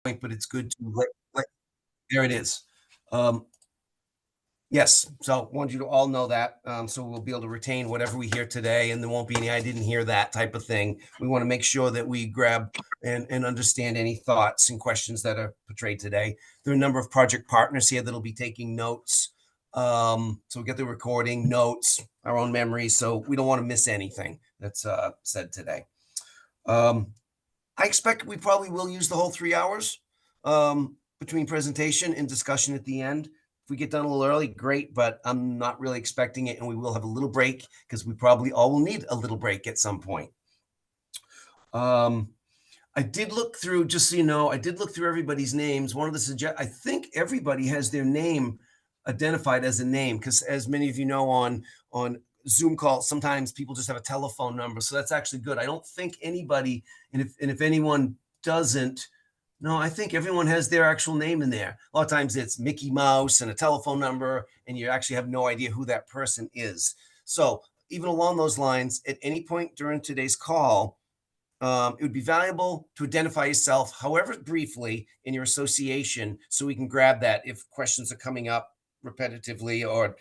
point, but it's good to there it is. Yes, so I want you to all know that, so we'll be able to retain whatever we hear today, and there won't be any "I didn't hear that" type of thing. We want to make sure that we grab and understand any thoughts and questions that are portrayed today. There are a number of project partners here that'll be taking notes. So we get the recording, notes, our own memories, so we don't want to miss anything that's said today. I expect we probably will use the whole 3 hours between presentation and discussion at the end. If we get done a little early, great, but I'm not really expecting it, and we will have a little break because we probably all will need a little break at some point. I did look through, just so you know, I did look through everybody's names. One of the I think everybody has their name identified as a name, because as many of you know, on Zoom calls, sometimes people just have a telephone number, so that's actually good. I don't think anybody, and if anyone doesn't, no, I think everyone has their actual name in there. A lot of times it's Mickey Mouse and a telephone number, and you actually have no idea who that person is. So even along those lines, at any point during today's call, it would be valuable to identify yourself, however briefly, in your association, so we can grab that if questions are coming up repetitively, or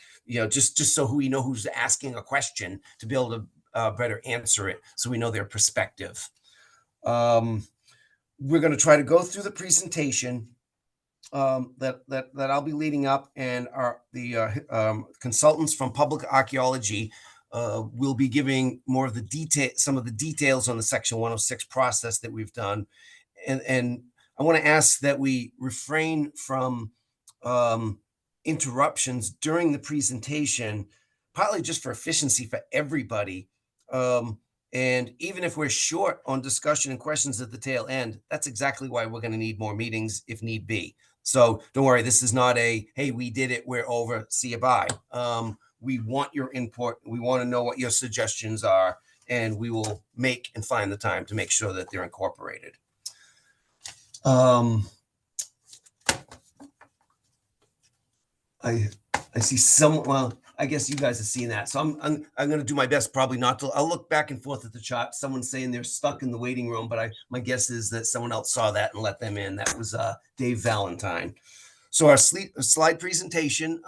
just so we know who's asking a question, to be able to better answer it, so we know their perspective. We're going to try to go through the presentation that I'll be leading up, and the consultants from Public Archaeology will be giving more of the some of the details on the Section 106 process that we've done, and I want to ask that we refrain from interruptions during the presentation, partly just for efficiency for everybody. And even if we're short on discussion and questions at the tail end, that's exactly why we're going to need more meetings if need be. So don't worry, this is not a, hey, we did it, we're over, see you, bye. We want your input. We want to know what your suggestions are, and we will make and find the time to make sure that they're incorporated. I see some, well, I guess you guys have seen that. So I'm going to do my best probably not to. I'll look back and forth at the chat. Someone's saying they're stuck in the waiting room, but my guess is that someone else saw that and let them in. That was Dave Valentine. So our slide presentation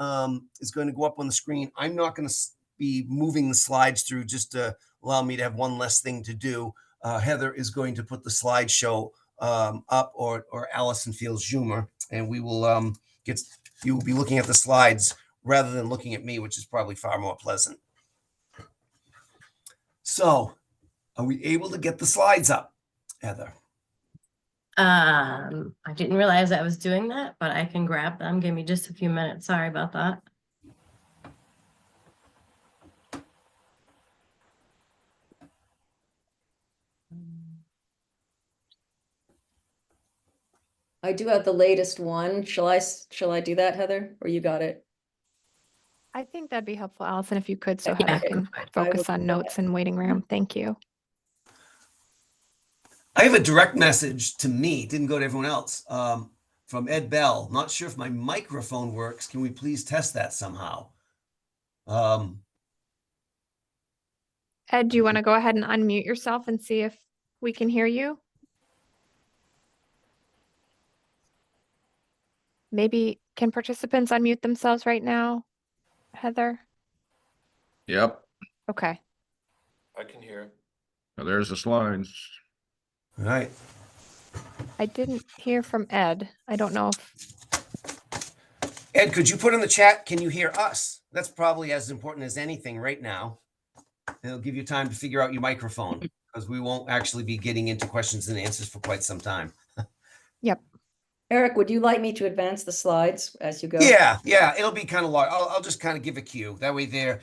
is going to go up on the screen. I'm not going to be moving the slides through, just to allow me to have one less thing to do. Heather is going to put the slideshow up, or Allison Fields-Schumer, and we will you will be looking at the slides rather than looking at me, which is probably far more pleasant. So, are we able to get the slides up, Heather? I didn't realize I was doing that, but I can grab them. Give me just a few minutes. Sorry about that. I do have the latest one. Shall I do that, Heather, or you got it? I think that'd be helpful, Allison, if you could, so Heather can focus on notes and waiting room. Thank you. I have a direct message to me, didn't go to everyone else, from Ed Bell. Not sure if my microphone works. Can we please test that somehow? Ed, do you want to go ahead and unmute yourself and see if we can hear you? Maybe can participants unmute themselves right now, Heather? Yep. Okay. I can hear. Well, there's the slides. All right. I didn't hear from Ed. I don't know if... Ed, could you put in the chat, can you hear us? That's probably as important as anything right now. It'll give you time to figure out your microphone, because we won't actually be getting into questions and answers for quite some time. Yep. Eric, would you like me to advance the slides as you go? Yeah, it'll be kind of long. I'll just kind of give a cue. That way there.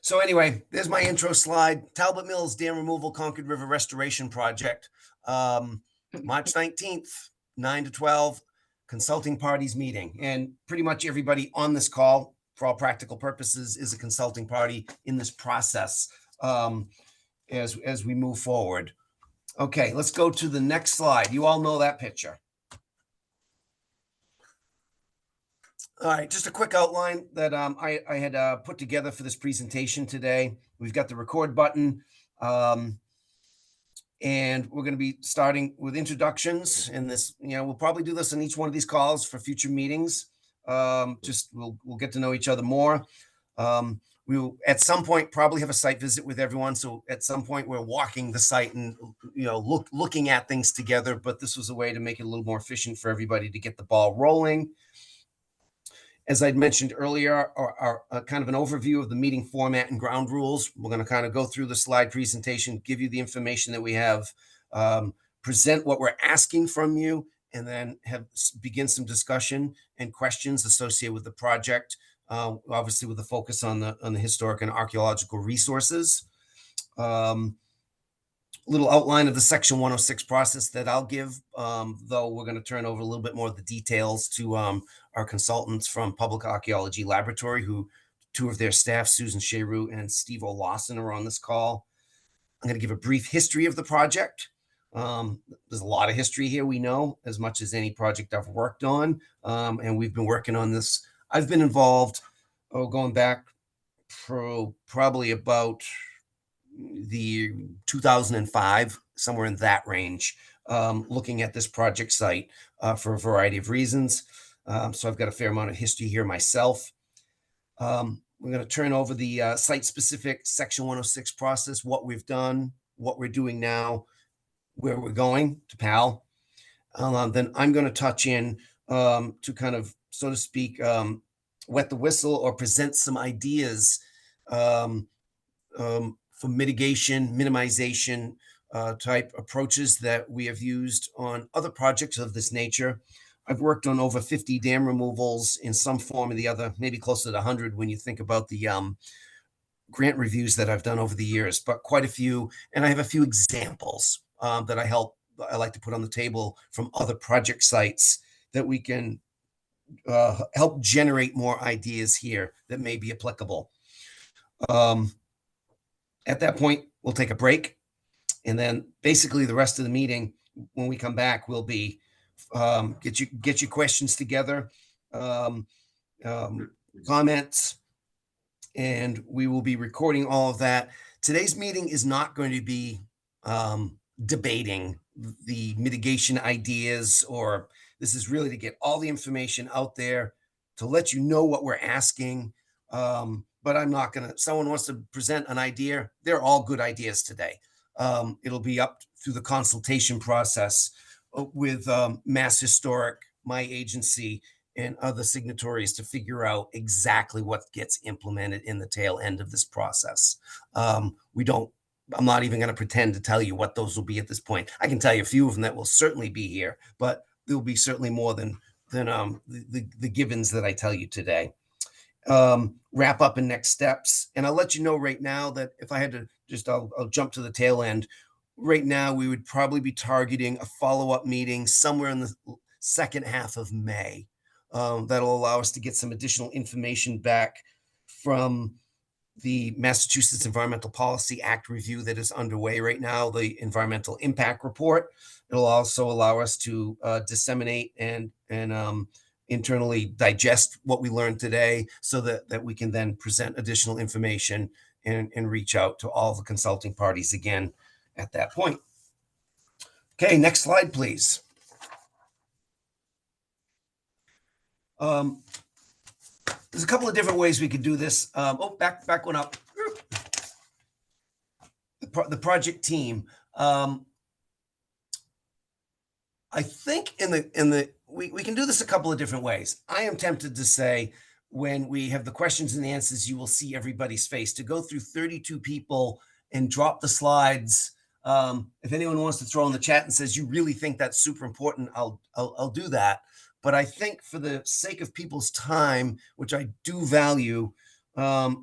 So anyway, there's my intro slide. Talbot Mills Dam Removal Concord River Restoration Project. March 19th, 9 to 12, consulting parties meeting. And pretty much everybody on this call, for all practical purposes, is a consulting party in this process as we move forward. Okay, let's go to the next slide. You all know that picture. All right, just a quick outline that I had put together for this presentation today. We've got the record button, And we're going to be starting with introductions, and this, we'll probably do this on each one of these calls for future meetings. Just we'll get to know each other more. We will at some point probably have a site visit with everyone. So at some point we're walking the site and looking at things together. But this was a way to make it a little more efficient for everybody to get the ball rolling. As I'd mentioned earlier, our kind of an overview of the meeting format and ground rules. We're going to kind of go through the slide presentation, give you the information that we have, present what we're asking from you, and then begin some discussion and questions associated with the project. Obviously, with the focus on the historic and archaeological resources. Little outline of the Section 106 process that I'll give, though we're going to turn over a little bit more of the details to our consultants from Public Archaeology Laboratory, who two of their staff, Susan Sheru and Steve O'Lawson, are on this call. I'm going to give a brief history of the project. There's a lot of history here, we know, as much as any project I've worked on. And we've been working on this. I've been involved, going back probably about the 2005, somewhere in that range, looking at this project site for a variety of reasons. So I've got a fair amount of history here myself. We're going to turn over the site-specific Section 106 process, what we've done, what we're doing now, where we're going to PAL. Then I'm going to touch in to kind of, so to speak, wet the whistle or present some ideas for mitigation, minimization type approaches that we have used on other projects of this nature. I've worked on over 50 dam removals in some form or the other, maybe closer to 100 when you think about the grant reviews that I've done over the years, but quite a few. And I have a few examples that I like to put on the table from other project sites that we can help generate more ideas here that may be applicable. At that point, we'll take a break. And then basically the rest of the meeting, when we come back, will be get your questions together, comments, and we will be recording all of that. Today's meeting is not going to be debating the mitigation ideas, or this is really to get all the information out there to let you know what we're asking. But I'm not going to, someone wants to present an idea, they're all good ideas today. It'll be up through the consultation process with Mass Historic, my agency, and other signatories to figure out exactly what gets implemented in the tail end of this process. I'm not even going to pretend to tell you what those will be at this point. I can tell you a few of them that will certainly be here, but there'll be certainly more than the givens that I tell you today. Wrap up in next steps. And I'll let you know right now that if I had to I'll jump to the tail end. Right now, we would probably be targeting a follow-up meeting somewhere in the second half of May. That'll allow us to get some additional information back from the Massachusetts Environmental Policy Act review that is underway right now, the environmental impact report. It'll also allow us to disseminate and internally digest what we learned today so that we can then present additional information and reach out to all the consulting parties again at that point. Okay, next slide, please. There's a couple of different ways we could do this. Back one up. The project team. I think we can do this a couple of different ways. I am tempted to say, when we have the questions and the answers, you will see everybody's face. To go through 32 people and drop the slides. If anyone wants to throw in the chat and says you really think that's super important, I'll do that. But I think for the sake of people's time, which I do value, I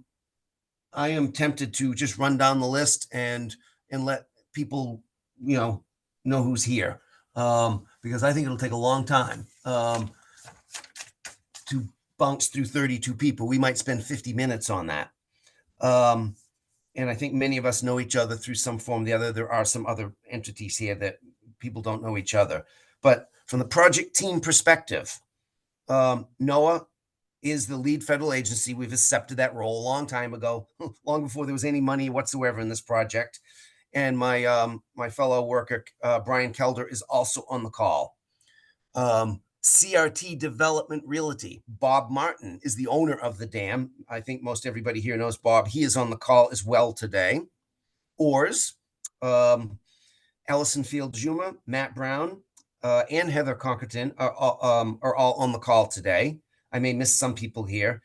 am tempted to just run down the list and let people know who's here, because I think it'll take a long time to bounce through 32 people. We might spend 50 minutes on that. And I think many of us know each other through some form or the other. There are some other entities here that people don't know each other. But from the project team perspective, NOAA is the lead federal agency. We've accepted that role a long time ago, long before there was any money whatsoever in this project. and my fellow worker Brian Kelder is also on the call. CRT Development Realty, Bob Martin is the owner of the dam. I think most everybody here knows Bob. He is on the call as well today. Oars, Allison Field Juma, Matt Brown, and Heather Conkerton are all on the call today. I may miss some people here.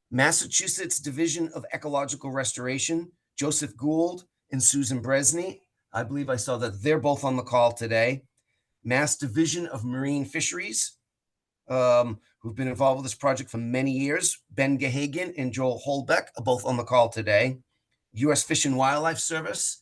Massachusetts Division of Ecological Restoration, Joseph Gould and Susan Bresney. I believe I saw that they're both on the call today. Mass Division of Marine Fisheries, who've been involved with this project for many years. Ben Gehagen and Joel Holbeck are both on the call today. U.S. Fish and Wildlife Service,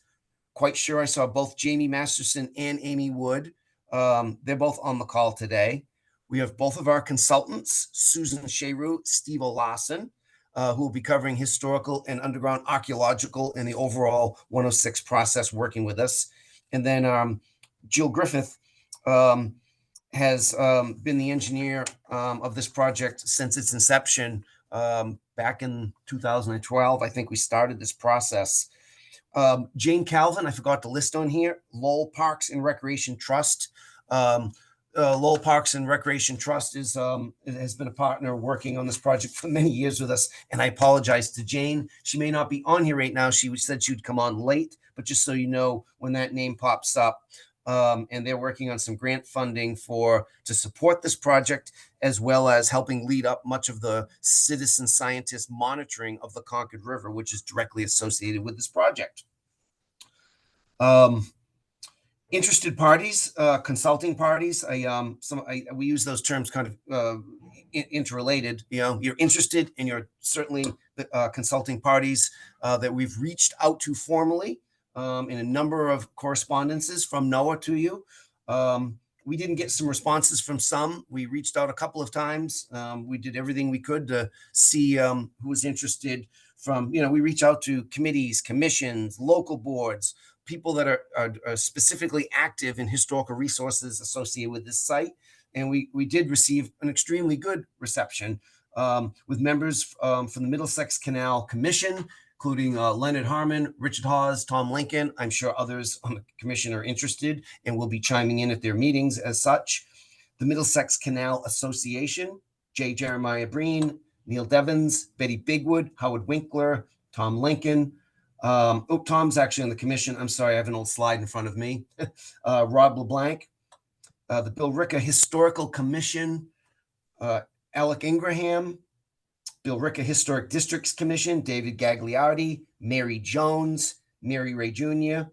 quite sure I saw both Jamie Masterson and Amy Wood. They're both on the call today. We have both of our consultants, Susan Sheru, Steve Larson, who will be covering historical and underground archaeological and the overall 106 process working with us. And then Jill Griffith has been the engineer of this project since its inception back in 2012. I think we started this process. Jane Calvin, I forgot to list on here, Lowell Parks and Recreation Trust. Lowell Parks and Recreation Trust has been a partner working on this project for many years with us. And I apologize to Jane. She may not be on here right now. She said she'd come on late, but just so you know, when that name pops up, and they're working on some grant funding to support this project, as well as helping lead up much of the citizen scientist monitoring of the Concord River, which is directly associated with this project. Interested parties, consulting parties. We use those terms kind of interrelated. You know, you're interested, and you're certainly consulting parties that we've reached out to formally in a number of correspondences from NOAA to you. We didn't get some responses from some. We reached out a couple of times. We did everything we could to see who was interested. We reach out to committees, commissions, local boards, people that are specifically active in historical resources associated with this site. And we did receive an extremely good reception with members from the Middlesex Canal Commission, including Leonard Harmon, Richard Hawes, Tom Lincoln. I'm sure others on the commission are interested and will be chiming in at their meetings as such. The Middlesex Canal Association, J. Jeremiah Breen, Neil Devens, Betty Bigwood, Howard Winkler, Tom Lincoln. Tom's actually on the commission. I'm sorry, I have an old slide in front of me. Rob LeBlanc, the Bill Ricca Historical Commission, Alec Ingraham, Bill Ricca Historic Districts Commission, David Gagliardi, Mary Jones, Mary Ray Jr.,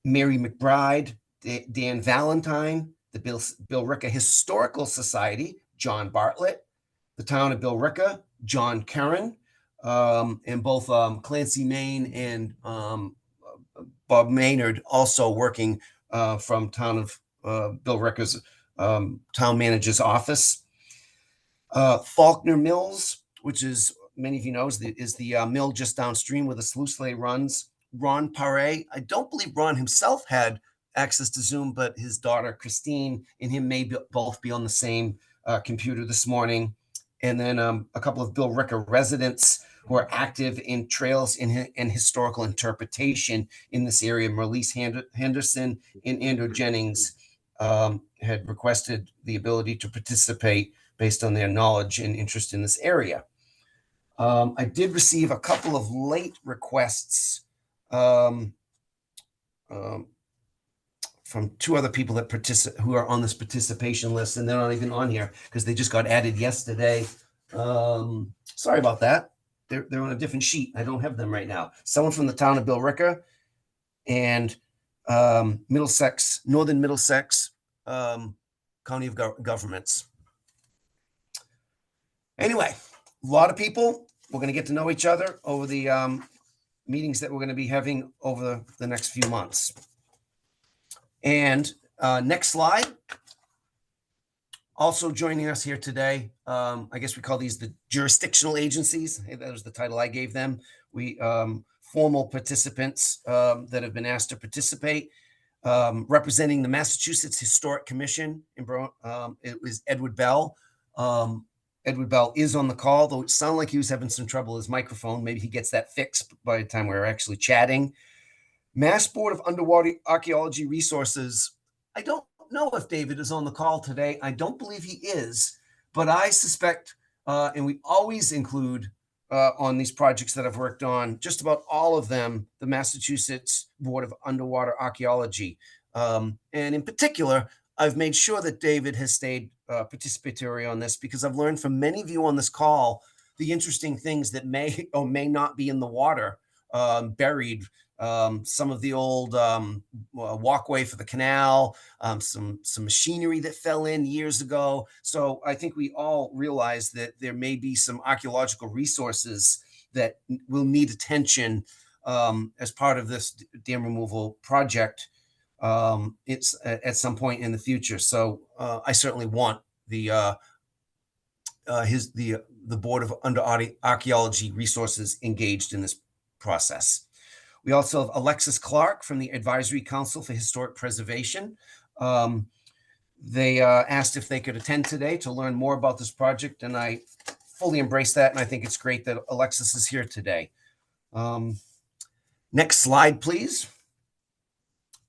Mary McBride, Dan Valentine, the Bill Ricca Historical Society, John Bartlett, the town of Bill Ricca, John Curran, and both Clancy Main and Bob Maynard also working from town of Bill Ricca's town manager's office. Faulkner Mills, which is, many of you know, is the mill just downstream where the sluice lay runs. Ron Paré, I don't believe Ron himself had access to Zoom, but his daughter Christine and him may both be on the same computer this morning. And then a couple of Bill Ricca residents who are active in trails and historical interpretation in this area. Marlise Henderson and Andrew Jennings had requested the ability to participate based on their knowledge and interest in this area. I did receive a couple of late requests from two other people who are on this participation list, and they're not even on here because they just got added yesterday. Sorry about that. They're on a different sheet. I don't have them right now. Someone from the town of Bill Ricca and Middlesex, Northern Middlesex County of Governments. Anyway, a lot of people. We're going to get to know each other over the meetings that we're going to be having over the next few months. And next slide. Also joining us here today, I guess we call these the jurisdictional agencies. That was the title I gave them. We formal participants that have been asked to participate. Representing the Massachusetts Historic Commission, it was Edward Bell. Edward Bell is on the call, though it sounded like he was having some trouble with his microphone. Maybe he gets that fixed by the time we're actually chatting. Mass Board of Underwater Archaeology Resources. I don't know if David is on the call today. I don't believe he is, but I suspect, and we always include on these projects that I've worked on, just about all of them, the Massachusetts Board of Underwater Archaeology. And in particular, I've made sure that David has stayed participatory on this because I've learned from many of you on this call the interesting things that may or may not be in the water, buried. Some of the old walkway for the canal, some machinery that fell in years ago. So I think we all realize that there may be some archaeological resources that will need attention as part of this dam removal project. It's at some point in the future. So I certainly want the Board of Archaeology Resources engaged in this process. We also have Alexis Clark from the Advisory Council for Historic Preservation. They asked if they could attend today to learn more about this project, and I fully embrace that, and I think it's great that Alexis is here today. Next slide, please.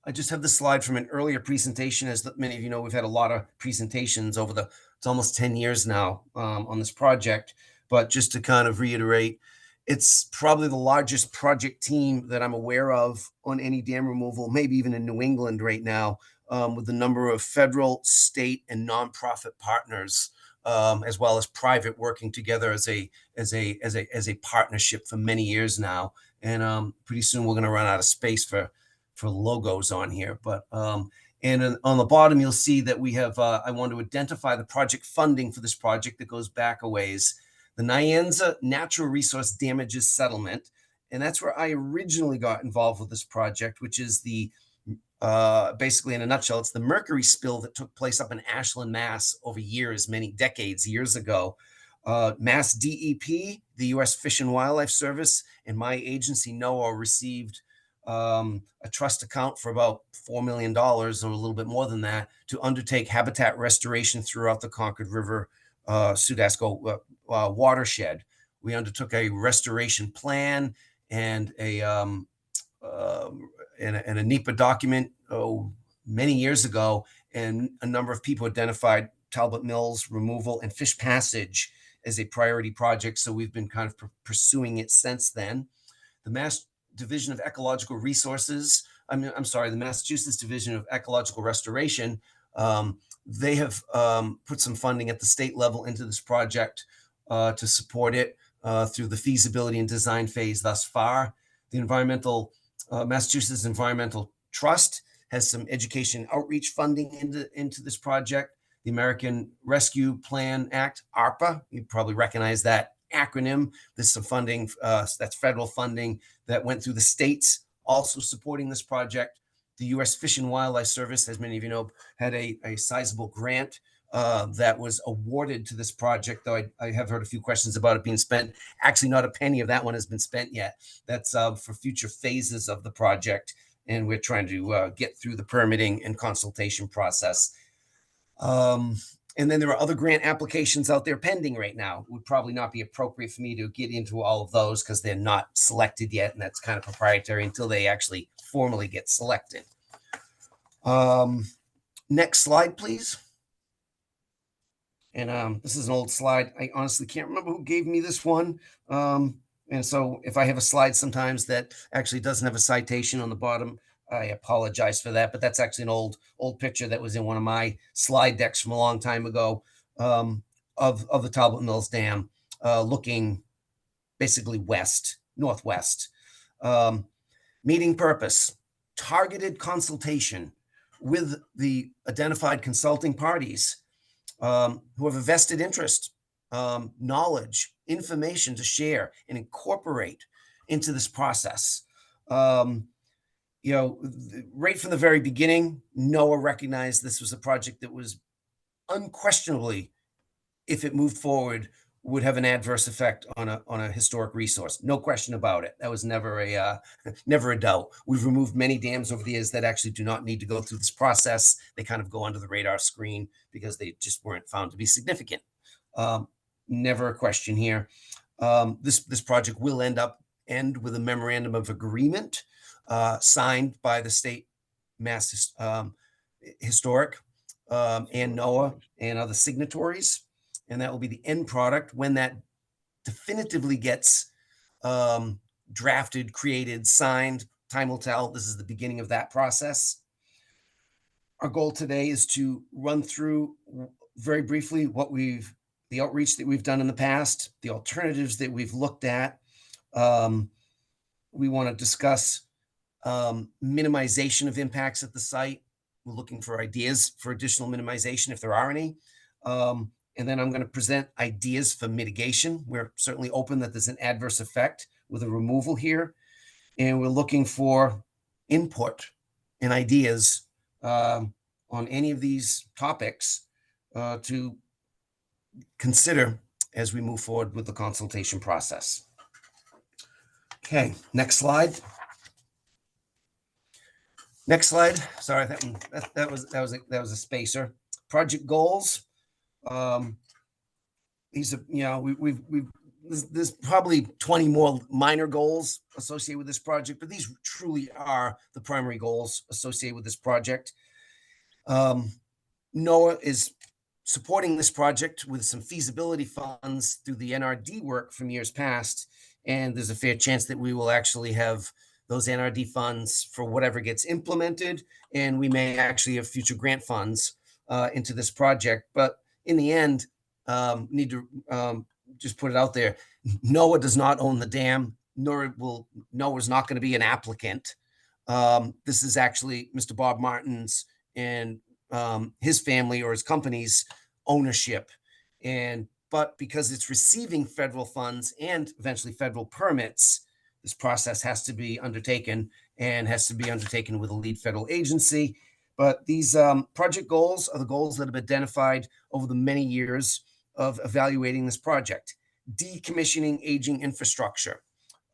I just have this slide from an earlier presentation. As many of you know, we've had a lot of presentations over it's almost 10 years now on this project. But just to kind of reiterate, it's probably the largest project team that I'm aware of on any dam removal, maybe even in New England right now, with the number of federal, state, and nonprofit partners, as well as private, working together as a partnership for many years now. And pretty soon we're going to run out of space for logos on here. But and on the bottom, you'll see that we have, I want to identify the project funding for this project that goes back a ways. The Nyanza Natural Resource Damages Settlement. And that's where I originally got involved with this project, which is the, basically in a nutshell, it's the mercury spill that took place up in Ashland, Mass over years, many decades, years ago. Mass DEP, the U.S. Fish and Wildlife Service, and my agency, NOAA, received a trust account for about $4 million or a little bit more than that to undertake habitat restoration throughout the Concord River Sudasco watershed. We undertook a restoration plan and a NEPA document many years ago, and a number of people identified Talbot Mills removal and fish passage as a priority project. So we've been kind of pursuing it since then. The Mass Division of Ecological Resources, the Massachusetts Division of Ecological Restoration, they have put some funding at the state level into this project to support it through the feasibility and design phase thus far. The Massachusetts Environmental Trust has some education outreach funding into this project. The American Rescue Plan Act, ARPA, you probably recognize that acronym. There's some funding, that's federal funding that went through the states also supporting this project. The U.S. Fish and Wildlife Service, as many of you know, had a sizable grant that was awarded to this project, though I have heard a few questions about it being spent. Actually, not a penny of that one has been spent yet. That's for future phases of the project, and we're trying to get through the permitting and consultation process. And then there are other grant applications out there pending right now. It would probably not be appropriate for me to get into all of those because they're not selected yet, and that's kind of proprietary until they actually formally get selected. Next slide, please. And this is an old slide. I honestly can't remember who gave me this one. And so if I have a slide sometimes that actually doesn't have a citation on the bottom, I apologize for that, but that's actually an old picture that was in one of my slide decks from a long time ago of the Talbot Mills Dam, looking basically northwest. Meeting purpose, targeted consultation with the identified consulting parties who have a vested interest, knowledge, information to share and incorporate into this process. Right from the very beginning, NOAA recognized this was a project that was unquestionably, if it moved forward, would have an adverse effect on a historic resource. No question about it. That was never a doubt. We've removed many dams over the years that actually do not need to go through this process. They kind of go under the radar screen because they just weren't found to be significant. Never a question here. This project will end with a memorandum of agreement signed by the state Mass Historic and NOAA and other signatories. And that will be the end product. When that definitively gets drafted, created, signed, time will tell. This is the beginning of that process. Our goal today is to run through very briefly the outreach that we've done in the past, the alternatives that we've looked at. We want to discuss minimization of impacts at the site. We're looking for ideas for additional minimization if there are any. And then I'm going to present ideas for mitigation. We're certainly open that there's an adverse effect with a removal here. And we're looking for input and ideas on any of these topics to consider as we move forward with the consultation process. Okay, next slide. Next slide. Sorry, that was a spacer. Project goals. These are, there's probably 20 more minor goals associated with this project, but these truly are the primary goals associated with this project. NOAA is supporting this project with some feasibility funds through the NRD work from years past, and there's a fair chance that we will actually have those NRD funds for whatever gets implemented, and we may actually have future grant funds into this project. But in the end, need to just put it out there, NOAA does not own the dam, NOAA is not going to be an applicant. This is actually Mr. Bob Martin's and his family or his company's ownership. But because it's receiving federal funds and eventually federal permits, this process has to be undertaken with a lead federal agency. But these project goals are the goals that have been identified over the many years of evaluating this project. Decommissioning aging infrastructure.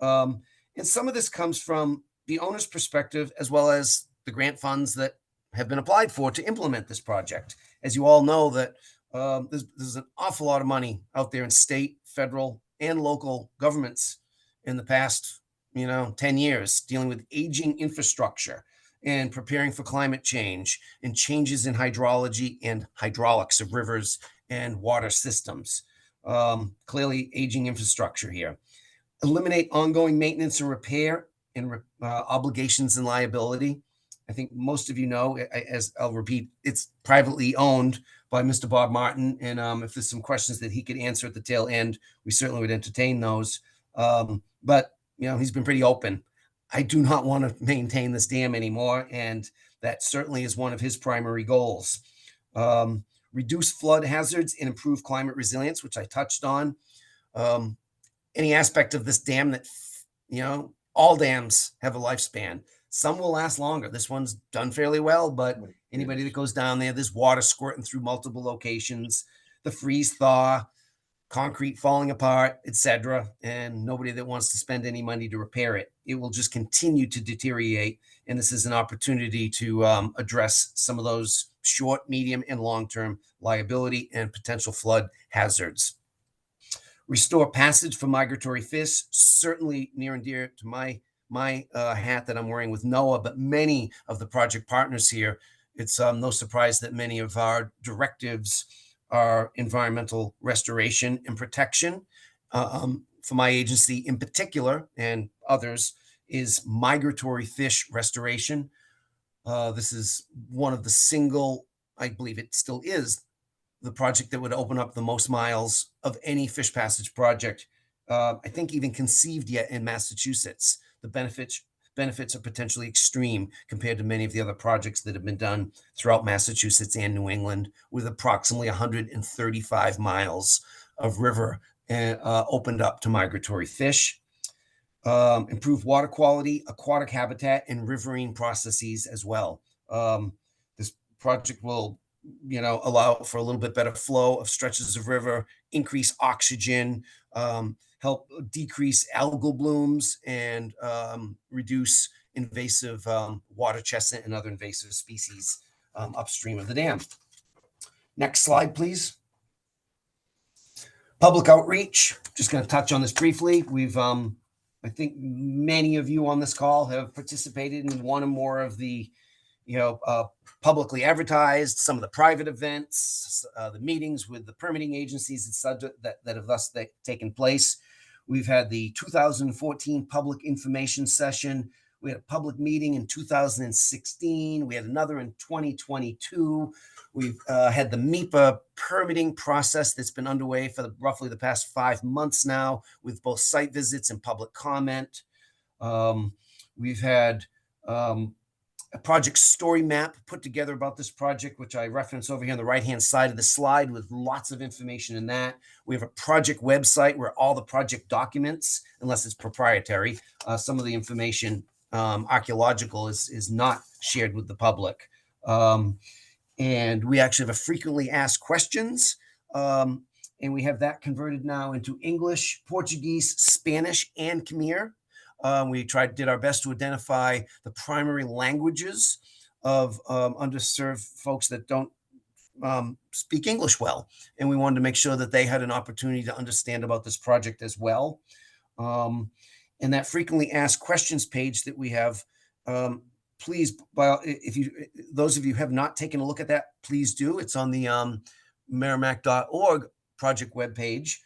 And some of this comes from the owner's perspective, as well as the grant funds that have been applied for to implement this project. As you all know, that there's an awful lot of money out there in state, federal, and local governments in the past 10 years dealing with aging infrastructure and preparing for climate change and changes in hydrology and hydraulics of rivers and water systems. Clearly aging infrastructure here. Eliminate ongoing maintenance and repair and obligations and liability. I think most of you know, as I'll repeat, it's privately owned by Mr. Bob Martin. And if there's some questions that he could answer at the tail end, we certainly would entertain those. But he's been pretty open. I do not want to maintain this dam anymore. And that certainly is one of his primary goals. Reduce flood hazards and improve climate resilience, which I touched on. Any aspect of this dam that, all dams have a lifespan. Some will last longer. This one's done fairly well, but anybody that goes down there's water squirting through multiple locations, the freeze thaw, concrete falling apart, etc. And nobody that wants to spend any money to repair it. It will just continue to deteriorate. And this is an opportunity to address some of those short, medium, and long-term liability and potential flood hazards. Restore passage for migratory fish, certainly near and dear to my hat that I'm wearing with NOAA, but many of the project partners here, it's no surprise that many of our directives are environmental restoration and protection. For my agency in particular, and others, is migratory fish restoration. This is one of the single, I believe it still is, the project that would open up the most miles of any fish passage project, I think even conceived yet in Massachusetts. The benefits are potentially extreme compared to many of the other projects that have been done throughout Massachusetts and New England, with approximately 135 miles of river opened up to migratory fish. Improve water quality, aquatic habitat, and riverine processes as well. This project will allow for a little bit better flow of stretches of river, increase oxygen, help decrease algal blooms, and reduce invasive water chestnut and other invasive species upstream of the dam. Next slide, please. Public outreach. Just going to touch on this briefly. We've I think many of you on this call have participated in one or more of the, publicly advertised, some of the private events, the meetings with the permitting agencies and such that have thus taken place. We've had the 2014 public information session. We had a public meeting in 2016. We had another in 2022. We've had the MEPA permitting process that's been underway for roughly the past 5 months now, with both site visits and public comment. We've had a project story map put together about this project, which I reference over here on the right-hand side of the slide with lots of information in that. We have a project website where all the project documents, unless it's proprietary, some of the information archaeological is not shared with the public. And we actually have a frequently asked questions. And we have that converted now into English, Portuguese, Spanish, and Khmer. We did our best to identify the primary languages of underserved folks that don't speak English well. And we wanted to make sure that they had an opportunity to understand about this project as well. And that frequently asked questions page that we have, please, those of you who have not taken a look at that, please do. It's on the merrimack.org project webpage.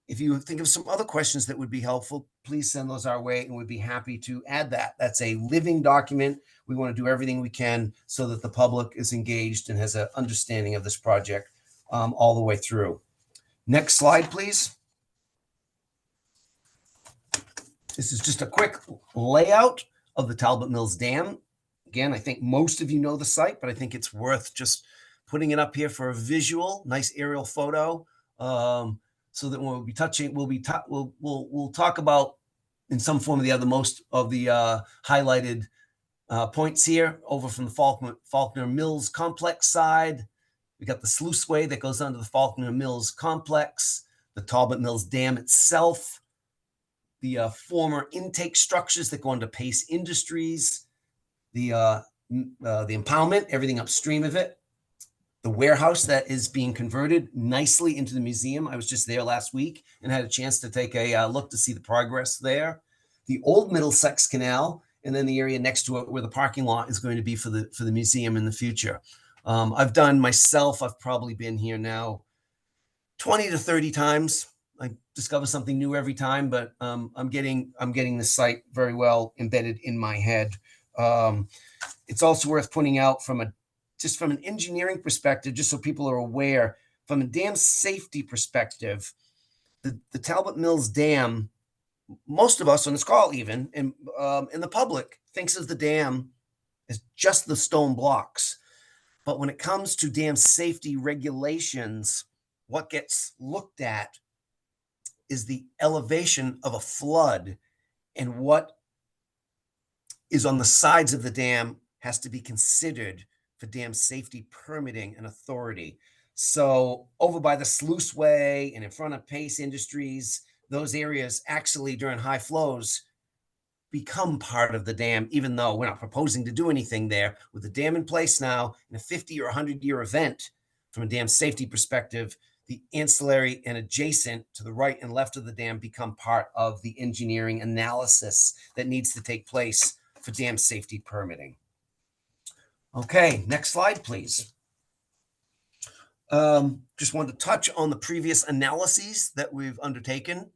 If you think of some other questions that would be helpful, please send those our way and we'd be happy to add that. That's a living document. We want to do everything we can so that the public is engaged and has an understanding of this project all the way through. Next slide, please. This is just a quick layout of the Talbot Mills Dam. Again, I think most of you know the site, but I think it's worth just putting it up here for a visual, nice aerial photo. So that when we'll be touching, we'll talk about in some form or the other most of the highlighted points here. Over from the Faulkner Mills complex side, we got the sluiceway that goes under the Faulkner Mills complex, the Talbot Mills Dam itself, the former intake structures that go into Pace Industries, the impoundment, everything upstream of it. The warehouse that is being converted nicely into the museum. I was just there last week and had a chance to take a look to see the progress there. The old Middlesex Canal, and then the area next to it where the parking lot is going to be for the museum in the future. I've probably been here now 20 to 30 times. I discover something new every time, but I'm getting the site very well embedded in my head. It's also worth pointing out from an engineering perspective, just so people are aware, from a dam safety perspective, the Talbot Mills Dam, most of us on this call even, and in the public, thinks of the dam as just the stone blocks. But when it comes to dam safety regulations, what gets looked at is the elevation of a flood, and what is on the sides of the dam has to be considered for dam safety permitting and authority. So over by the sluiceway and in front of Pace Industries, those areas actually during high flows become part of the dam, even though we're not proposing to do anything there. With the dam in place now, in a 50 or 100-year event, from a dam safety perspective, the ancillary and adjacent to the right and left of the dam become part of the engineering analysis that needs to take place for dam safety permitting. Okay, next slide, please. Just wanted to touch on the previous analyses that we've undertaken.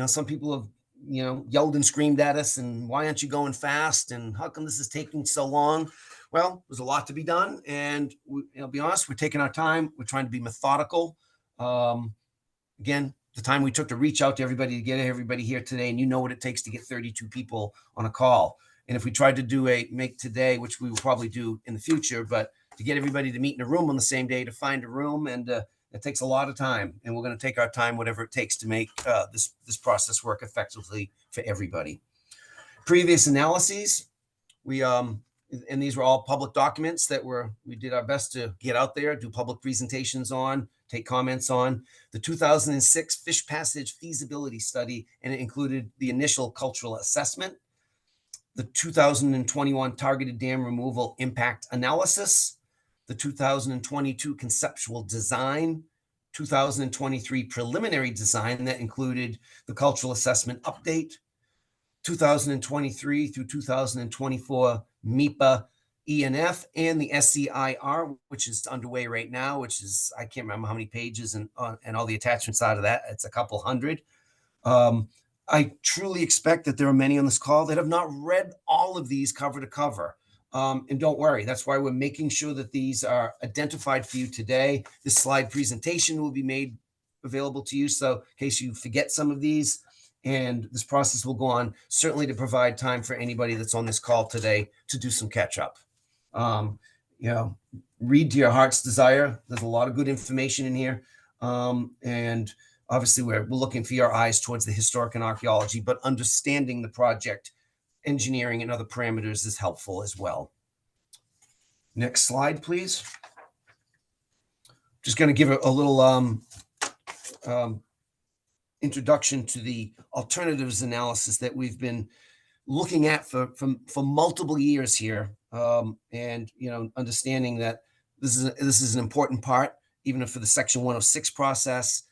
Some people have, yelled and screamed at us, and why aren't you going fast? And how come this is taking so long? Well, there's a lot to be done. And I'll be honest, we're taking our time. We're trying to be methodical. Again, the time we took to reach out to everybody to get everybody here today, and you know what it takes to get 32 people on a call. And if we tried to make today, which we will probably do in the future, but to get everybody to meet in a room on the same day, to find a room, and it takes a lot of time. And we're going to take our time, whatever it takes, to make this process work effectively for everybody. Previous analyses, and these were all public documents that we did our best to get out there, do public presentations on, take comments on. The 2006 Fish Passage feasibility study, and it included the initial cultural assessment, the 2021 targeted dam removal impact analysis, the 2022 conceptual design, 2023 preliminary design that included the cultural assessment update, 2023 through 2024 MIPA ENF, and the SCIR, which is underway right now, which is, I can't remember how many pages and all the attachments out of that. It's a couple hundred. I truly expect that there are many on this call that have not read all of these cover to cover. And don't worry, that's why we're making sure that these are identified for you today. This slide presentation will be made available to you. So in case you forget some of these, and this process will go on certainly to provide time for anybody that's on this call today to do some catch up. You know, read to your heart's desire. There's a lot of good information in here. And obviously we're looking for your eyes towards the historic and archaeology, but understanding the project engineering and other parameters is helpful as well. Next slide, please. Just going to give a little introduction to the alternatives analysis that we've been looking at for multiple years here, and understanding that this is an important part, even for the Section 106 process,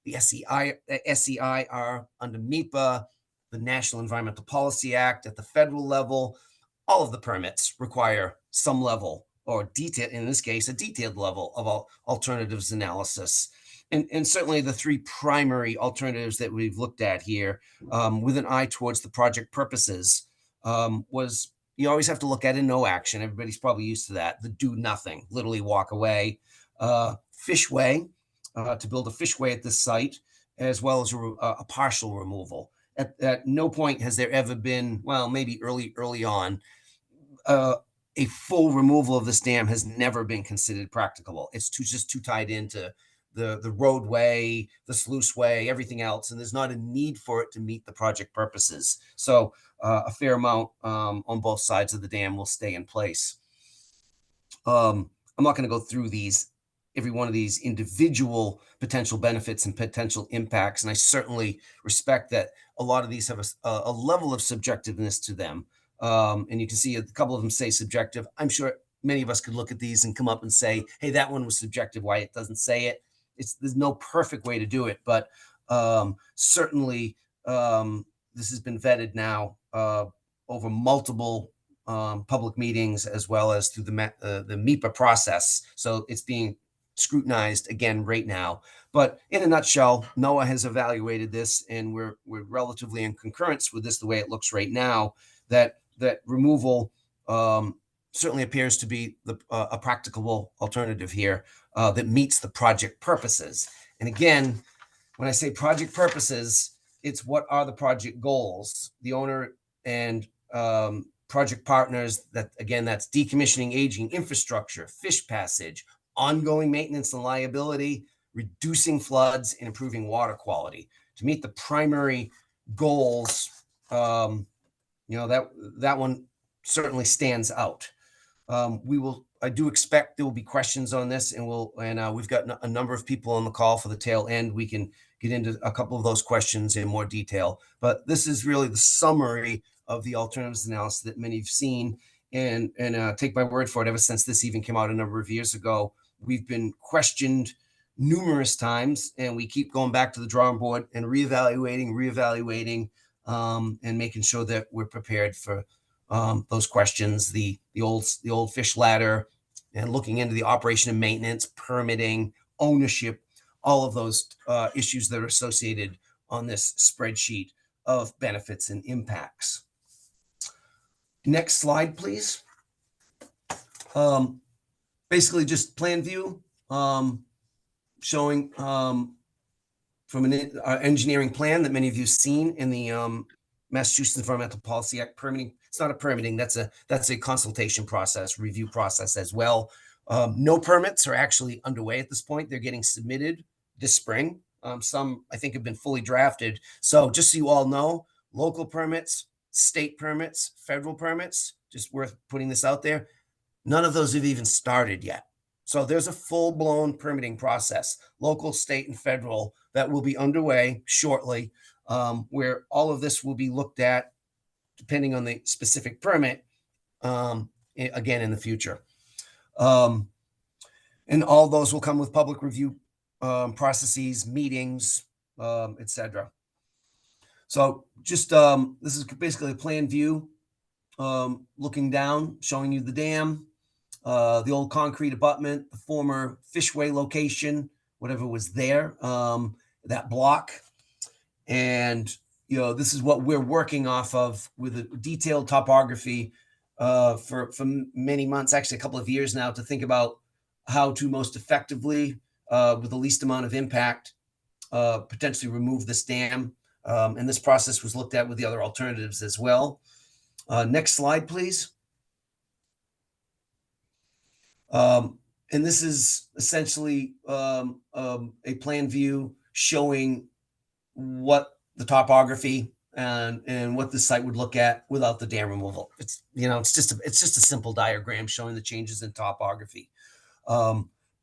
the SEIR under MIPA, the National Environmental Policy Act at the federal level. All of the permits require some level, or detail, in this case, a detailed level of alternatives analysis. And certainly the three primary alternatives that we've looked at here, with an eye towards the project purposes, was you always have to look at a no action. Everybody's probably used to that. The do nothing, literally walk away. Fishway, to build a fishway at this site, as well as a partial removal. At no point has there ever been, well, maybe early on, a full removal of this dam has never been considered practicable. It's just too tied into the roadway, the sluiceway, everything else, and there's not a need for it to meet the project purposes. So a fair amount on both sides of the dam will stay in place. I'm not going to go through every one of these individual potential benefits and potential impacts, and I certainly respect that a lot of these have a level of subjectiveness to them. And you can see a couple of them say subjective. I'm sure many of us could look at these and come up and say, hey, that one was subjective, why it doesn't say it. There's no perfect way to do it, but certainly this has been vetted now over multiple public meetings, as well as through the MIPA process. So it's being scrutinized again right now. But in a nutshell, NOAA has evaluated this, and we're relatively in concurrence with this the way it looks right now, that removal certainly appears to be a practicable alternative here that meets the project purposes. And again, when I say project purposes, it's what are the project goals? The owner and project partners, that's decommissioning aging infrastructure, fish passage, ongoing maintenance and liability, reducing floods, and improving water quality. To meet the primary goals, that one certainly stands out. I do expect there will be questions on this, and we've got a number of people on the call for the tail end. We can get into a couple of those questions in more detail, but this is really the summary of the alternatives analysis that many have seen. And take my word for it, ever since this even came out a number of years ago, we've been questioned numerous times, and we keep going back to the drawing board and reevaluating, and making sure that we're prepared for those questions, the old fish ladder, and looking into the operation and maintenance, permitting, ownership, all of those issues that are associated on this spreadsheet of benefits and impacts. Next slide, please. Basically just plan view, showing from an engineering plan that many of you have seen in the Massachusetts Environmental Policy Act permitting. It's not a permitting, that's a consultation process, review process as well. No permits are actually underway at this point. They're getting submitted this spring. Some, I think, have been fully drafted. So just so you all know, local permits, state permits, federal permits, just worth putting this out there. None of those have even started yet. So there's a full-blown permitting process, local, state, and federal, that will be underway shortly, where all of this will be looked at depending on the specific permit, again in the future. And all those will come with public review processes, meetings, etc. So just this is basically a plan view, looking down, showing you the dam, the old concrete abutment, the former fishway location, whatever was there, that block. And, this is what we're working off of with a detailed topography for many months, actually a couple of years now, to think about how to most effectively, with the least amount of impact, potentially remove this dam. And this process was looked at with the other alternatives as well. Next slide, please. And this is essentially a plan view showing what the topography and what the site would look at without the dam removal. It's it's just a simple diagram showing the changes in topography.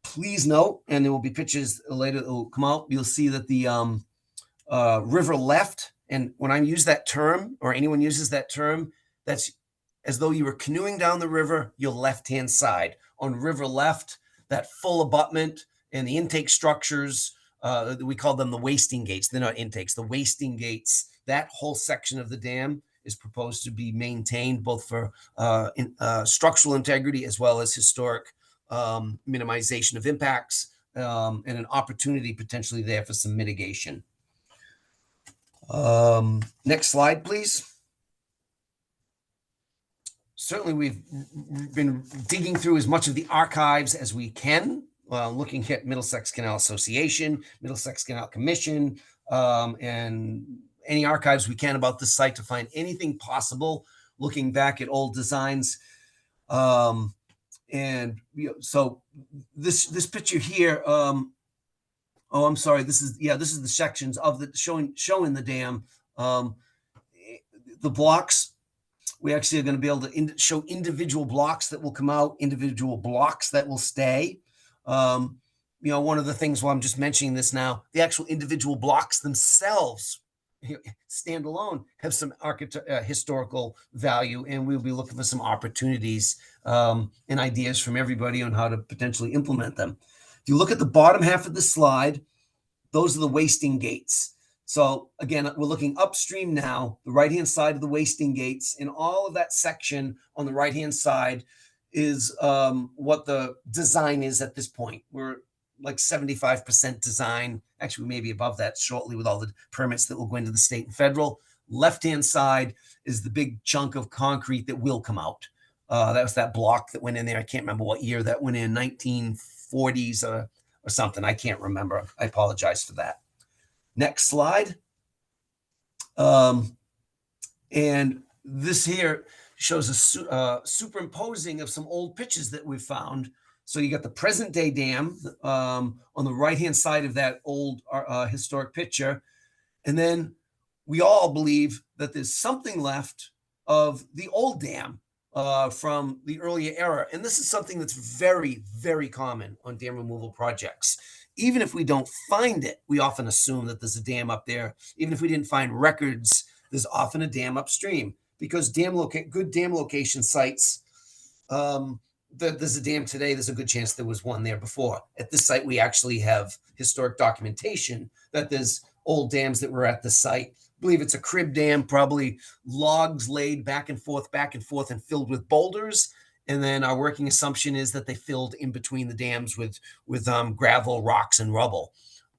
Please note, and there will be pictures later that will come out. You'll see that the river left, and when I use that term, or anyone uses that term, that's as though you were canoeing down the river, your left-hand side. On river left, that full abutment and the intake structures, we call them the wasting gates. They're not intakes, the wasting gates. That whole section of the dam is proposed to be maintained both for structural integrity as well as historic minimization of impacts, and an opportunity potentially there for some mitigation. Next slide, please. Certainly, we've been digging through as much of the archives as we can, looking at Middlesex Canal Association, Middlesex Canal Commission, and any archives we can about this site to find anything possible, looking back at old designs. And so this picture here, oh, I'm sorry. This is the sections of the showing the dam. The blocks, we actually are going to be able to show individual blocks that will come out, individual blocks that will stay. One of the things, while I'm just mentioning this now, the actual individual blocks themselves, stand alone, have some historical value, and we'll be looking for some opportunities and ideas from everybody on how to potentially implement them. If you look at the bottom half of the slide, those are the wasting gates. So again, we're looking upstream now, the right-hand side of the wasting gates, and all of that section on the right-hand side is what the design is at this point. We're like 75% design. Actually, we may be above that shortly with all the permits that will go into the state and federal. Left-hand side is the big chunk of concrete that will come out. That was that block that went in there. I can't remember what year that went in, 1940s or something. I can't remember. I apologize for that. Next slide. And this here shows a superimposing of some old pictures that we found. So you got the present day dam on the right-hand side of that old historic picture. And then we all believe that there's something left of the old dam from the earlier era. And this is something that's very, very common on dam removal projects. Even if we don't find it, we often assume that there's a dam up there. Even if we didn't find records, there's often a dam upstream, because good dam location sites, there's a dam today, there's a good chance there was one there before. At this site, we actually have historic documentation that there's old dams that were at the site. I believe it's a crib dam, probably logs laid back and forth, and filled with boulders. And then our working assumption is that they filled in between the dams with gravel, rocks, and rubble.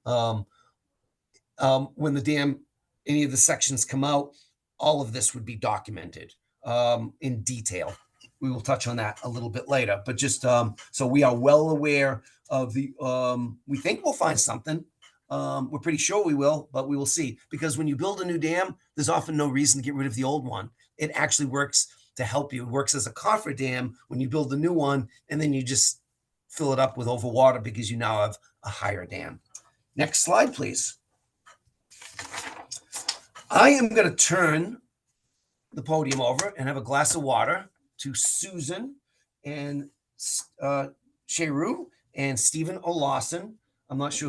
When the dam, any of the sections come out, all of this would be documented in detail. We will touch on that a little bit later, but just so we are well aware of the, we think we'll find something. We're pretty sure we will, but we will see. Because when you build a new dam, there's often no reason to get rid of the old one. It actually works to help you. It works as a coffer dam when you build the new one, and then you just fill it up with overwater because you now have a higher dam. Next slide, please. I am going to turn the podium over and have a glass of water to Susan and Cheru and Stephen O'Lawson. I'm not sure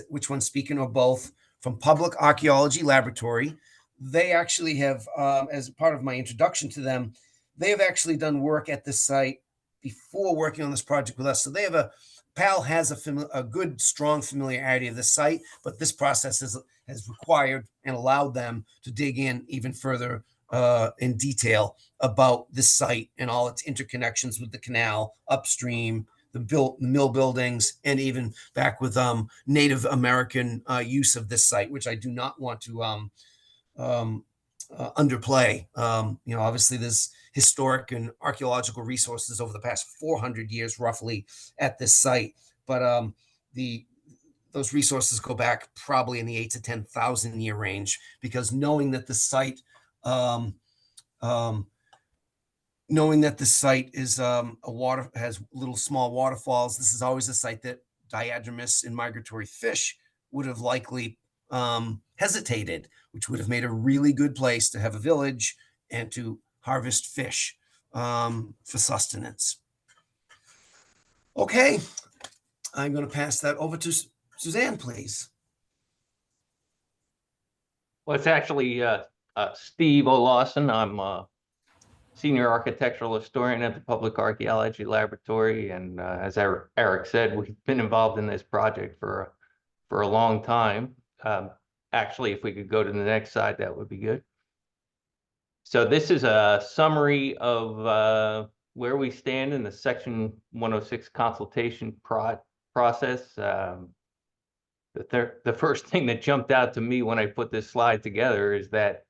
which one's speaking, or both, from Public Archaeology Laboratory. They actually have, as part of my introduction to them, they have actually done work at this site before working on this project with us. So they have a PAL has a good, strong familiarity of the site, but this process has required and allowed them to dig in even further in detail about this site and all its interconnections with the canal upstream, the mill buildings, and even back with Native American use of this site, which I do not want to underplay. Obviously, there's historic and archaeological resources over the past 400 years, roughly, at this site. But those resources go back probably in the 8 to 10,000 year range, because knowing that the site is has little small waterfalls. This is always a site that diadromous and migratory fish would have likely hesitated, which would have made a really good place to have a village and to harvest fish for sustenance. Okay, I'm going to pass that over to Suzanne, please. Well, it's actually Steve O'Lawson. I'm a senior architectural historian at the Public Archaeology Laboratory, and as Eric said, we've been involved in this project for a long time. Actually, if we could go to the next slide, that would be good. So this is a summary of where we stand in the Section 106 consultation process. The first thing that jumped out to me when I put this slide together is that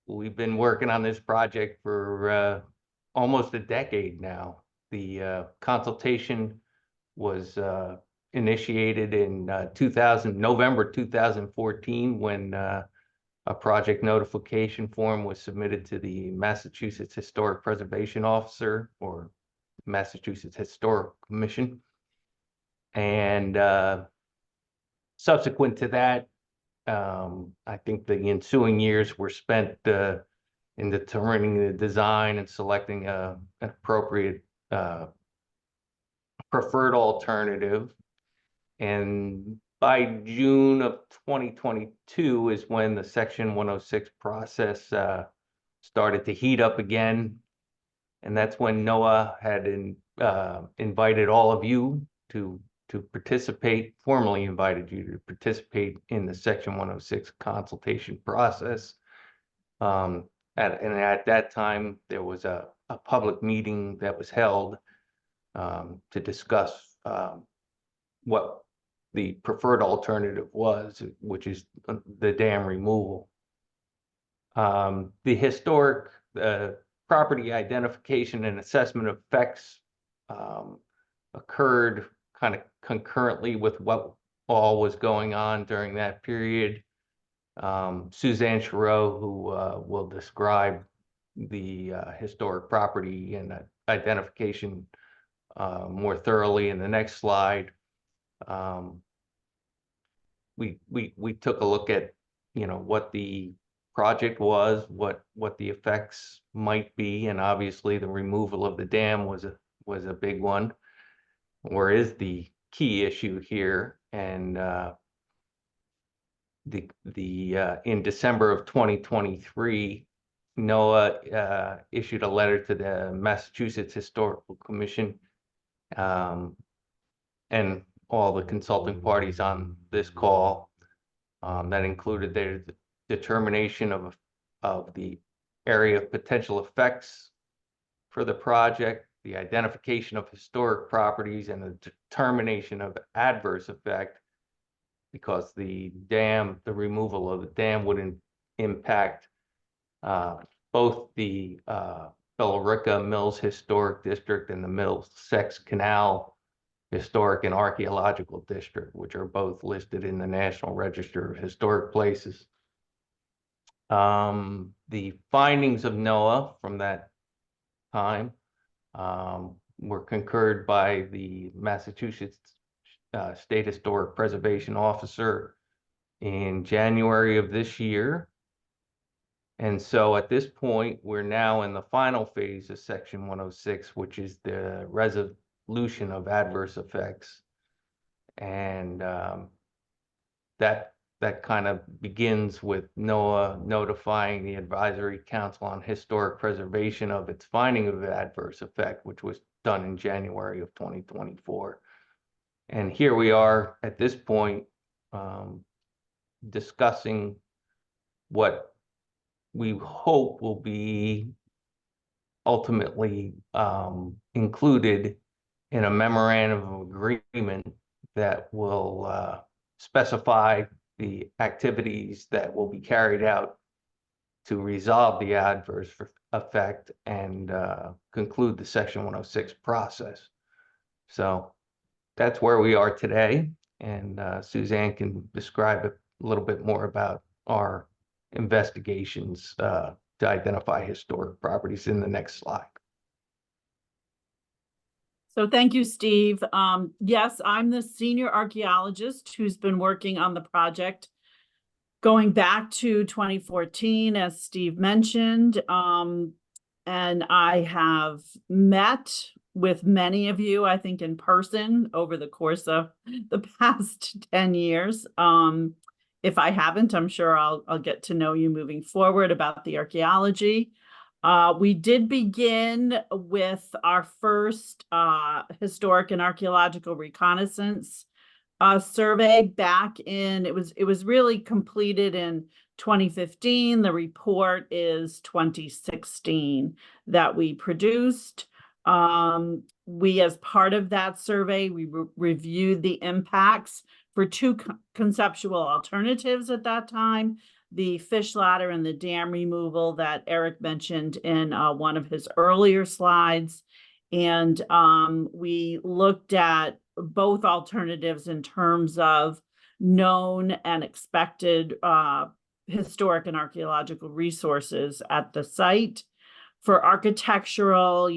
we've been working on this project for almost a decade now. The consultation was initiated in November 2014, when a project notification form was submitted to the Massachusetts Historic Preservation Officer, or Massachusetts Historic Commission. And subsequent to that, I think the ensuing years were spent in determining the design and selecting an appropriate preferred alternative. And by June of 2022 is when the Section 106 process started to heat up again. And that's when NOAA had invited all of you to participate, formally invited you to participate in the Section 106 consultation process. And at that time, there was a public meeting that was held to discuss what the preferred alternative was, which is the dam removal. The historic property identification and assessment of effects occurred kind of concurrently with what all was going on during that period. Suzanne Chereau, who will describe the historic property and identification more thoroughly in the next slide. We took a look at, what the project was, what the effects might be, and obviously the removal of the dam was a big one, or is the key issue here. And in December of 2023, NOAA issued a letter to the Massachusetts Historical Commission and all the consulting parties on this call, that included their determination of the area of potential effects for the project, the identification of historic properties, and the determination of adverse effect, because the removal of the dam would impact both the Billerica Mills Historic District and the Middlesex Canal Historic and Archaeological District, which are both listed in the National Register of Historic Places. The findings of NOAA from that time were concurred by the Massachusetts State Historic Preservation Officer in January of this year. And so at this point, we're now in the final phase of Section 106, which is the resolution of adverse effects. And that kind of begins with NOAA notifying the Advisory Council on Historic Preservation of its finding of adverse effect, which was done in January of 2024. And here we are at this point, discussing what we hope will be ultimately included in a memorandum of agreement that will specify the activities that will be carried out to resolve the adverse effect and conclude the Section 106 process. So that's where we are today, and Suzanne can describe a little bit more about our investigations to identify historic properties in the next slide. So thank you, Steve. Yes, I'm the senior archaeologist who's been working on the project going back to 2014, as Steve mentioned. And I have met with many of you, I think, in person over the course of the past 10 years. If I haven't, I'm sure I'll get to know you moving forward about the archaeology. We did begin with our first historic and archaeological reconnaissance survey back in, it was really completed in 2015. The report is 2016 that we produced. We, as part of that survey, we reviewed the impacts for two conceptual alternatives at that time: the fish ladder and the dam removal that Eric mentioned in one of his earlier slides. And we looked at both alternatives in terms of known and expected historic and archaeological resources at the site. For architectural,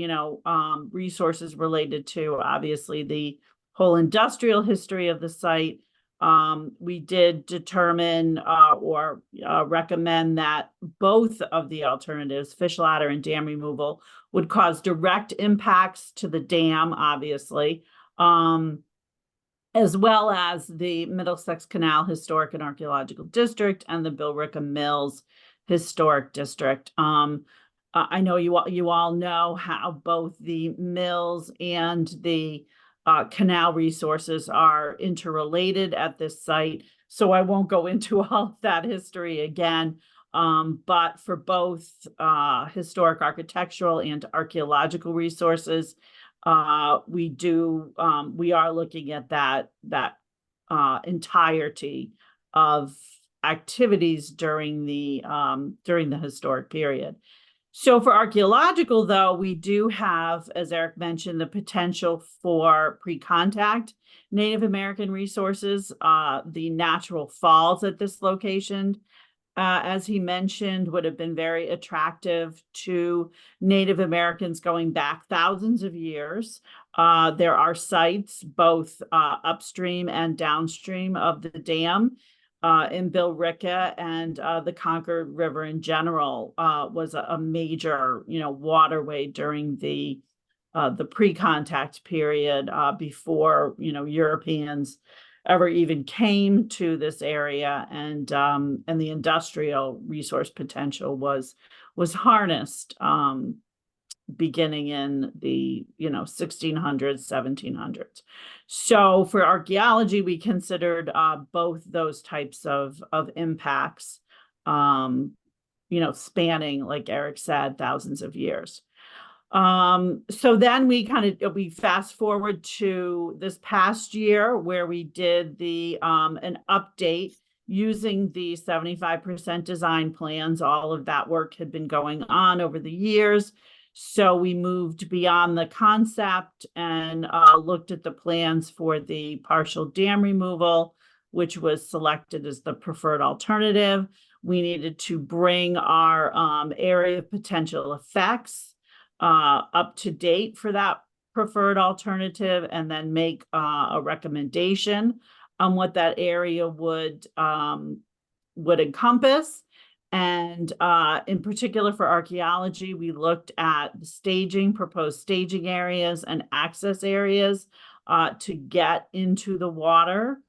resources related to, obviously, the whole industrial history of the site, we did determine or recommend that both of the alternatives, fish ladder and dam removal, would cause direct impacts to the dam, obviously, as well as the Middlesex Canal Historic and Archaeological District and the Billerica Mills Historic District. I know you all know how both the mills and the canal resources are interrelated at this site, so I won't go into all of that history again. But for both historic architectural and archaeological resources, we are looking at that entirety of activities during the historic period. So for archaeological, though, we do have, as Eric mentioned, the potential for pre-contact Native American resources. The natural falls at this location, as he mentioned, would have been very attractive to Native Americans going back thousands of years. There are sites both upstream and downstream of the dam in Billerica, and the Concord River in general was a major, waterway during the pre-contact period before, Europeans ever even came to this area, and the industrial resource potential was harnessed beginning in the 1600s, 1700s. So for archaeology, we considered both those types of impacts, spanning, like Eric said, thousands of years. So then we fast forward to this past year, where we did an update using the 75% design plans. All of that work had been going on over the years. So we moved beyond the concept and looked at the plans for the partial dam removal, which was selected as the preferred alternative. We needed to bring our area of potential effects up to date for that preferred alternative, and then make a recommendation on what that area would encompass. And in particular for archaeology, we looked at the proposed staging areas and access areas to get into the water,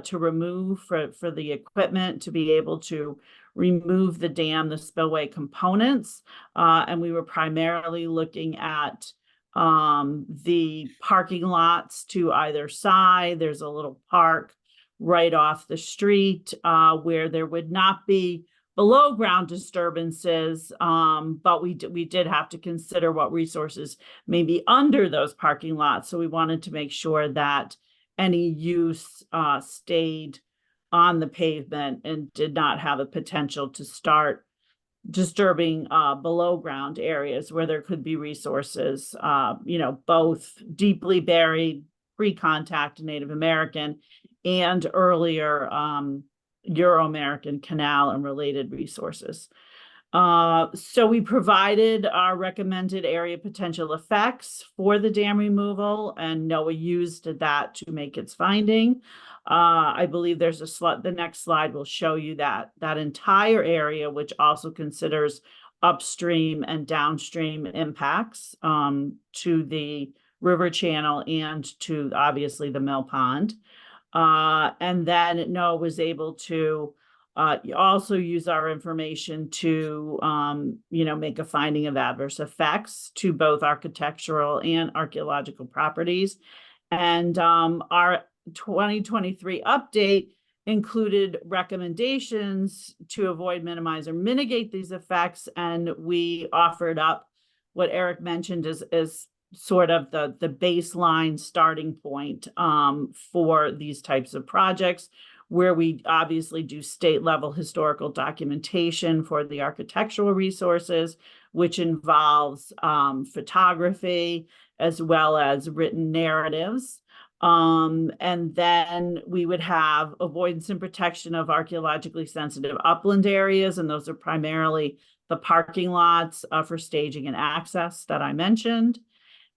to remove for the equipment to be able to remove the dam, the spillway components. And we were primarily looking at the parking lots to either side. There's a little park right off the street, where there would not be below ground disturbances. But we did have to consider what resources may be under those parking lots. So we wanted to make sure that any use, stayed on the pavement and did not have a potential to start disturbing below ground areas where there could be resources, both deeply buried pre-contact Native American and earlier Euro-American canal and related resources. So we provided our recommended area potential effects for the dam removal, and NOAA used that to make its finding. I believe there's a slide, the next slide will show you that entire area, which also considers upstream and downstream impacts to the river channel and to obviously the mill pond. And then NOAA was able to also use our information to, make a finding of adverse effects to both architectural and archaeological properties. And our 2023 update included recommendations to avoid, minimize, or mitigate these effects. And we offered up what Eric mentioned as sort of the baseline starting point for these types of projects, where we obviously do state level historical documentation for the architectural resources, which involves photography as well as written narratives. And then we would have avoidance and protection of archaeologically sensitive upland areas, and those are primarily the parking lots for staging and access that I mentioned.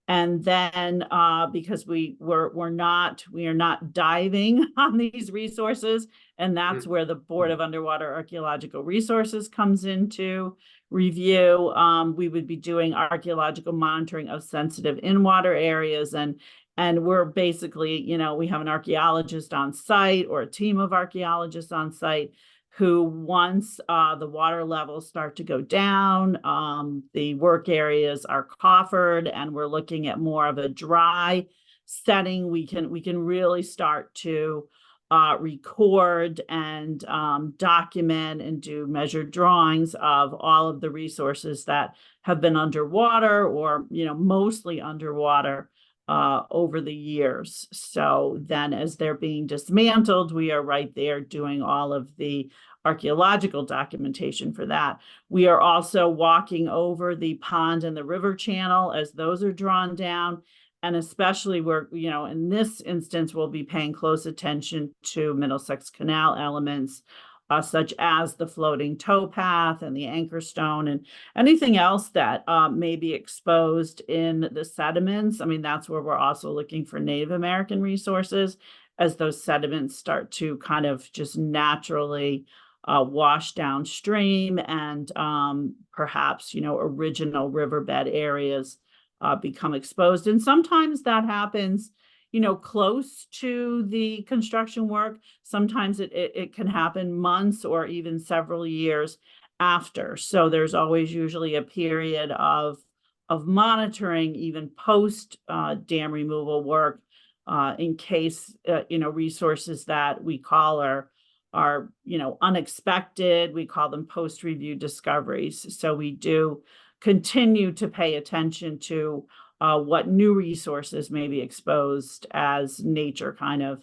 And then because we are not diving on these resources, and that's where the Board of Underwater Archaeological Resources comes into review. We would be doing archaeological monitoring of sensitive in-water areas, and we're basically, we have an archaeologist on site or a team of archaeologists on site who, once the water levels start to go down, the work areas are coffered, and we're looking at more of a dry setting. We can really start to record and document and do measured drawings of all of the resources that have been underwater or, mostly underwater over the years. So then as they're being dismantled, we are right there doing all of the archaeological documentation for that. We are also walking over the pond and the river channel as those are drawn down. And especially we're, in this instance, we'll be paying close attention to Middlesex Canal elements, such as the floating towpath and the anchor stone and anything else that may be exposed in the sediments. I mean, that's where we're also looking for Native American resources as those sediments start to kind of just naturally wash downstream, and perhaps, original riverbed areas become exposed. And sometimes that happens, close to the construction work. Sometimes it can happen months or even several years after. So there's always usually a period of monitoring, even post dam removal work, in case resources that we call are unexpected. We call them post-review discoveries. So we do continue to pay attention to what new resources may be exposed as nature kind of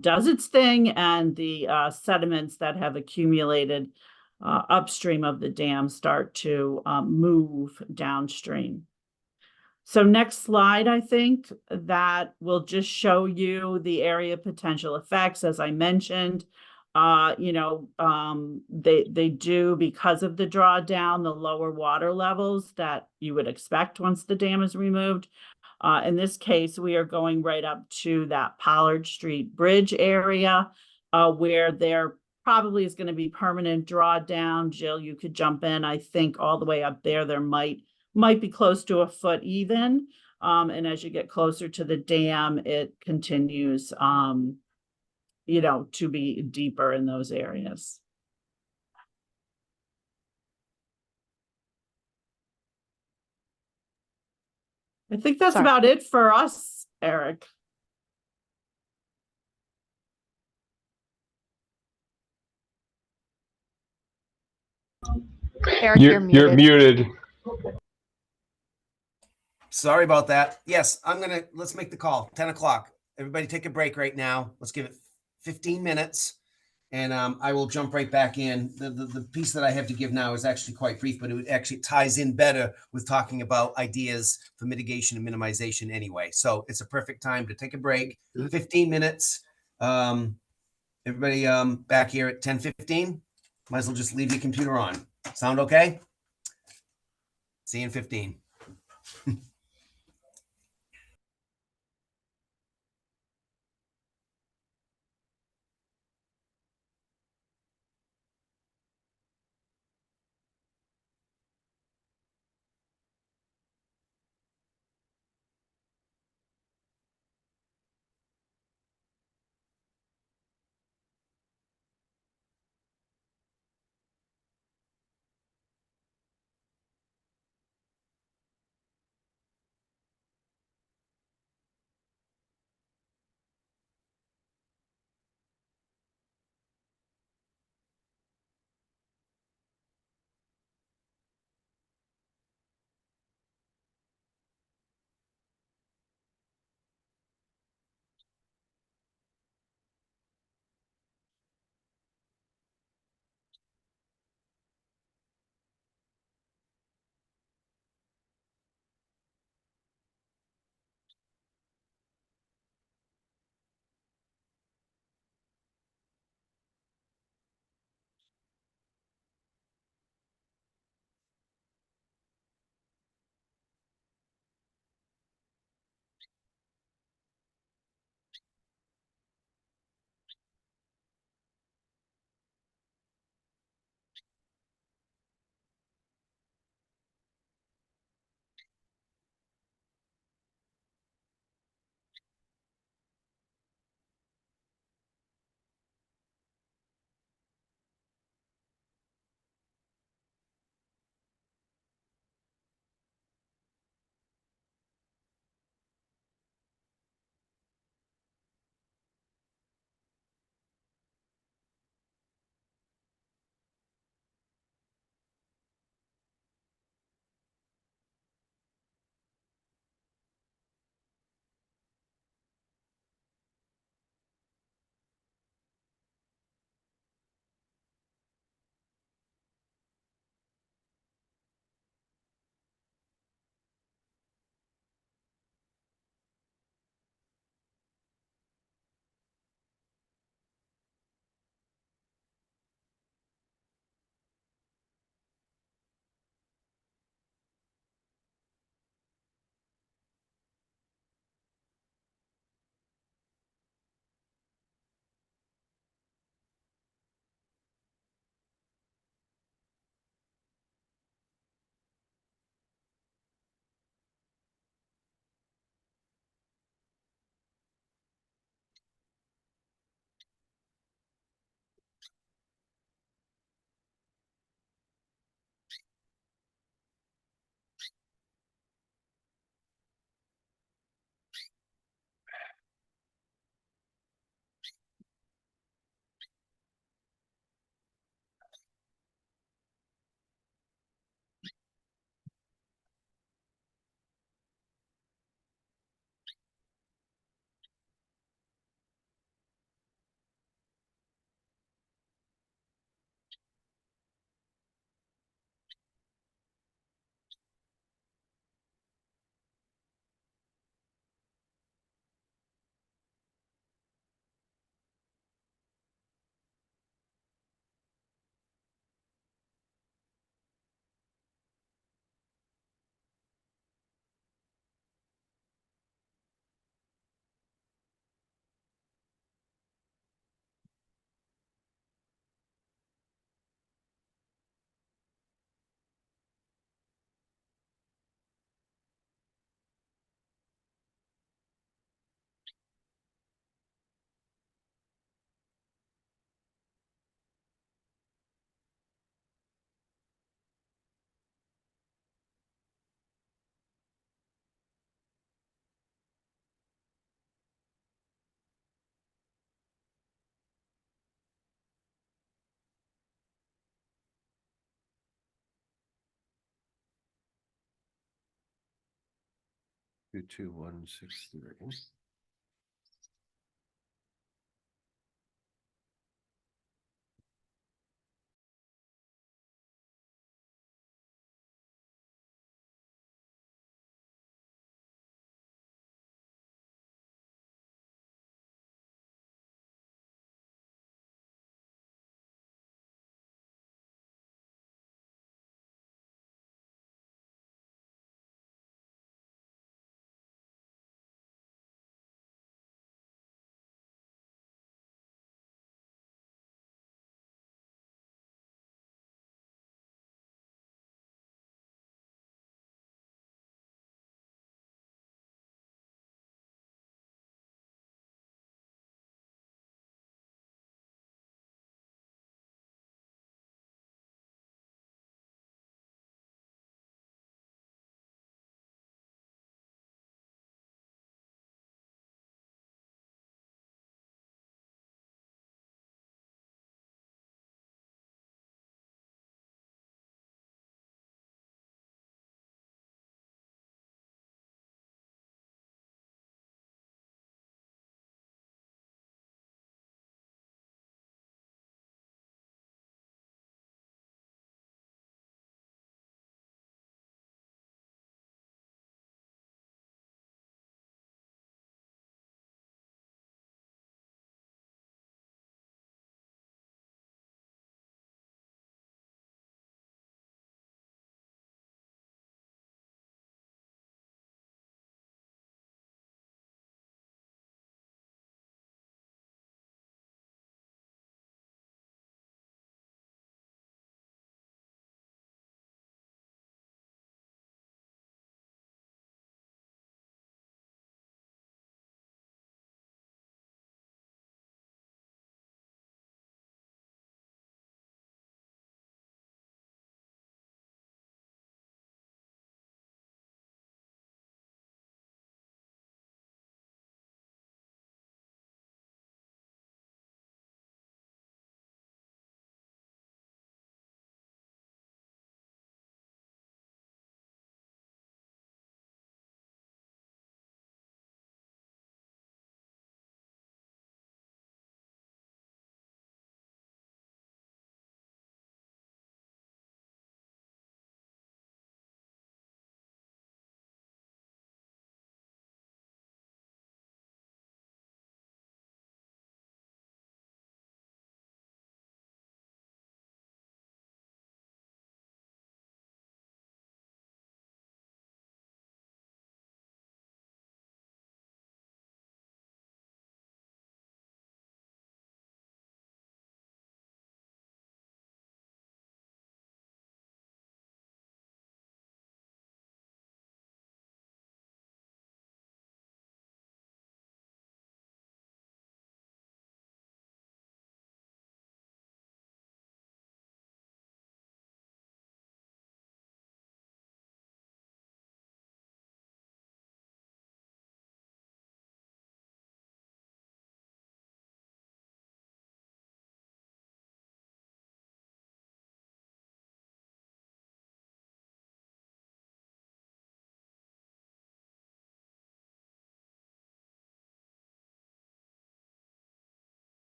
does its thing, and the sediments that have accumulated upstream of the dam start to move downstream. So next slide, I think that will just show you the area potential effects. As I mentioned, they do, because of the drawdown, the lower water levels that you would expect once the dam is removed. In this case, we are going right up to that Pollard Street Bridge area, where there probably is going to be permanent drawdown. Jill, you could jump in. I think all the way up there, there might be close to a foot even. And as you get closer to the dam, it continues, to be deeper in those areas. I think that's Sorry. about it for us, Eric. Eric, you're You're muted. muted. Sorry about that. Yes, let's make the call. 10 o'clock. Everybody take a break right now. Let's give it 15 minutes. And I will jump right back in. The piece that I have to give now is actually quite brief, but it actually ties in better with talking about ideas for mitigation and minimization anyway. So it's a perfect time to take a break. 15 minutes. Everybody back here at 10:15. Might as well just leave your computer on. Sound okay? See you in 15. 22163.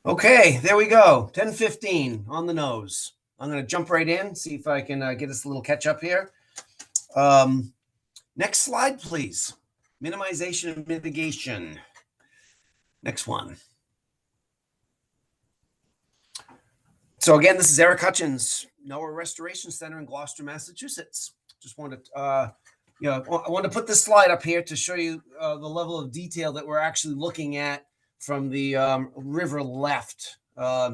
Okay, there we go. 10:15 on the nose. I'm going to jump right in, see if I can get us a little catch up here. Next slide, please. Minimization and mitigation. Next one. So again, this is Eric Hutchins, NOAA Restoration Center in Gloucester, Massachusetts. Just wanted to, I wanted to put this slide up here to show you the level of detail that we're actually looking at from the river left.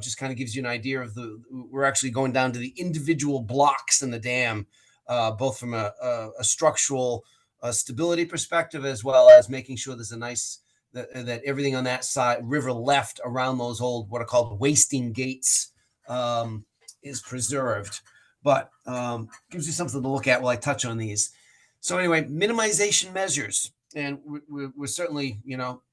Just kind of gives you an idea of we're actually going down to the individual blocks in the dam, both from a structural stability perspective, as well as making sure there's a nice, that everything on that side, river left around those old, what are called wasting gates, is preserved, but gives you something to look at while I touch on these. So anyway, minimization measures, and we're certainly,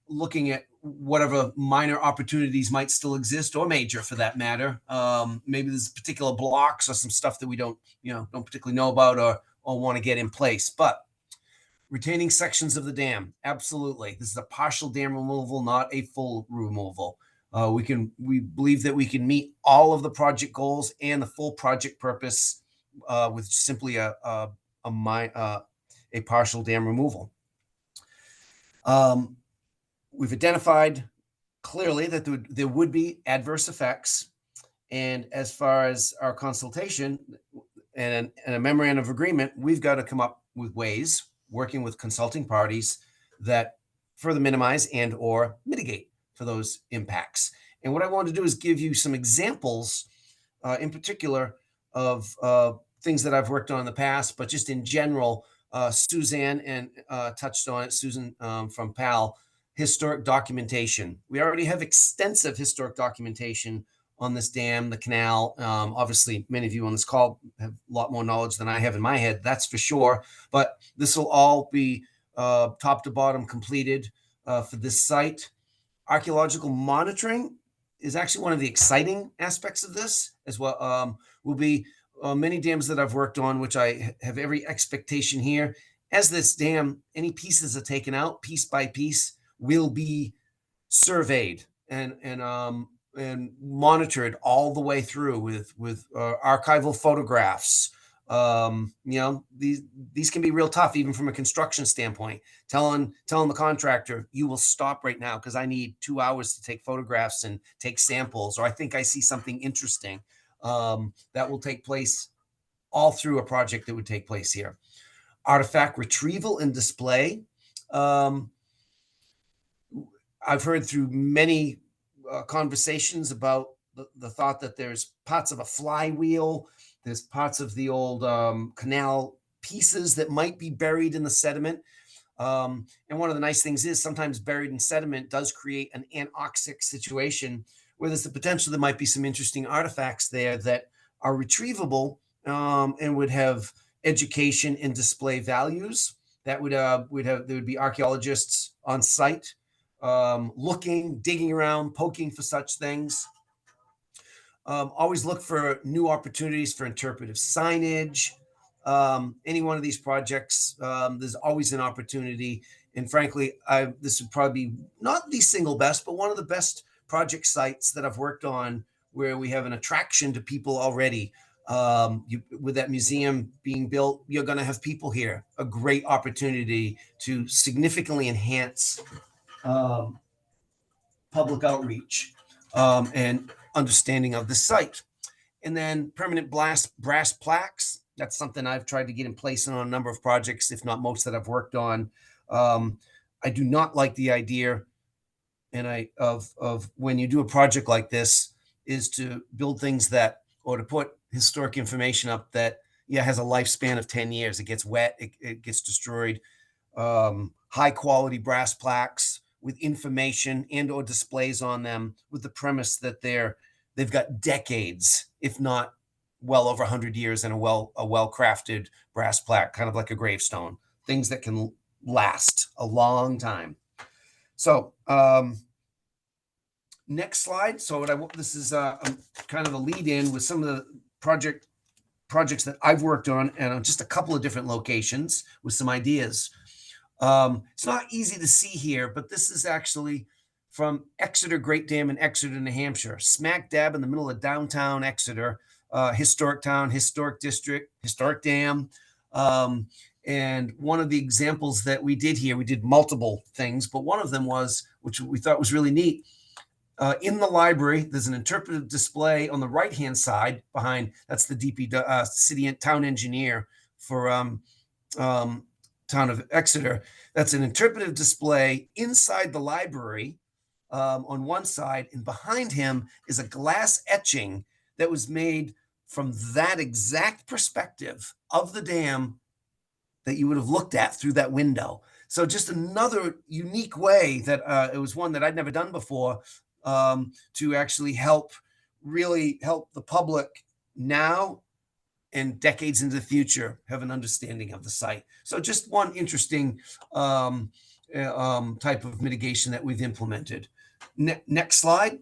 looking at whatever minor opportunities might still exist, or major for that matter. Maybe there's particular blocks or some stuff that we don't particularly know about or want to get in place. But retaining sections of the dam, absolutely. This is a partial dam removal, not a full removal. We believe that we can meet all of the project goals and the full project purpose with simply a partial dam removal. We've identified clearly that there would be adverse effects, and as far as our consultation and a memorandum of agreement, we've got to come up with ways, working with consulting parties, that further minimize and or mitigate for those impacts. And what I want to do is give you some examples, in particular, of things that I've worked on in the past, but just in general. Suzanne and touched on it, Susan from PAL, historic documentation. We already have extensive historic documentation on this dam, the canal. Obviously, many of you on this call have a lot more knowledge than I have in my head, that's for sure. But this will all be top to bottom completed for this site. Archaeological monitoring is actually one of the exciting aspects of this as well. Will be many dams that I've worked on, which I have every expectation here. As this dam, any pieces are taken out, piece by piece, will be surveyed and monitored all the way through with archival photographs. These can be real tough, even from a construction standpoint. Telling the contractor, you will stop right now because I need 2 hours to take photographs and take samples, or I think I see something interesting. That will take place all through a project that would take place here. Artifact retrieval and display. I've heard through many conversations about the thought that there's parts of a flywheel, there's parts of the old canal pieces that might be buried in the sediment. And one of the nice things is sometimes buried in sediment does create an anoxic situation where there's the potential there might be some interesting artifacts there that are retrievable and would have education and display values. That there would be archaeologists on site looking, digging around, poking for such things. Always look for new opportunities for interpretive signage. Any one of these projects, there's always an opportunity. And frankly, this would probably be not the single best, but one of the best project sites that I've worked on where we have an attraction to people already. With that museum being built, you're going to have people here. A great opportunity to significantly enhance public outreach and understanding of the site. And then permanent brass plaques. That's something I've tried to get in place on a number of projects, if not most, that I've worked on. I do not like the idea, of when you do a project like this, is to build things that, or to put historic information up that has a lifespan of 10 years. It gets wet, it gets destroyed. High quality brass plaques with information and or displays on them with the premise that they've got decades, if not well over 100 years, and a well-crafted brass plaque, kind of like a gravestone, things that can last a long time. So next slide. So this is kind of a lead in with some of the projects that I've worked on, and on just a couple of different locations with some ideas. It's not easy to see here, but this is actually from Exeter Great Dam in Exeter, New Hampshire, smack dab in the middle of downtown Exeter, historic town, historic district, historic dam. And one of the examples that we did here, we did multiple things, but one of them was, which we thought was really neat, in the library, there's an interpretive display on the right-hand side behind, that's the city and town engineer for town of Exeter. That's an interpretive display inside the library on one side, and behind him is a glass etching that was made from that exact perspective of the dam that you would have looked at through that window. So just another unique way that it was one that I'd never done before, to actually really help the public now and decades into the future have an understanding of the site. So just one interesting type of mitigation that we've implemented. Next slide.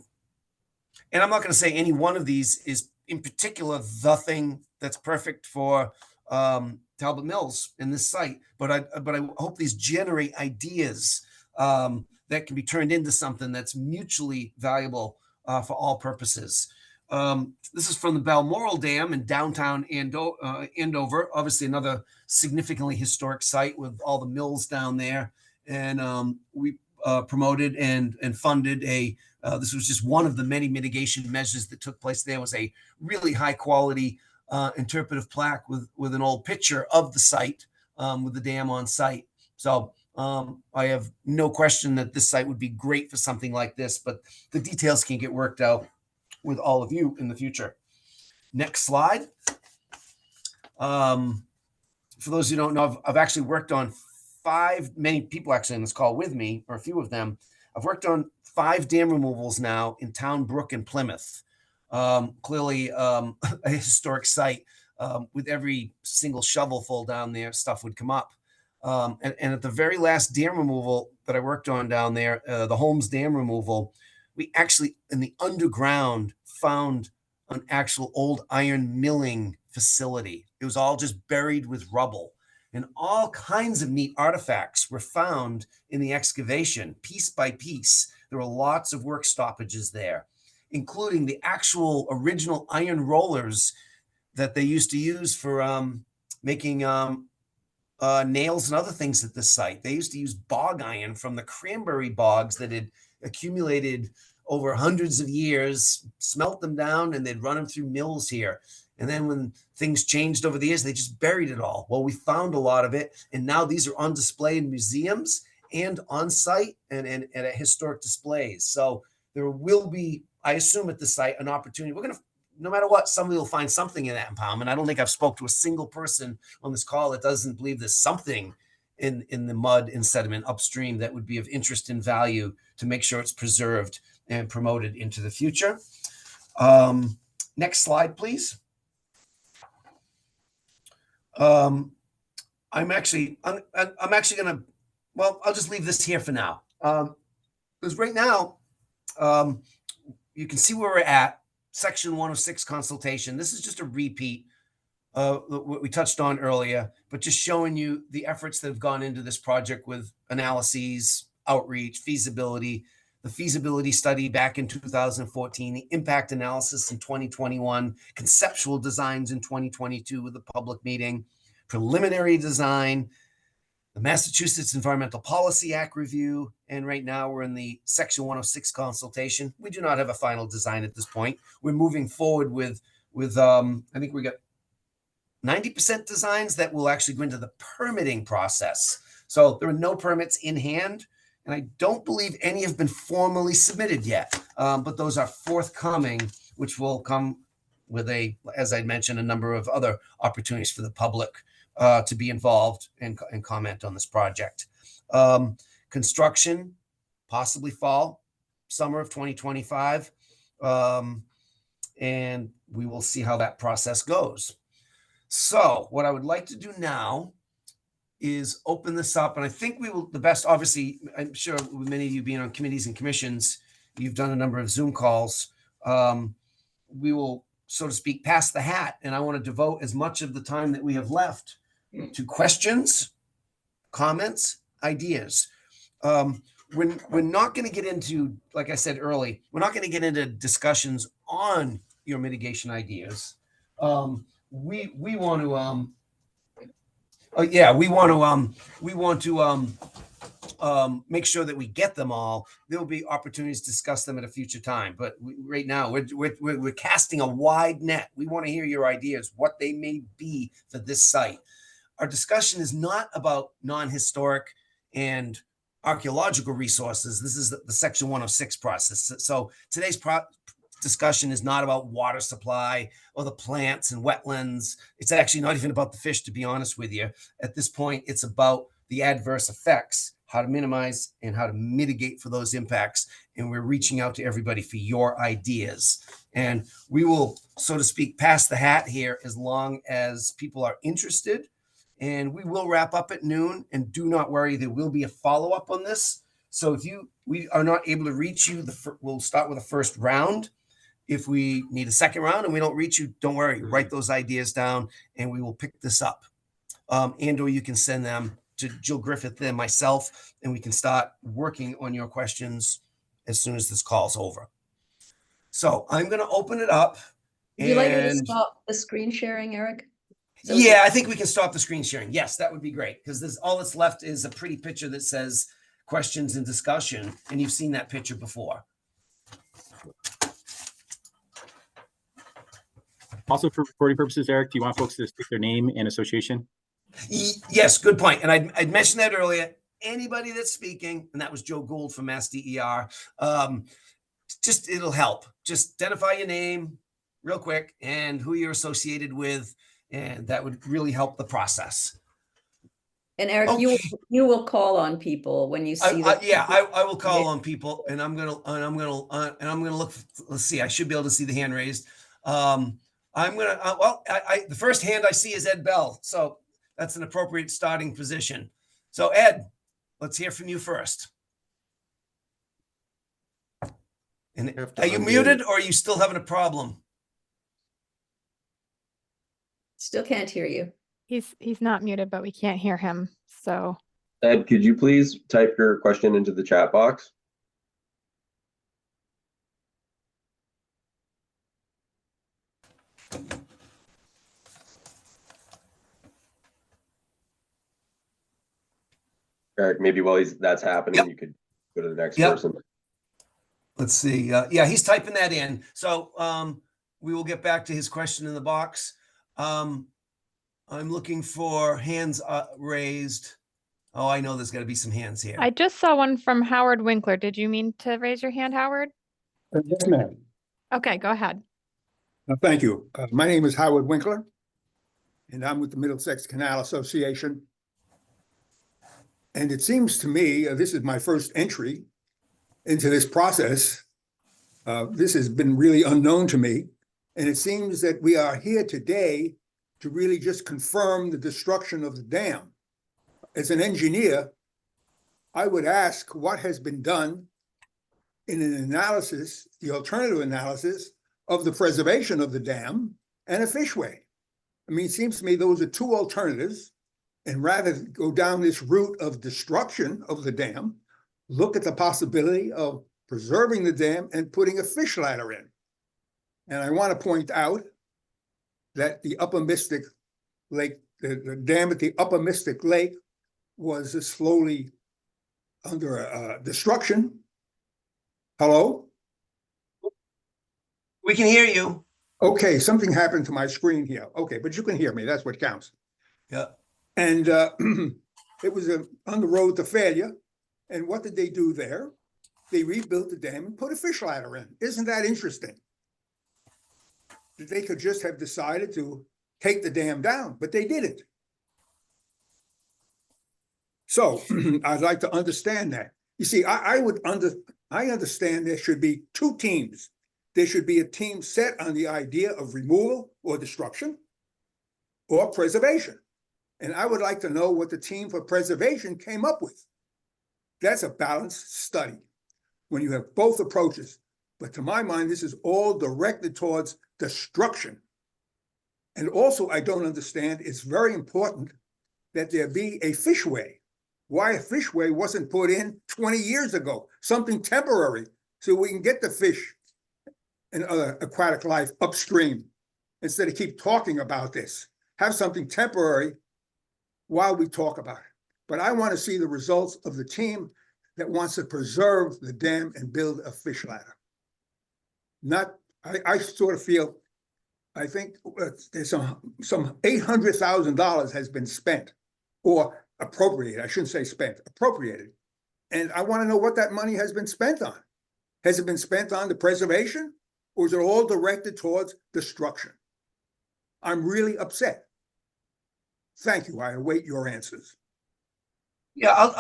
And I'm not going to say any one of these is in particular the thing that's perfect for Talbot Mills in this site, but I hope these generate ideas that can be turned into something that's mutually valuable for all purposes. This is from the Balmoral Dam in downtown Andover, obviously another significantly historic site with all the mills down there. And we promoted and funded this was just one of the many mitigation measures that took place. There was a really high quality interpretive plaque with an old picture of the site with the dam on site. So I have no question that this site would be great for something like this, but the details can get worked out with all of you in the future. Next slide. For those who don't know, I've actually worked on many people actually on this call with me, or a few of them. I've worked on 5 dam removals now in Town Brook and Plymouth. Clearly a historic site. With every single shovelful down there, stuff would come up. And at the very last dam removal that I worked on down there, the Holmes Dam removal, we actually in the underground found an actual old iron milling facility. It was all just buried with rubble, and all kinds of neat artifacts were found in the excavation, piece by piece. There were lots of work stoppages there, including the actual original iron rollers that they used to use for making nails and other things at this site. They used to use bog iron from the cranberry bogs that had accumulated over hundreds of years, smelt them down, and they'd run them through mills here. And then when things changed over the years, they just buried it all. Well, we found a lot of it, and now these are on display in museums and on site and at historic displays. So there will be, I assume at the site, an opportunity. We're going to, no matter what, somebody will find something in that empowerment. I don't think I've spoke to a single person on this call that doesn't believe there's something in the mud and sediment upstream that would be of interest and value to make sure it's preserved and promoted into the future. Next slide, please. I'm actually going to, well, I'll just leave this here for now. Because right now, you can see where we're at. Section 106 consultation. This is just a repeat of what we touched on earlier, but just showing you the efforts that have gone into this project with analyses, outreach, feasibility, the feasibility study back in 2014, the impact analysis in 2021, conceptual designs in 2022 with the public meeting, preliminary design, the Massachusetts Environmental Policy Act review, and right now we're in the Section 106 consultation. We do not have a final design at this point. We're moving forward with I think we got 90% designs that will actually go into the permitting process. So there are no permits in hand, and I don't believe any have been formally submitted yet, but those are forthcoming, which will come with as I mentioned, a number of other opportunities for the public to be involved and comment on this project. Construction, possibly fall, summer of 2025. And we will see how that process goes. So what I would like to do now is open this up. And I think we will, the best, obviously, I'm sure with many of you being on committees and commissions, you've done a number of Zoom calls. We will, so to speak, pass the hat. And I want to devote as much of the time that we have left to questions, comments, ideas. we're not going to get into, like I said early, we're not going to get into discussions on your mitigation ideas. We want to we want to make sure that we get them all. There will be opportunities to discuss them at a future time. But right now, we're casting a wide net. We want to hear your ideas, what they may be for this site. Our discussion is not about non-historic and archaeological resources. This is the Section 106 process. So today's discussion is not about water supply or the plants and wetlands. It's actually not even about the fish, to be honest with you. At this point, it's about the adverse effects, how to minimize and how to mitigate for those impacts. And we're reaching out to everybody for your ideas. And we will, so to speak, pass the hat here as long as people are interested. And we will wrap up at noon. And do not worry, there will be a follow-up on this. So if we are not able to reach you, we'll start with the first round. If we need a second round and we don't reach you, don't worry, write those ideas down and we will pick this up. And/or you can send them to Jill Griffith and myself, and we can start working on your questions as soon as this call's over. So I'm going to open it up. Would you like me to stop the screen sharing, Eric? So yeah, I think we can stop the screen sharing. Yes, that would be great, because there's all that's left is a pretty picture that says questions and discussion, and you've seen that picture before. Also, for recording purposes, Eric, do you want folks to stick their name and association? Yes, good point. And I'd mentioned that earlier. Anybody that's speaking, and that was Joe Gould from Mass DER, just it'll help. Just identify your name real quick and who you're associated with, and that would really help the process. And Eric, Okay. you will call on people when you see that. I will call on people, and I'm gonna look. Let's see. I should be able to see the hand raised. I'm gonna. The first hand I see is Ed Bell, so that's an appropriate starting position. So Ed, let's hear from you first. And are you muted, or are you still having a problem? Still can't hear you. He's not muted, but we can't hear him. So Ed, could you please type your question into the chat box? Eric, maybe while that's happening, Yep. you could go to the next Yep. person. Let's see. Yeah, he's typing that in. So we will get back to his question in the box. I'm looking for hands raised. Oh, I know there's got to be some hands here. I just saw one from Howard Winkler. Did you mean to raise your hand, Howard? Yes, ma'am. Okay, go ahead. Thank you. My name is Howard Winkler, and I'm with the Middlesex Canal Association. And it seems to me, this is my first entry into this process. This has been really unknown to me. And it seems that we are here today to really just confirm the destruction of the dam. As an engineer, I would ask what has been done in an analysis, the alternative analysis of the preservation of the dam and a fishway. I mean, it seems to me those are two alternatives. And rather than go down this route of destruction of the dam, look at the possibility of preserving the dam and putting a fish ladder in. And I want to point out that the Upper Mystic Lake, the dam at the Upper Mystic Lake was slowly under destruction. Hello? We can hear you. Okay, something happened to my screen here. Okay, but you can hear me. That's what counts. Yeah. And it was on the road to failure. And what did they do there? They rebuilt the dam and put a fish ladder in. Isn't that interesting? They could just have decided to take the dam down, but they didn't. So I'd like to understand that. You see, I understand there should be two teams. There should be a team set on the idea of removal or destruction or preservation. And I would like to know what the team for preservation came up with. That's a balanced study when you have both approaches. But to my mind, this is all directed towards destruction. And also, I don't understand, it's very important that there be a fishway. why a fishway wasn't put in 20 years ago, something temporary, so we can get the fish and other aquatic life upstream, instead of keep talking about this. Have something temporary while we talk about it. But I want to see the results of the team that wants to preserve the dam and build a fish ladder. Not, I sort of feel, I think there's some $800,000 has been spent or appropriated. I shouldn't say spent, appropriated. And I want to know what that money has been spent on. Has it been spent on the preservation, or is it all directed towards destruction? I'm really upset. Thank you. I await your answers. Yeah,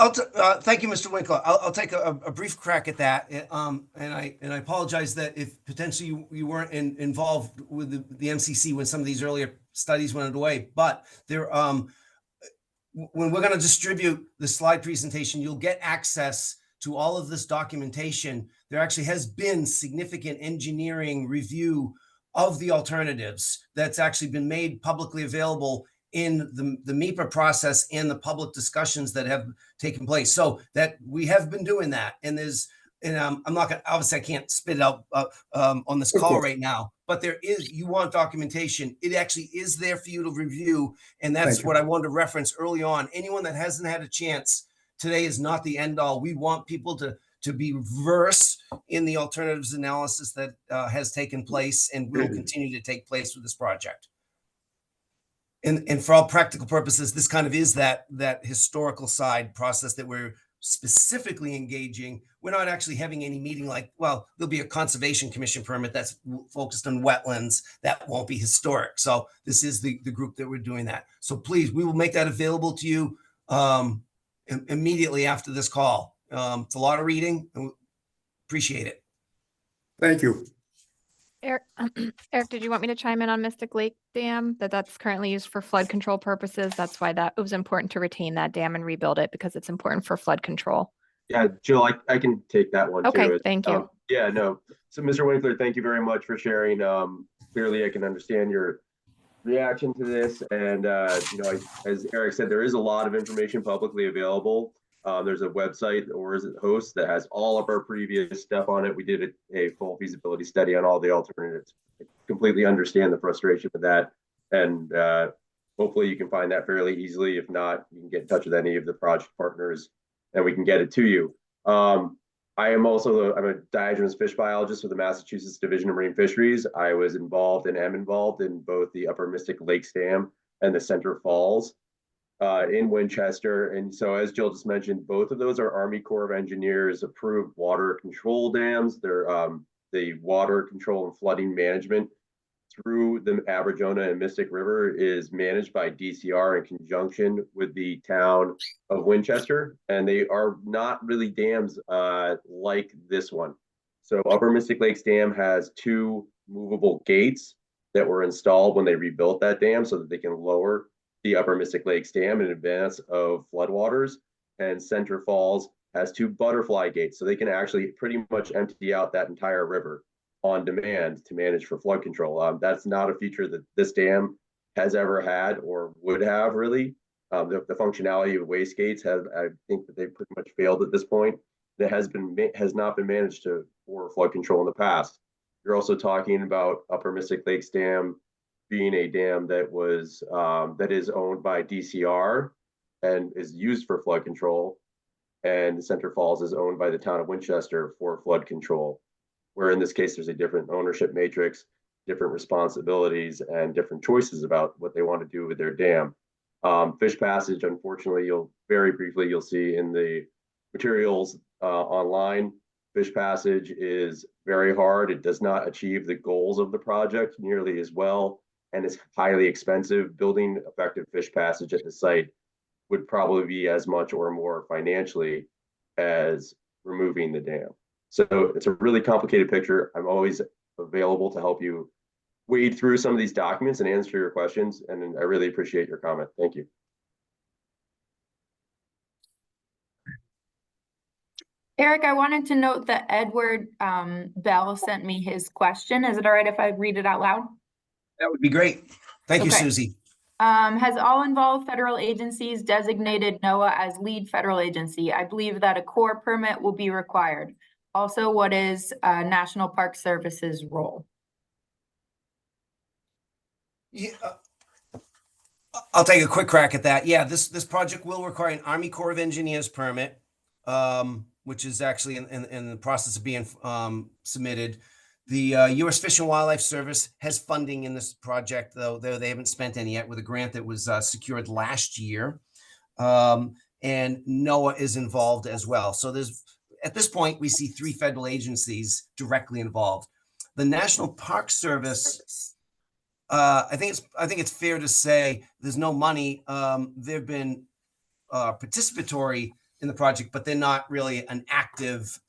thank you, Mr. Winkler. I'll take a brief crack at that. And I apologize that if potentially you weren't involved with the MCC when some of these earlier studies went away, but there, when we're going to distribute the slide presentation, you'll get access to all of this documentation. There actually has been significant engineering review of the alternatives that's actually been made publicly available in the MIPA process and the public discussions that have taken place. So that we have been doing that. And I'm not going to, obviously I can't spit it out on this call right now, but you want documentation. It actually is there for you to review. And that's what I wanted to reference early on. Anyone that hasn't had a chance, today is not the end all. We want people to be versed in the alternatives analysis that has taken place and will continue to take place with this project. And for all practical purposes, this kind of is that historical side process that we're specifically engaging. We're not actually having any meeting well, there'll be a conservation commission permit that's focused on wetlands. That won't be historic. So this is the group that we're doing that. So please, we will make that available to you immediately after this call. It's a lot of reading. Appreciate it. Thank you. Eric, did you want me to chime in on Mystic Lake Dam? That's currently used for flood control purposes. That's why it was important to retain that dam and rebuild it, because it's important for flood control. Yeah, Jill, I can take that one too. Okay, thank you. Yeah, no. So Mr. Winkler, thank you very much for sharing. Clearly I can understand your reaction to this. And, as Eric said, there is a lot of information publicly available. There's a website, or is it host, that has all of our previous stuff on it. We did a full feasibility study on all the alternatives. I completely understand the frustration with that. And hopefully you can find that fairly easily. If not, you can get in touch with any of the project partners and we can get it to you. I'm a diatomous fish biologist with the Massachusetts Division of Marine Fisheries. I was involved and am involved in both the Upper Mystic Lakes Dam and the Center Falls in Winchester. And so, as Jill just mentioned, both of those are Army Corps of Engineers approved water control dams. They're the water control and flooding management through the Aberjona and Mystic River is managed by DCR in conjunction with the town of Winchester. And they are not really dams like this one. So Upper Mystic Lakes Dam has 2 movable gates that were installed when they rebuilt that dam so that they can lower the Upper Mystic Lakes Dam in advance of floodwaters. And Center Falls has 2 butterfly gates, so they can actually pretty much empty out that entire river on demand to manage for flood control. That's not a feature that this dam has ever had or would have really. The functionality of waste gates I think that they've pretty much failed at this point. That has not been managed for flood control in the past. You're also talking about Upper Mystic Lakes Dam being a dam that is owned by DCR and is used for flood control, and Center Falls is owned by the town of Winchester for flood control, where in this case there's a different ownership matrix, different responsibilities, and different choices about what they want to do with their dam. Fish passage, unfortunately, you'll see in the materials online, fish passage is very hard. It does not achieve the goals of the project nearly as well, and it's highly expensive. Building effective fish passage at the site would probably be as much or more financially as removing the dam. So it's a really complicated picture. I'm always available to help you wade through some of these documents and answer your questions. And I really appreciate your comment. Thank you. Eric, I wanted to note that Edward Bell sent me his question. Is it all right if I read it out loud? That would be great. Thank you, Okay. Susie. Has all involved federal agencies designated NOAA as lead federal agency? I believe that a core permit will be required. Also, what is National Park Service's role? Yeah, I'll take a quick crack at that. Yeah, this project will require an Army Corps of Engineers permit, which is actually in the process of being submitted. The U.S. Fish and Wildlife Service has funding in this project, though they haven't spent any yet, with a grant that was secured last year. And NOAA is involved as well. So there's, at this point, we see 3 federal agencies directly involved. The National Park Service, I think it's fair to say there's no money. They've been participatory in the project, but they're not really an active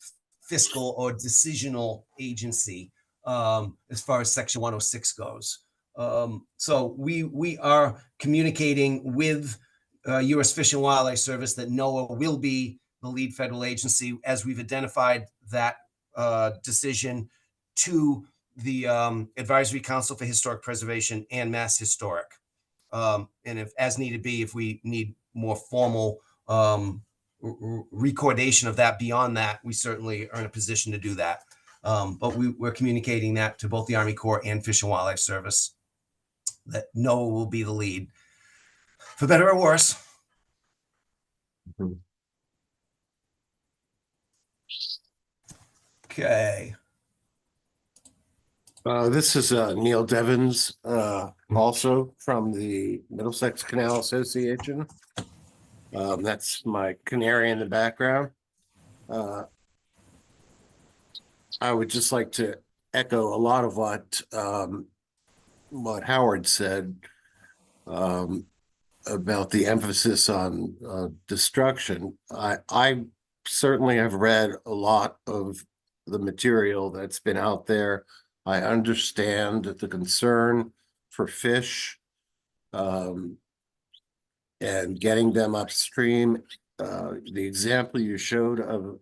fiscal or decisional agency as far as Section 106 goes. So we are communicating with U.S. Fish and Wildlife Service that NOAA will be the lead federal agency, as we've identified that decision to the Advisory Council for Historic Preservation and Mass Historic. And if, as needed be, if we need more formal recordation of that beyond that, we certainly are in a position to do that. But we're communicating that to both the Army Corps and Fish and Wildlife Service, that NOAA will be the lead, for better or worse. Okay. This is Neil Devens, also from the Middlesex Canal Association. That's my canary in the background. I would just like to echo a lot of what Howard said about the emphasis on destruction. I certainly have read a lot of the material that's been out there. I understand the concern for fish and getting them upstream. The example you showed of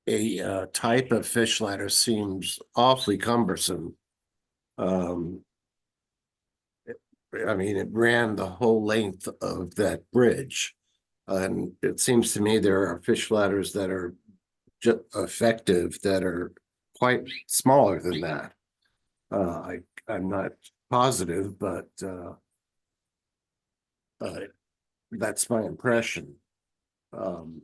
a type of fish ladder seems awfully cumbersome. I mean, it ran the whole length of that bridge. And it seems to me there are fish ladders that are just effective that are quite smaller than that. I'm not positive, but that's my impression. And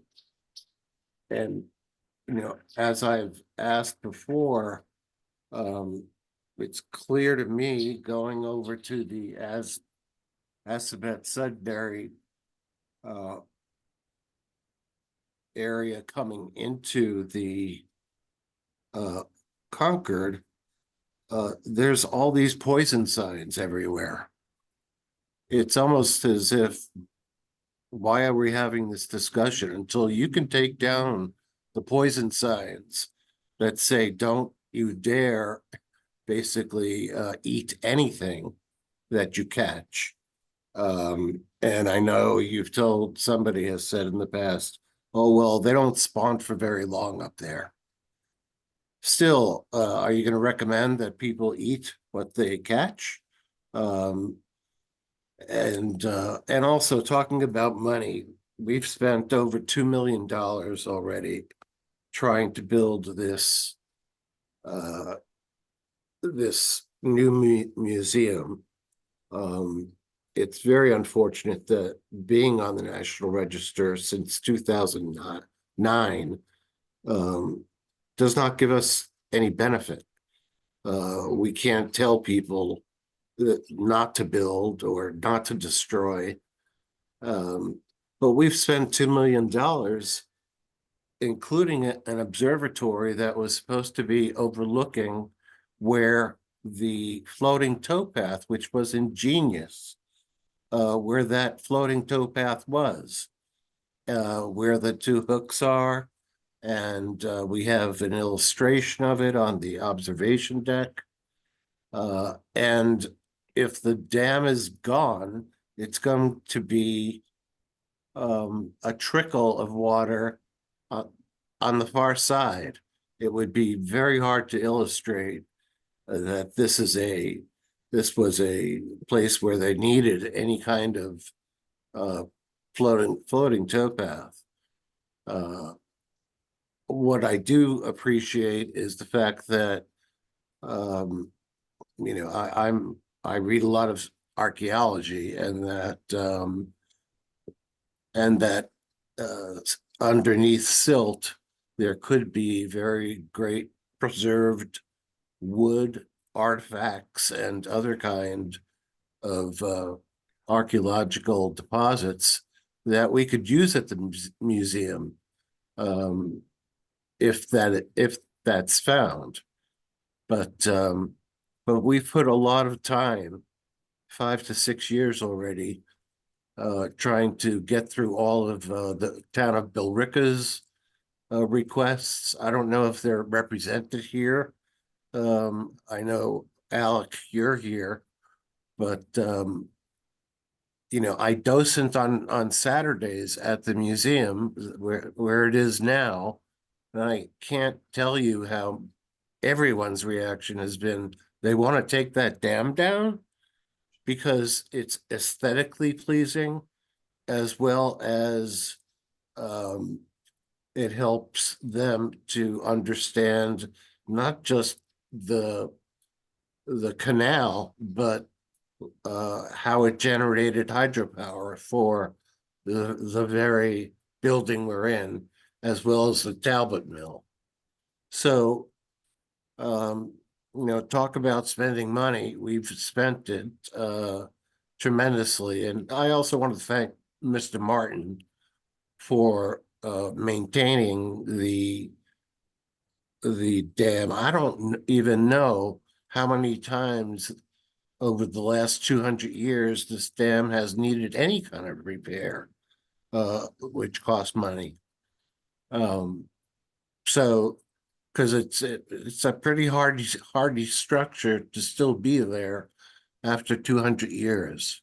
you know, as I've asked before, it's clear to me going over to the Assabet Sudbury area coming into the Concord, there's all these poison signs everywhere. It's almost as if, why are we having this discussion until you can take down the poison signs that say, don't you dare basically eat anything that you catch. And I know you've told, somebody has said in the past, oh, well, they don't spawn for very long up there. Still, are you going to recommend that people eat what they catch? And also talking about money, we've spent over $2 million already trying to build this this new museum. It's very unfortunate that being on the National Register since 2009 does not give us any benefit. We can't tell people that not to build or not to destroy. But we've spent $2 million, including an observatory that was supposed to be overlooking where the floating towpath, which was ingenious, where that floating towpath was, where the 2 hooks are. And we have an illustration of it on the observation deck. And if the dam is gone, it's going to be a trickle of water on the far side. It would be very hard to illustrate that this this was a place where they needed any kind of floating towpath. What I do appreciate is the fact that you know, I read a lot of archaeology, and that underneath silt there could be very great preserved wood artifacts and other kind of archaeological deposits that we could use at the museum, if that's found. But we've put a lot of time, 5 to 6 years already, trying to get through all of the town of Billerica's requests. I don't know if they're represented here. I know, Alec, you're here, but you know, I docent on Saturdays at the museum where it is now, and I can't tell you how everyone's reaction has been. They want to take that dam down because it's aesthetically pleasing, as well as it helps them to understand not just the canal, but how it generated hydropower for the very building we're in, as well as the Talbot Mill. So, you know, talk about spending money. We've spent it tremendously. And I also want to thank Mr. Martin for maintaining the dam. I don't even know how many times over the last 200 years this dam has needed any kind of repair, which costs money. So, because it's a pretty hardy structure to still be there after 200 years.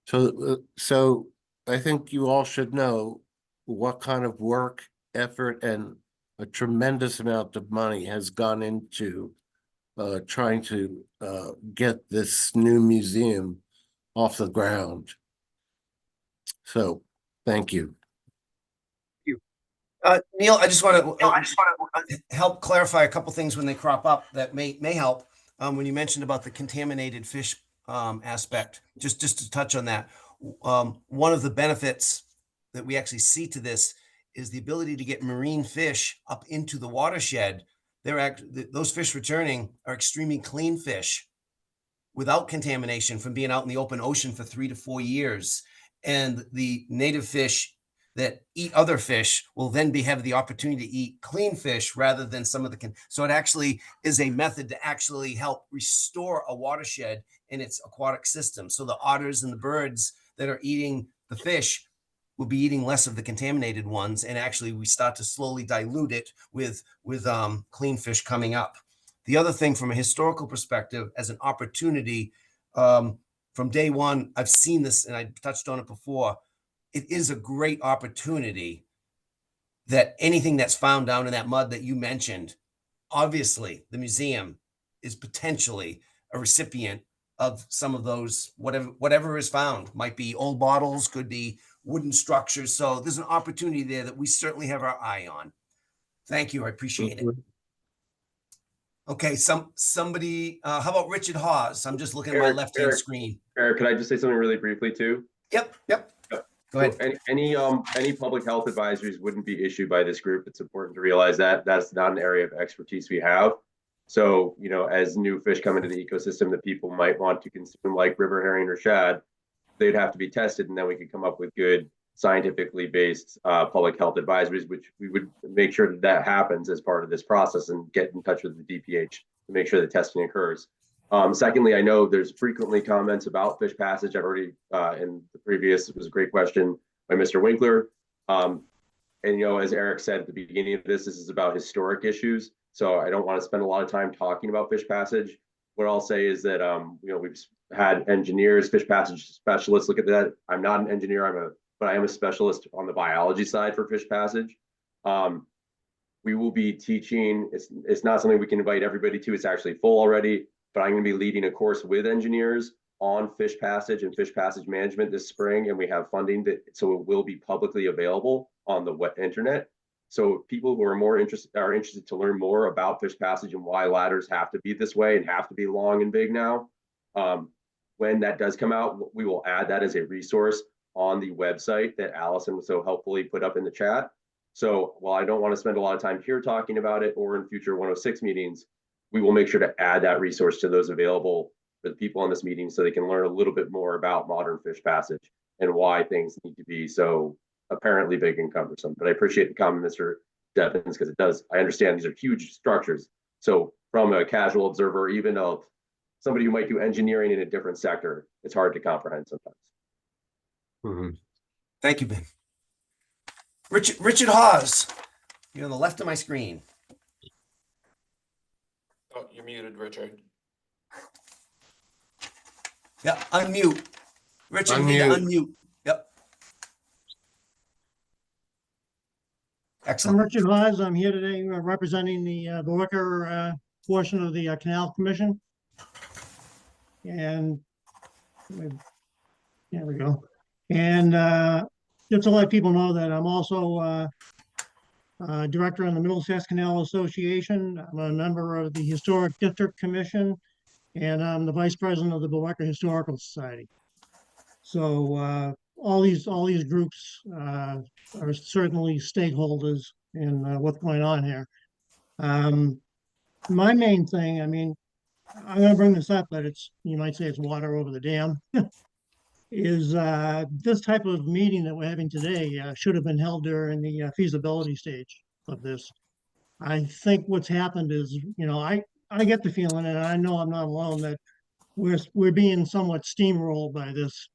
So I think you all should know what kind of work, effort, and a tremendous amount of money has gone into trying to get this new museum off the ground. So, thank you. Neil, I just want to help clarify a couple things when they crop up that may help. When you mentioned about the contaminated fish aspect, just to touch on that, one of the benefits that we actually see to this is the ability to get marine fish up into the watershed. Those fish returning are extremely clean fish without contamination from being out in the open ocean for 3 to 4 years. And the native fish that eat other fish will then have the opportunity to eat clean fish rather than some of the so it actually is a method to actually help restore a watershed in its aquatic system. So the otters and the birds that are eating the fish will be eating less of the contaminated ones, and actually we start to slowly dilute it with clean fish coming up. The other thing from a historical perspective, as an opportunity, from day one, I've seen this and I touched on it before. It is a great opportunity that anything that's found down in that mud that you mentioned, obviously the museum is potentially a recipient of some of those, whatever is found. Might be old bottles, could be wooden structures. So there's an opportunity there that we certainly have our eye on. Thank you, I appreciate it. Okay, somebody, how about Richard Hawes? I'm just looking at my left-hand screen. Eric, could I just say something really briefly too? Yep. Go ahead. Any public health advisories wouldn't be issued by this group. It's important to realize that that's not an area of expertise we have. So, you know, as new fish come into the ecosystem that people might want to consume, like river herring or shad, they'd have to be tested, and then we could come up with good scientifically based public health advisories, which we would make sure that happens as part of this process and get in touch with the DPH to make sure the testing occurs. Secondly, I know there's frequently comments about fish passage. I've already, in the previous, it was a great question by Mr. Winkler. And, you know, as Eric said at the beginning of this is about historic issues. So I don't want to spend a lot of time talking about fish passage. What I'll say is that, you know, we've had engineers, fish passage specialists look at that. I'm not an engineer, but I am a specialist on the biology side for fish passage. We will be teaching, it's not something we can invite everybody to, it's actually full already. but I'm going to be leading a course with engineers on fish passage and fish passage management this spring, and we have funding so it will be publicly available on the internet. So people who are interested to learn more about fish passage and why ladders have to be this way and have to be long and big now. When that does come out, we will add that as a resource on the website that Allison so helpfully put up in the chat. So while I don't want to spend a lot of time here talking about it or in future 106 meetings, we will make sure to add that resource to those available for the people on this meeting so they can learn a little bit more about modern fish passage and why things need to be so apparently big and cumbersome. But I appreciate the comment, Mr. Devins, because it does, I understand these are huge structures. So from a casual observer, even of somebody who might do engineering in a different sector, it's hard to comprehend sometimes. Mhm. Thank you, Ben. Richard Hawes, you're on the left of my screen. Oh, you're muted, Richard. Yeah, unmute. Richard, you need to Unmute. unmute. Yep. I'm Excellent. Richard Hawes. I'm here today representing the Wicker portion of the Canal Commission. And there we go. And just to let people know that I'm also director on the Middlesex Canal Association. I'm a member of the Historic District Commission, and I'm the vice president of the Wicker Historical Society. So all these groups are certainly stakeholders in what's going on here. My main thing, I mean, I'm going to bring this up, but you might say it's water over the dam. Is this type of meeting that we're having today should have been held during the feasibility stage of this. I think what's happened is, I get the feeling, and I know I'm not alone, that we're being somewhat steamrolled by this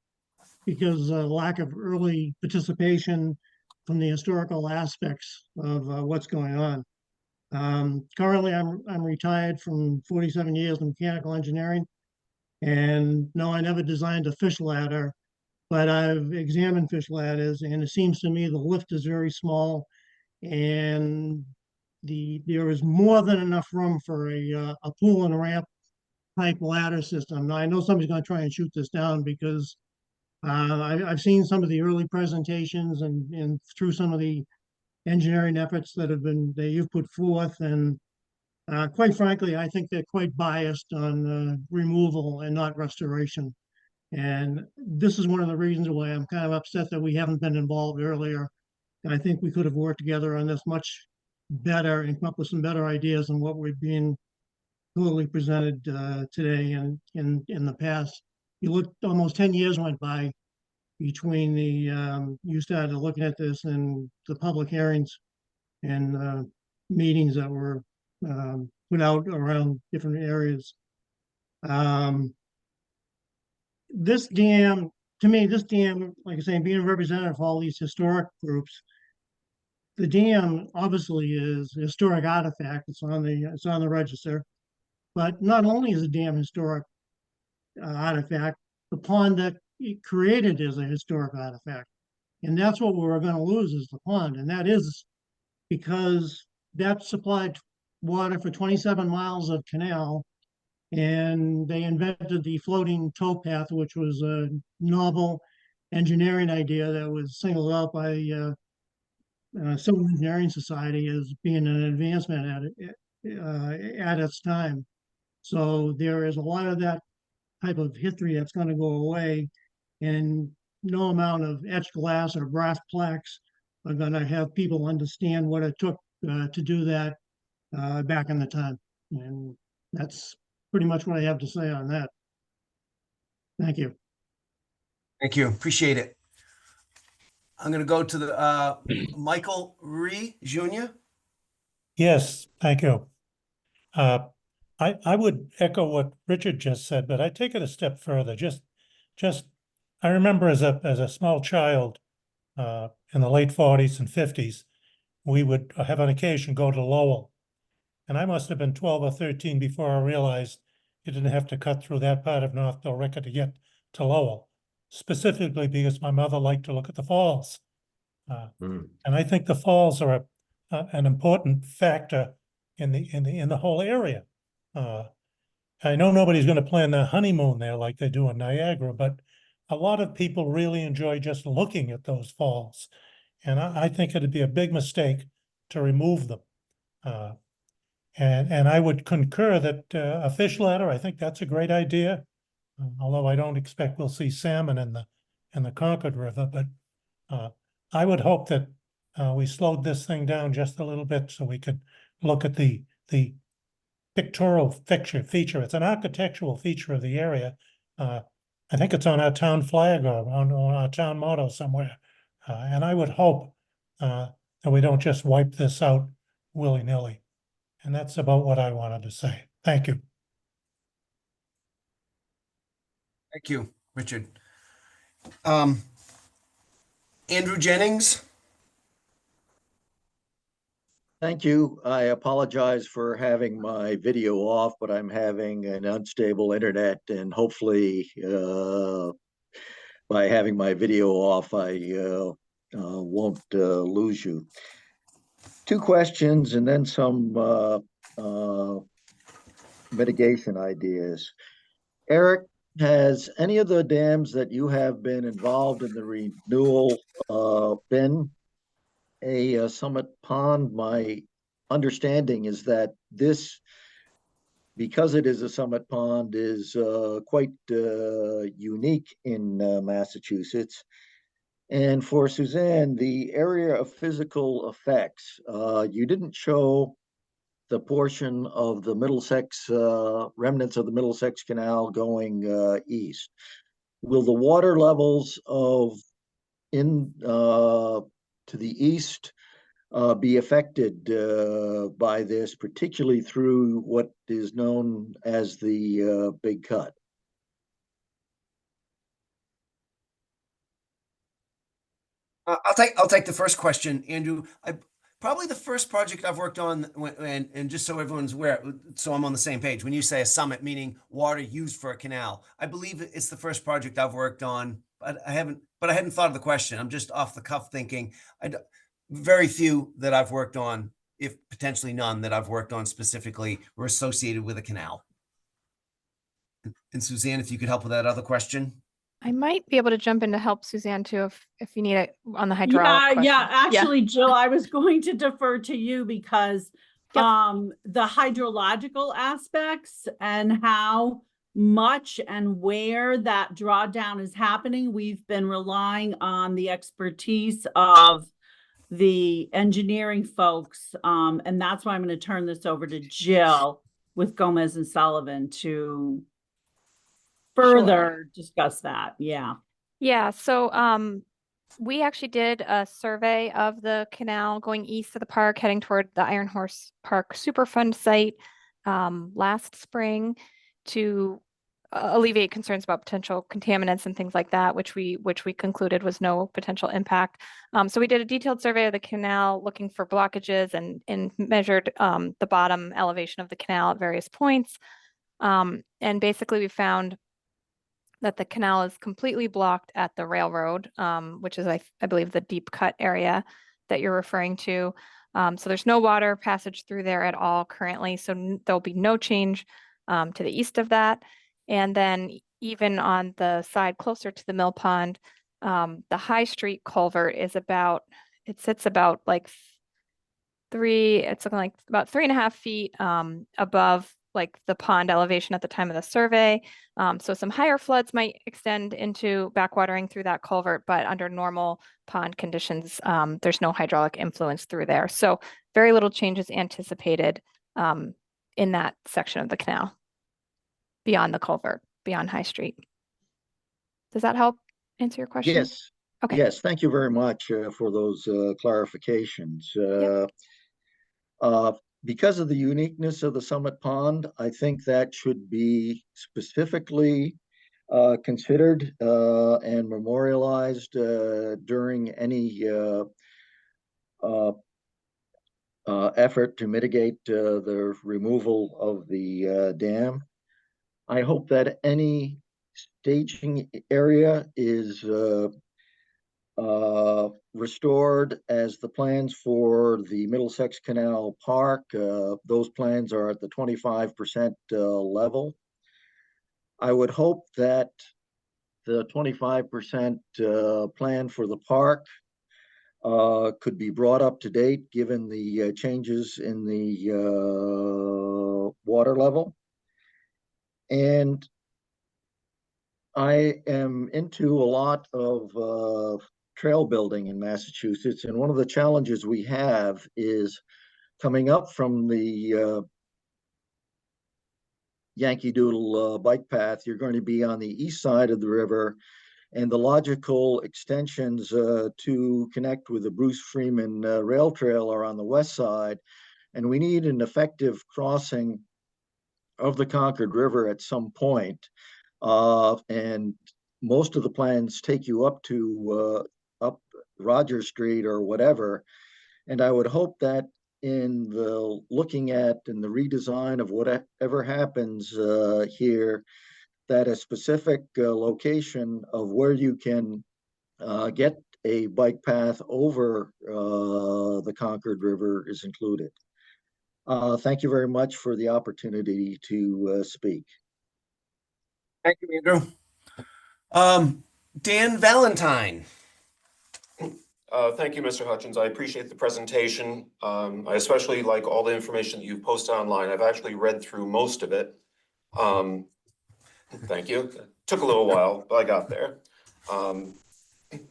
because of lack of early participation from the historical aspects of what's going on. Currently, I'm retired from 47 years in mechanical engineering. And no, I never designed a fish ladder, but I've examined fish ladders, and it seems to me the lift is very small, and there is more than enough room for a pool and ramp type ladder system. Now I know somebody's going to try and shoot this down because I've seen some of the early presentations and through some of the engineering efforts that you've put forth, and quite frankly, I think they're quite biased on removal and not restoration. And this is one of the reasons why I'm kind of upset that we haven't been involved earlier. And I think we could have worked together on this much better and come up with some better ideas than what we've been totally presented today and in the past. You look, almost 10 years went by between you started looking at this and the public hearings and meetings that were put out around different areas. This dam, to me, like I say, being a representative of all these historic groups, the dam obviously is a historic artifact. It's on the register. But not only is the dam historic artifact, the pond that it created is a historic artifact. And that's what we're going to lose is the pond. And that is because that supplied water for 27 miles of canal. And they invented the floating towpath, which was a novel engineering idea that was singled out by Civil Engineering Society as being an advancement at its time. So there is a lot of that type of history that's going to go away, and no amount of etched glass or brass plaques are going to have people understand what it took to do that back in the time. And that's pretty much what I have to say on that. Thank you. Thank you. Appreciate it. I'm going to go to the Michael Rhee Jr. Yes, thank you. I would echo what Richard just said, but I take it a step further. I remember as a small child in the late 40s and 50s, we would have on occasion go to Lowell. And I must have been 12 or 13 before I realized you didn't have to cut through that part of North Billerica to get to Lowell, specifically because my mother liked to look at the falls. And I think the falls are an important factor in the whole area. I know nobody's gonna plan their honeymoon there like they do in Niagara, but a lot of people really enjoy just looking at those falls. And I think it'd be a big mistake to remove them. And I would concur that a fish ladder, I think that's a great idea. Although I don't expect we'll see salmon in the Concord River, but I would hope that we slowed this thing down just a little bit so we could look at the pictorial feature. It's an architectural feature of the area. I think it's on our town flag or on our town motto somewhere. And I would hope that we don't just wipe this out willy-nilly. And that's about what I wanted to say. Thank you. Thank you, Richard. Andrew Jennings. Thank you. I apologize for having my video off, but I'm having an unstable internet, and hopefully by having my video off, I won't lose you. Two questions and then some mitigation ideas. Eric, has any of the dams that you have been involved in the renewal been a summit pond? My understanding is that this, because it is a summit pond, is quite unique in Massachusetts. And for Suzanne, the area of physical effects, you didn't show the portion of the Middlesex, remnants of the Middlesex Canal going east. Will the water levels of to the east be affected by this, particularly through what is known as the Big Cut? I'll take the first question, Andrew. Probably the first project I've worked on, and just so everyone's aware, so I'm on the same page. When you say a summit, meaning water used for a canal, I believe it's the first project I've worked on. But I hadn't thought of the question. I'm just off the cuff thinking. Very few that I've worked on, if potentially none that I've worked on specifically, were associated with a canal. And Suzanne, if you could help with that other question. I might be able to jump in to help Suzanne too if you need it on the hydraulic question. Yeah, actually, Jill, I was going to defer to you because the hydrological aspects and how much and where that drawdown is happening, we've been relying on the expertise of the engineering folks. And that's why I'm going to turn this over to Jill with Gomez and Sullivan to further discuss that. Yeah, so we actually did a survey of the canal going east of the park, heading toward the Iron Horse Park Superfund site last spring to alleviate concerns about potential contaminants and things like that, which we concluded was no potential impact. So we did a detailed survey of the canal looking for blockages and measured the bottom elevation of the canal at various points. And basically we found that the canal is completely blocked at the railroad, which is, I believe, the deep cut area that you're referring to. So there's no water passage through there at all currently. So there'll be no change to the east of that. And then even on the side closer to the mill pond, the High Street culvert is it sits about like it's looking like about 3.5 feet above like the pond elevation at the time of the survey. So some higher floods might extend into backwatering through that culvert, but under normal pond conditions, there's no hydraulic influence through there. So very little changes anticipated in that section of the canal beyond the culvert, beyond High Street. Does that help answer your question? Yes. Okay. Yes, thank you very much for those clarifications. Because of the uniqueness of the Summit Pond, I think that should be specifically considered and memorialized during any effort to mitigate the removal of the dam. I hope that any staging area is restored as the plans for the Middlesex Canal Park. Those plans are at the 25% level. I would hope that the 25% plan for the park could be brought up to date, given the changes in the water level. And I am into a lot of trail building in Massachusetts, and one of the challenges we have is coming up from the Yankee Doodle bike path. You're going to be on the east side of the river, and the logical extensions to connect with the Bruce Freeman rail trail are on the west side, and we need an effective crossing of the Concord River at some point. And most of the plans take you up to up Roger Street or whatever. And I would hope that in the looking at and the redesign of whatever happens here, that a specific location of where you can get a bike path over the Concord River is included. Thank you very much for the opportunity to speak. Thank you, Andrew. Dan Valentine. Thank you, Mr. Hutchins. I appreciate the presentation. I especially like all the information that you've posted online. I've actually read through most of it. Thank you. It took a little while, but I got there.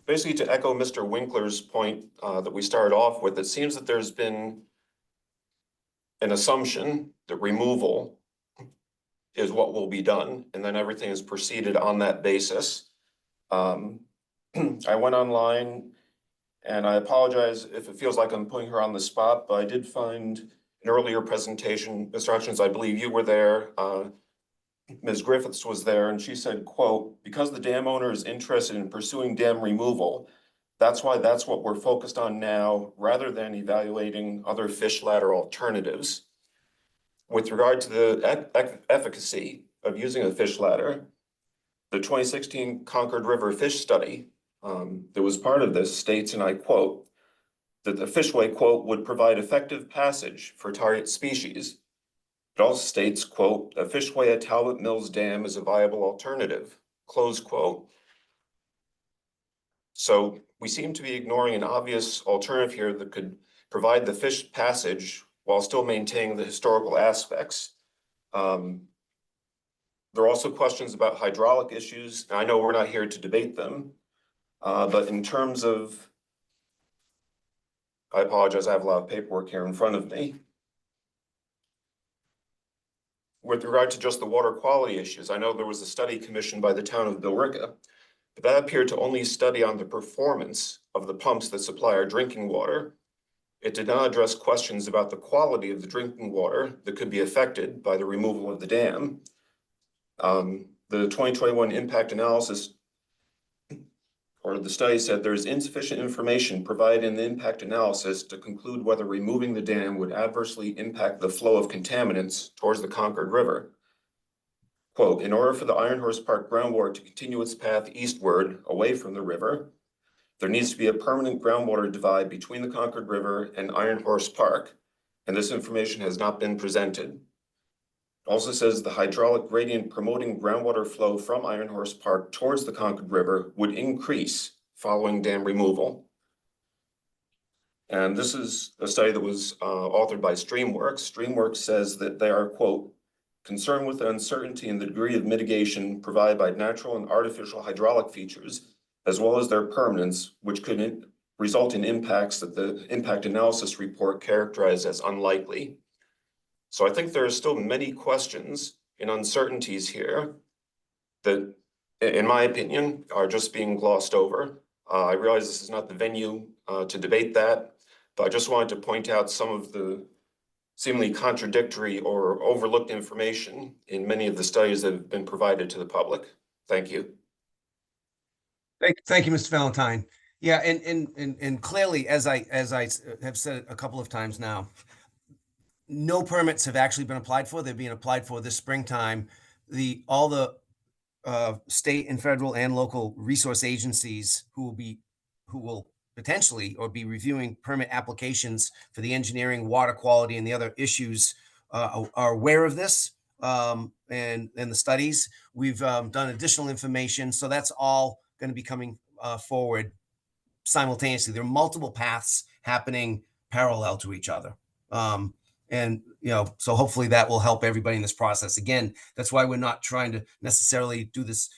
Basically, to echo Mr. Winkler's point that we started off with, it seems that there's been an assumption that removal is what will be done, and then everything is proceeded on that basis. I went online, and I apologize if it feels like I'm putting her on the spot, but I did find an earlier presentation, Mr. Hutchins, I believe you were there. Ms. Griffiths was there, and she said, quote, "Because the dam owner is interested in pursuing dam removal, that's what we're focused on now, rather than evaluating other fish ladder alternatives." With regard to the efficacy of using a fish ladder, the 2016 Concord River Fish Study that was part of this states, and I quote, that the fishway, quote, "would provide effective passage for target species." It also states, quote, "a fishway at Talbot Mills Dam is a viable alternative," close quote. So we seem to be ignoring an obvious alternative here that could provide the fish passage while still maintaining the historical aspects. There are also questions about hydraulic issues. I know we're not here to debate them, but in terms of, I apologize, I have a lot of paperwork here in front of me. With regard to just the water quality issues, I know there was a study commissioned by the town of Billerica, but that appeared to only study on the performance of the pumps that supply our drinking water. It did not address questions about the quality of the drinking water that could be affected by the removal of the dam. The 2021 impact analysis, or the study, said there is insufficient information provided in the impact analysis to conclude whether removing the dam would adversely impact the flow of contaminants towards the Concord River. Quote, "In order for the Iron Horse Park groundwater to continue its path eastward away from the river, there needs to be a permanent groundwater divide between the Concord River and Iron Horse Park, and this information has not been presented." Also says the hydraulic gradient promoting groundwater flow from Iron Horse Park towards the Concord River would increase following dam removal. And this is a study that was authored by Streamworks. Streamworks says that they are, quote, "concerned with the uncertainty and the degree of mitigation provided by natural and artificial hydraulic features, as well as their permanence, which could result in impacts that the impact analysis report characterized as unlikely." So I think there are still many questions and uncertainties here that, in my opinion, are just being glossed over. I realize this is not the venue to debate that, but I just wanted to point out some of the seemingly contradictory or overlooked information in many of the studies that have been provided to the public. Thank you. Thank you, Mr. Valentine. Yeah, and clearly, as I have said a couple of times now, no permits have actually been applied for. They're being applied for this springtime. All the state and federal and local resource agencies who will potentially or be reviewing permit applications for the engineering, water quality, and the other issues are aware of this. and the studies. We've done additional information. So that's all going to be coming forward simultaneously. There are multiple paths happening parallel to each other. And, so hopefully that will help everybody in this process. Again, that's why we're not trying to necessarily do this.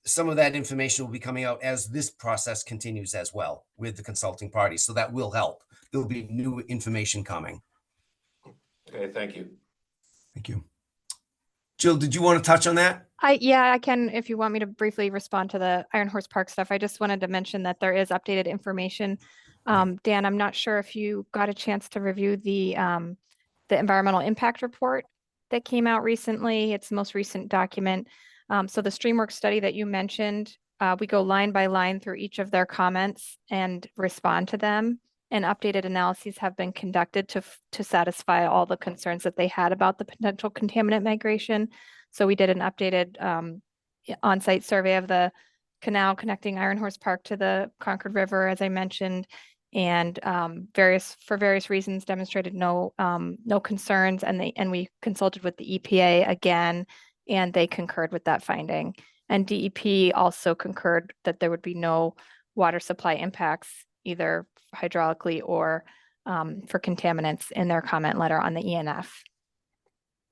Some of that information will be coming out as this process continues as well with the consulting party. So that will help. There'll be new information coming. Okay, thank you. Thank you. Jill, did you want to touch on that? I can, if you want me to briefly respond to the Iron Horse Park stuff. I just wanted to mention that there is updated information. Dan, I'm not sure if you got a chance to review the environmental impact report that came out recently. It's the most recent document. So the Streamworks study that you mentioned, we go line by line through each of their comments and respond to them. And updated analyses have been conducted to satisfy all the concerns that they had about the potential contaminant migration. So we did an updated on-site survey of the canal connecting Iron Horse Park to the Concord River, as I mentioned, and for various reasons demonstrated no concerns. And we consulted with the EPA again, and they concurred with that finding. And DEP also concurred that there would be no water supply impacts, either hydraulically or for contaminants, in their comment letter on the ENF.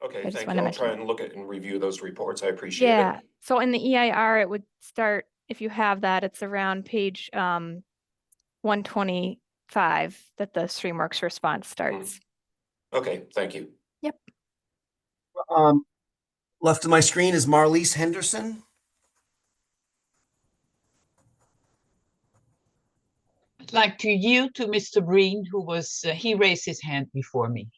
Okay, thank you. I'll try and look at and review those reports. I appreciate Yeah. it. So in the EIR, it would start, if you have that, it's around page 125 that the Streamworks response starts. Okay, thank you. Yep. Left of my screen is Marlise Henderson. I'd like to yield to Mr. Breen, who was, he raised his hand before me.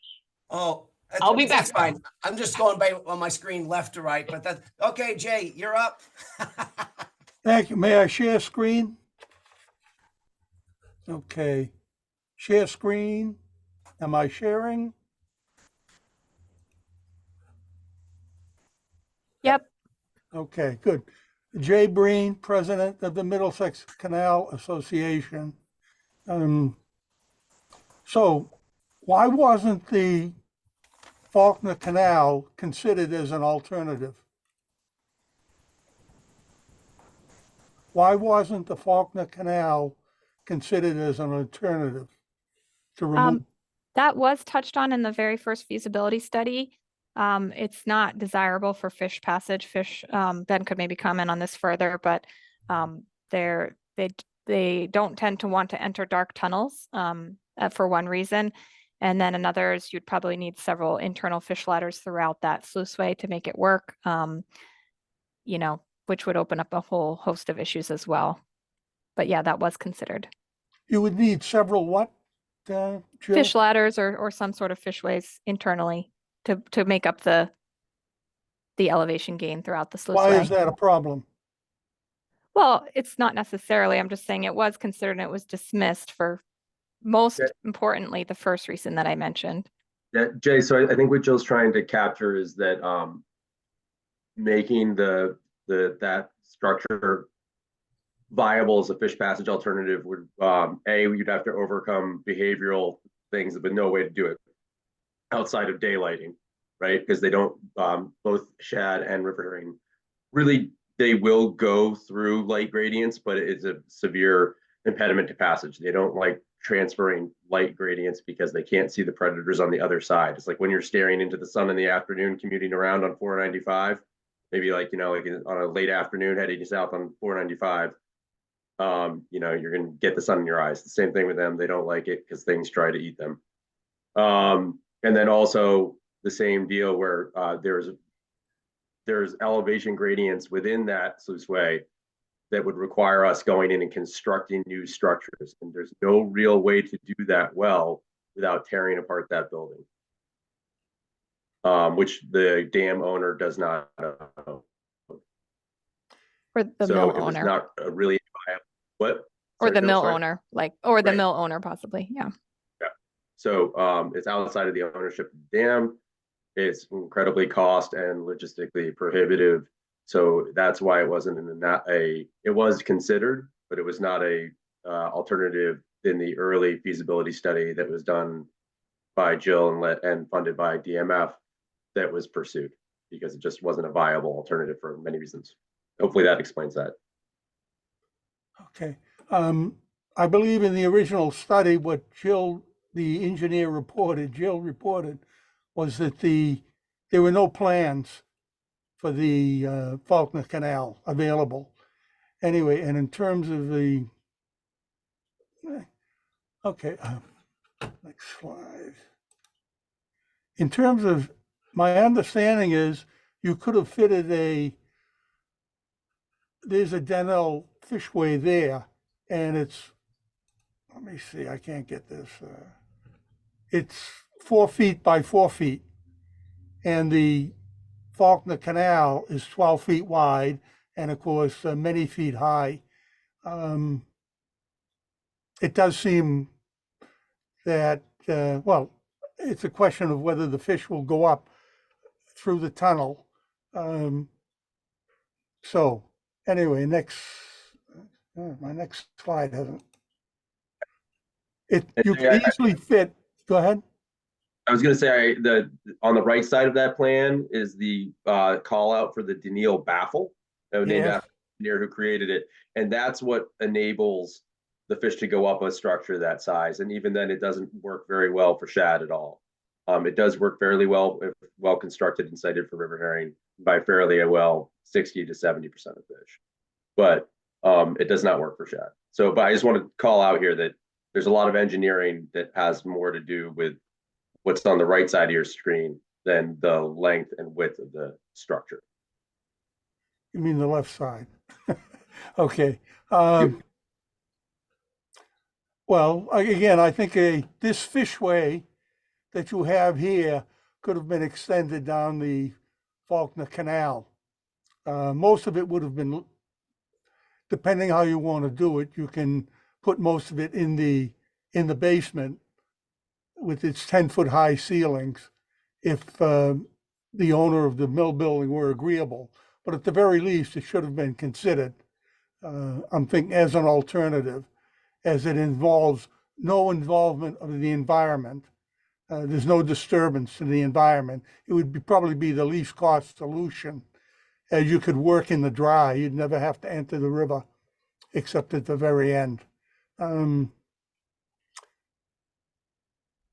Oh, I'll be that's back. fine. I'm just going by on my screen left to right, but that, okay, Jay, you're up. Thank you. May I share screen? Okay. Share screen. Am I sharing? Yep. Okay, good. Jay Breen, President of the Middlesex Canal Association. So why wasn't the Faulkner Canal considered as an alternative? Why wasn't the Faulkner Canal considered as an alternative to remove? That was touched on in the very first feasibility study. It's not desirable for fish passage. Ben could maybe comment on this further, but they don't tend to want to enter dark tunnels for one reason. And then another is you'd probably need several internal fish ladders throughout that sluiceway to make it work, which would open up a whole host of issues as well. But yeah, that was considered. You would need several what, Jill? Fish ladders or some sort of fishways internally to make up the elevation gain throughout the sluiceway. Why is that a problem? Well, it's not necessarily. I'm just saying it was considered and it was dismissed for most importantly, the first reason that I mentioned. Yeah, Jay, so I think what Jill's trying to capture is that making that structure viable as a fish passage alternative would you'd have to overcome behavioral things with no way to do it outside of daylighting, right? Because they don't both shad and river herring really, they will go through light gradients, but it's a severe impediment to passage. They don't like transferring light gradients because they can't see the predators on the other side. It's like when you're staring into the sun in the afternoon commuting around on 495, maybe like on a late afternoon heading south on 495, you're going to get the sun in your eyes. The same thing with them. They don't like it because things try to eat them. And then also the same deal where there's elevation gradients within that sluiceway that would require us going in and constructing new structures. And there's no real way to do that well without tearing apart that building, which the dam owner does not know. Or the mill owner. It was not a really viable, what? Or Sorry, the Jill, mill sorry? owner, or the Right. mill owner possibly, yeah. Yeah. So it's outside of the ownership of the dam. It's incredibly cost and logistically prohibitive. So that's why it wasn't it was considered, but it was not a alternative in the early feasibility study that was done by Jill and funded by DMF. that was pursued because it just wasn't a viable alternative for many reasons. Hopefully that explains that. Okay. I believe in the original study, what Jill, the engineer Jill reported was that there were no plans for the Faulkner Canal available. Anyway, and in terms of the, okay, next slide. In terms of, my understanding is you could have fitted there's a Denell fishway there, and it's, let me see, I can't get this. It's 4 feet by 4 feet, and the Faulkner Canal is 12 feet wide, and of course, many feet high. It does seem that, well, it's a question of whether the fish will go up through the tunnel. So anyway, my next slide hasn't. You can easily fit, go ahead. I was going to say on the right side of that plan is the call out for the Daniil baffle, named after the engineer who created it, and that's what enables the fish to go up a structure that size. And even then, it doesn't work very well for shad at all. It does work fairly well if well constructed and sited for river herring by fairly well 60 to 70% of fish, but it does not work for shad. So, but I just want to call out here that there's a lot of engineering that has more to do with what's on the right side of your screen than the length and width of the structure. You mean the left side? Okay. Well, again, I think this fishway that you have here could have been extended down the Faulkner Canal. Most of it would have been, depending how you want to do it, you can put most of it in the basement with its 10-foot high ceilings if the owner of the mill building were agreeable. But at the very least, it should have been considered, I'm thinking, as an alternative, as it involves no involvement of the environment. There's no disturbance in the environment. It would probably be the least cost solution, as you could work in the dry. You'd never have to enter the river except at the very end.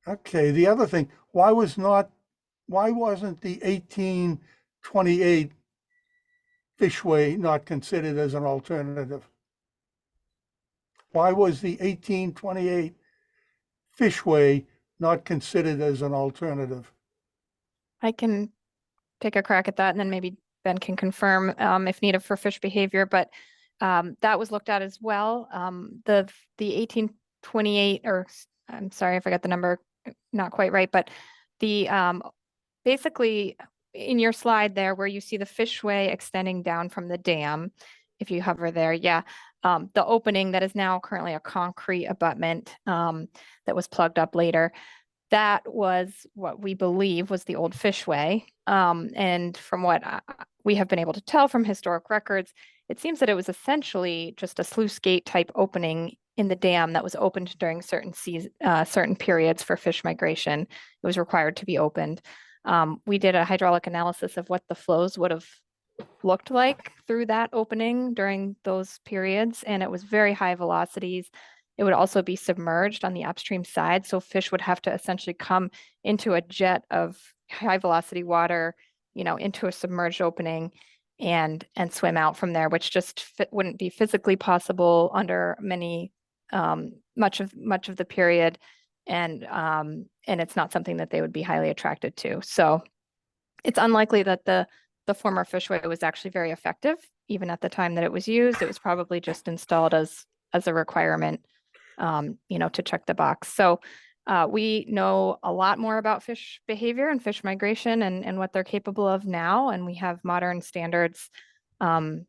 Okay, the other thing, why wasn't the 1828 fishway not considered as an alternative? Why was the 1828 fishway not considered as an alternative? I can take a crack at that, and then maybe Ben can confirm if needed for fish behavior, but that was looked at as well. The 1828, or I'm sorry if I got the number not quite right, but the basically in your slide there where you see the fishway extending down from the dam, if you hover there, the opening that is now currently a concrete abutment that was plugged up later, that was what we believe was the old fishway. And from what we have been able to tell from historic records, it seems that it was essentially just a sluice gate type opening in the dam that was opened during certain periods for fish migration. It was required to be opened. We did a hydraulic analysis of what the flows would have looked like through that opening during those periods, and it was very high velocities. It would also be submerged on the upstream side, so fish would have to essentially come into a jet of high velocity water, into a submerged opening and swim out from there, which just wouldn't be physically possible under much of the period, and it's not something that they would be highly attracted to. So it's unlikely that the former fishway was actually very effective, even at the time that it was used. It was probably just installed as a requirement, to check the box. So we know a lot more about fish behavior and fish migration and what they're capable of now. And we have modern standards and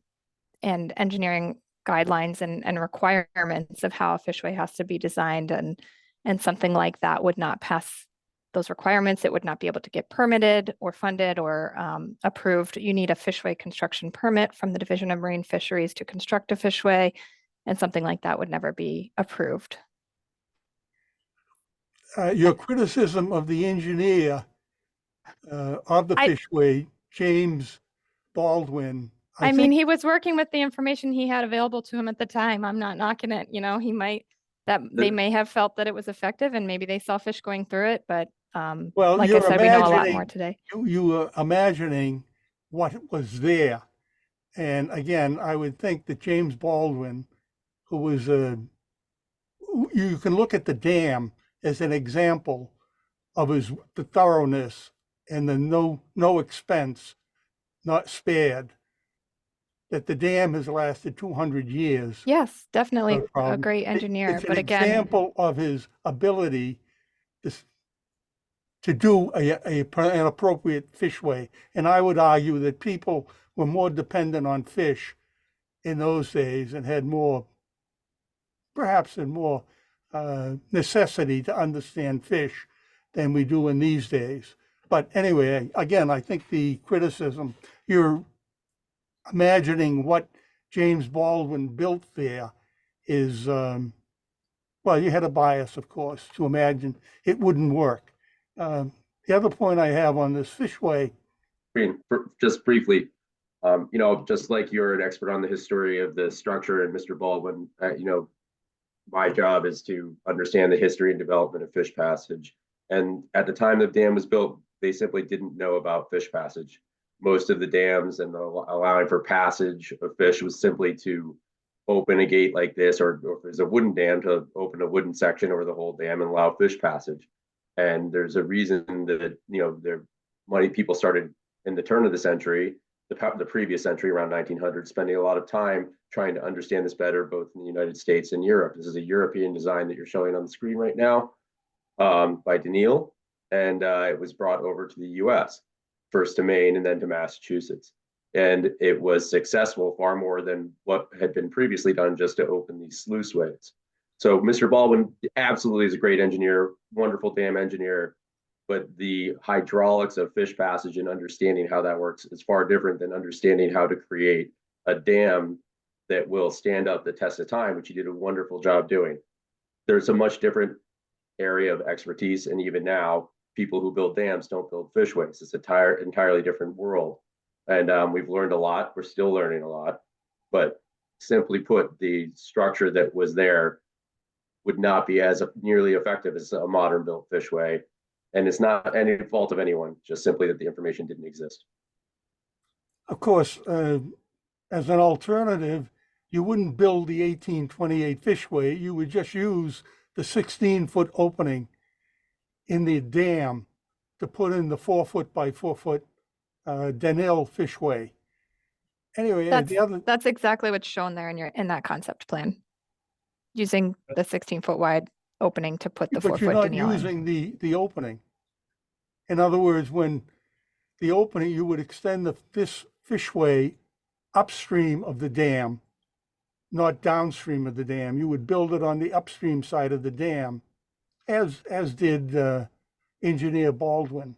engineering guidelines and requirements of how a fishway has to be designed. And something like that would not pass those requirements. It would not be able to get permitted or funded or approved. You need a fishway construction permit from the Division of Marine Fisheries to construct a fishway, and something like that would never be approved. Your criticism of the engineer of the I- fishway, James Baldwin. I mean, think- he was working with the information he had available to him at the time. I'm not knocking it, you know, he might, that they may have felt that it was effective and maybe they saw fish going through it, but Well, like I you're said, we know a lot more imagining, today. you were imagining what was there. And again, I would think that James Baldwin, who was you can look at the dam as an example of the thoroughness and the no expense not spared, that the dam has lasted 200 years. Yes, definitely No a problem. great engineer, It's an but again, example of his ability to do an appropriate fishway. And I would argue that people were more dependent on fish in those days and had perhaps more necessity to understand fish than we do in these days. But anyway, again, I think the criticism, you're imagining what James Baldwin built there is, well, you had a bias, of course, to imagine it wouldn't work. The other point I have on this fishway. Just briefly, just like you're an expert on the history of the structure and Mr. Baldwin, my job is to understand the history and development of fish passage. And at the time the dam was built, they simply didn't know about fish passage. Most of the dams and the allowing for passage of fish was simply to open a gate like this, or if there's a wooden dam, to open a wooden section over the whole dam and allow fish passage. And there's a reason that, many people started in the turn of the century, the previous century, around 1900, spending a lot of time trying to understand this better, both in the United States and Europe. This is a European design that you're showing on the screen right now, by Daniil, and it was brought over to the US, first to Maine and then to Massachusetts. And it was successful far more than what had been previously done just to open these sluiceways. So Mr. Baldwin absolutely is a great engineer, wonderful dam engineer, but the hydraulics of fish passage and understanding how that works is far different than understanding how to create a dam that will stand up the test of time, which he did a wonderful job doing. There's a much different area of expertise, and even now, people who build dams don't build fishways. It's an entirely different world. And we've learned a lot. We're still learning a lot. But simply put, the structure that was there would not be as nearly effective as a modern built fishway. And it's not any fault of anyone, just simply that the information didn't exist. Of course, as an alternative, you wouldn't build the 1828 fishway. You would just use the 16-foot opening in the dam to put in the 4-foot by 4-foot Daniil fishway. Anyway, that's exactly what's shown there in that concept plan, using the 16-foot wide opening to put the 4-foot but you're not Daniil in. using the opening. In other words, when the opening, you would extend this fishway upstream of the dam, not downstream of the dam. You would build it on the upstream side of the dam, as did Engineer Baldwin.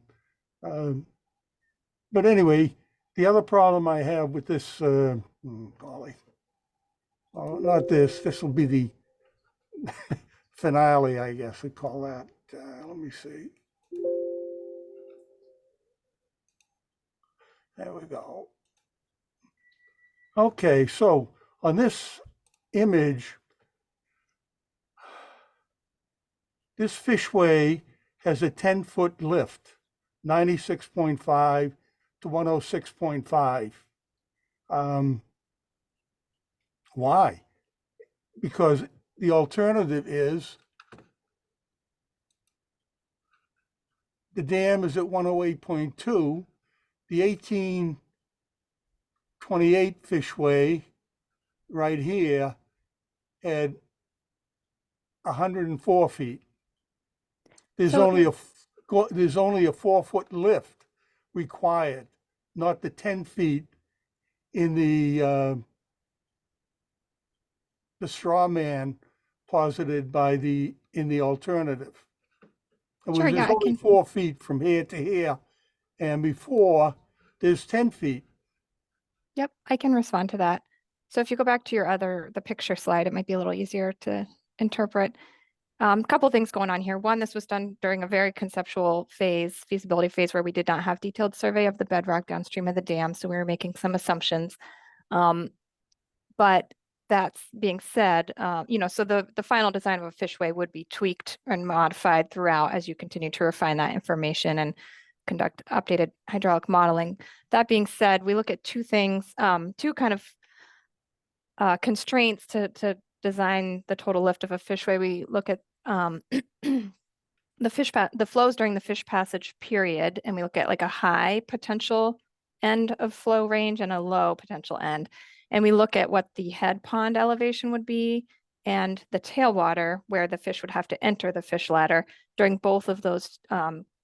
But anyway, the other problem I have with this, golly, not this. This will be the finale, I guess I'd call that. Let me see. There we go. Okay, so on this image, this fishway has a 10-foot lift, 96.5 to 106.5. Why? Because the alternative is the dam is at 108.2. The 1828 fishway right here had 104 feet. There's So- only a 4-foot lift required, not the 10 feet in the straw man posited in the alternative. Sure, yeah, There's I only can- 4 feet from here to here, and before there's 10 feet. Yep, I can respond to that. So if you go back to the picture slide, it might be a little easier to interpret. Couple things going on here. One, this was done during a very conceptual phase, feasibility phase, where we did not have detailed survey of the bedrock downstream of the dam, so we were making some assumptions. But that's being said, so the final design of a fishway would be tweaked and modified throughout as you continue to refine that information and conduct updated hydraulic modeling. That being said, we look at two things, two kind of constraints to design the total lift of a fishway. We look at the flows during the fish passage period, and we look at like a high potential end of flow range and a low potential end. And we look at what the head pond elevation would be and the tailwater where the fish would have to enter the fish ladder during both of those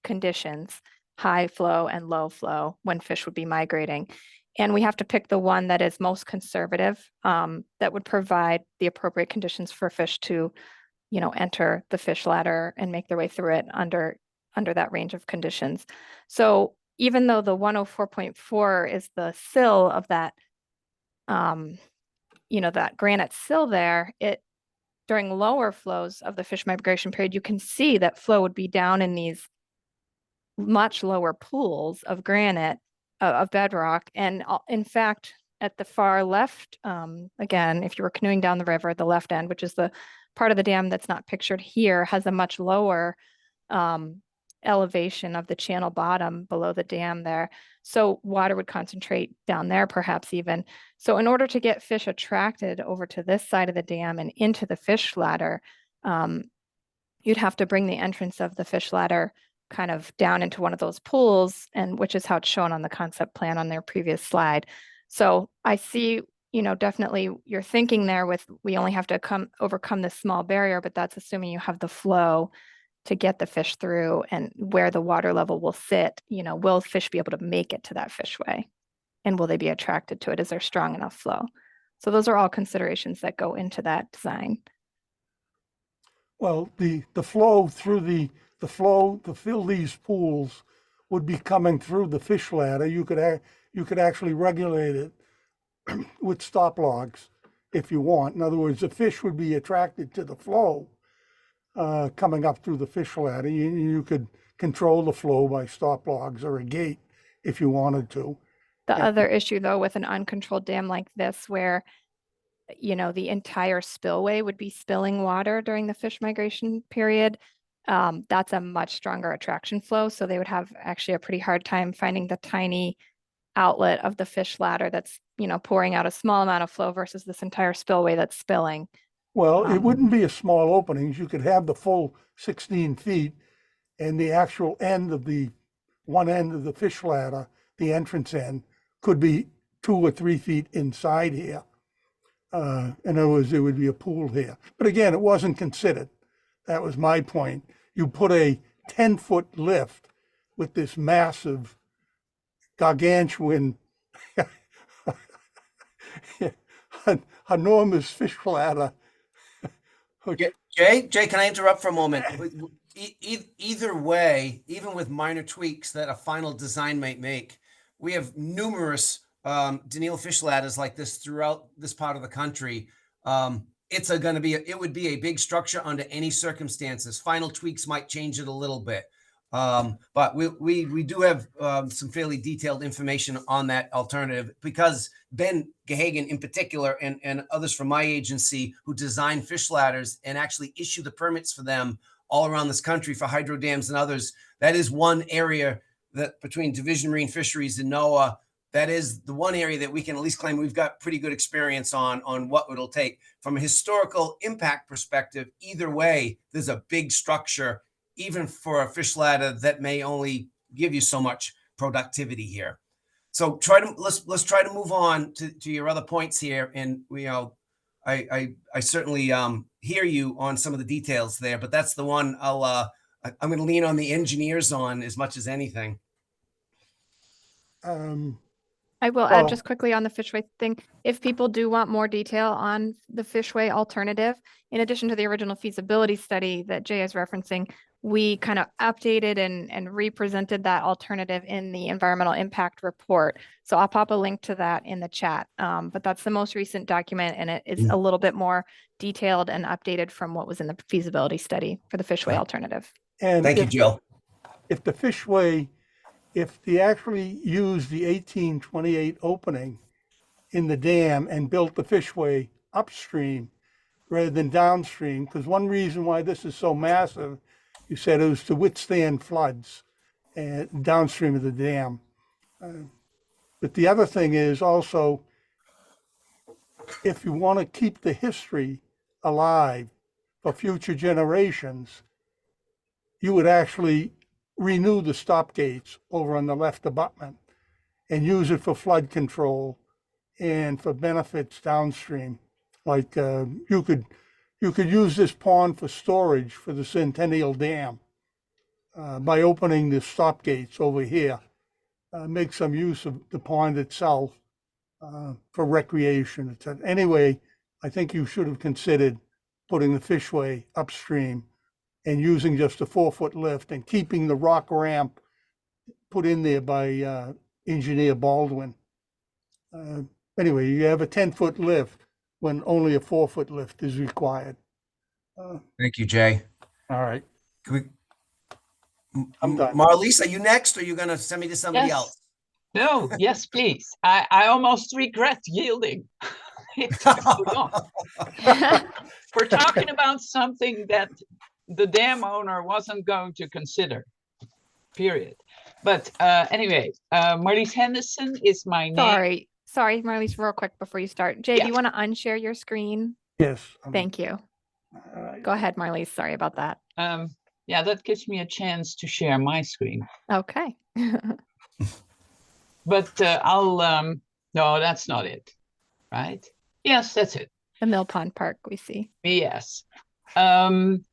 conditions, high flow and low flow, when fish would be migrating. And we have to pick the one that is most conservative, that would provide the appropriate conditions for fish to, enter the fish ladder and make their way through it under that range of conditions. So even though the 104.4 is the sill of that, that granite sill there, during lower flows of the fish migration period, you can see that flow would be down in these much lower pools of granite, of bedrock. And in fact, at the far left, again, if you were canoeing down the river, the left end, which is the part of the dam that's not pictured here, has a much lower elevation of the channel bottom below the dam there. So water would concentrate down there, perhaps even. So in order to get fish attracted over to this side of the dam and into the fish ladder, you'd have to bring the entrance of the fish ladder kind of down into one of those pools, and which is how it's shown on the concept plan on their previous slide. So I see, definitely you're thinking there with, we only have to overcome this small barrier, but that's assuming you have the flow to get the fish through, and where the water level will sit, will fish be able to make it to that fishway? And will they be attracted to it? Is there strong enough flow? So those are all considerations that go into that design. Well, the flow through the flow to fill these pools would be coming through the fish ladder. You could actually regulate it with stop logs if you want. In other words, the fish would be attracted to the flow coming up through the fish ladder. You could control the flow by stop logs or a gate if you wanted to. The other issue, though, with an uncontrolled dam like this, where the entire spillway would be spilling water during the fish migration period, that's a much stronger attraction flow. So they would have actually a pretty hard time finding the tiny outlet of the fish ladder that's, pouring out a small amount of flow versus this entire spillway that's spilling. Well, it wouldn't be a small openings. You could have the full 16 feet, and the actual end of the one end of the fish ladder, the entrance end, could be 2 or 3 feet inside here. In other words, there would be a pool here. But again, it wasn't considered. That was my point. You put a 10-foot lift with this massive, gargantuan, enormous fish ladder. Jay, can I interrupt for a moment? Either way, even with minor tweaks that a final design might make, we have numerous Daniil fish ladders like this throughout this part of the country. It would be a big structure under any circumstances. Final tweaks might change it a little bit. But we do have some fairly detailed information on that alternative, because Ben Gahagan in particular, and others from my agency who design fish ladders and actually issue the permits for them all around this country for hydro dams and others. That is one area that, between Division of Marine Fisheries and NOAA, that is the one area that we can at least claim we've got pretty good experience on what it'll take. From a historical impact perspective, either way, there's a big structure, even for a fish ladder that may only give you so much productivity here. So let's try to move on to your other points here. And I certainly hear you on some of the details there, but that's the one I'm going to lean on the engineers on as much as anything. I will add just quickly on the fishway thing. If people do want more detail on the fishway alternative, in addition to the original feasibility study that Jay is referencing, we kind of updated and represented that alternative in the environmental impact report. So I'll pop a link to that in the chat. But that's the most recent document, and it is a little bit more detailed and updated from what was in the feasibility study for the fishway alternative. And Thank you, Jill. If the fishway, if they actually used the 1828 opening in the dam and built the fishway upstream rather than downstream, because one reason why this is so massive, you said, it was to withstand floods downstream of the dam. But the other thing is also, if you want to keep the history alive for future generations, you would actually renew the stop gates over on the left abutment and use it for flood control and for benefits downstream. Like you could use this pond for storage for the Centennial Dam by opening the stop gates over here. Make some use of the pond itself for recreation. Anyway, I think you should have considered putting the fishway upstream and using just a 4-foot lift and keeping the rock ramp put in there by Engineer Baldwin. Anyway, you have a 10-foot lift when only a 4-foot lift is required. Thank you, Jay. All right. Can we, I'm done. Marlise, are you next, or are you going to send me to somebody Yes. else? No, yes, please. I almost regret yielding. It took too long. We're talking about something that the dam owner wasn't going to consider, period. But anyway, Marlies Henderson is my name. Sorry, Marlies, real quick before you start. Jay, do you want to unshare your screen? Yes. Thank you. Go ahead, Marlies. Sorry about that. Yeah, that gives me a chance to share my screen. Okay. But no, that's not it, right? Yes, that's it. The Mill Pond Park we see. Yes. I'm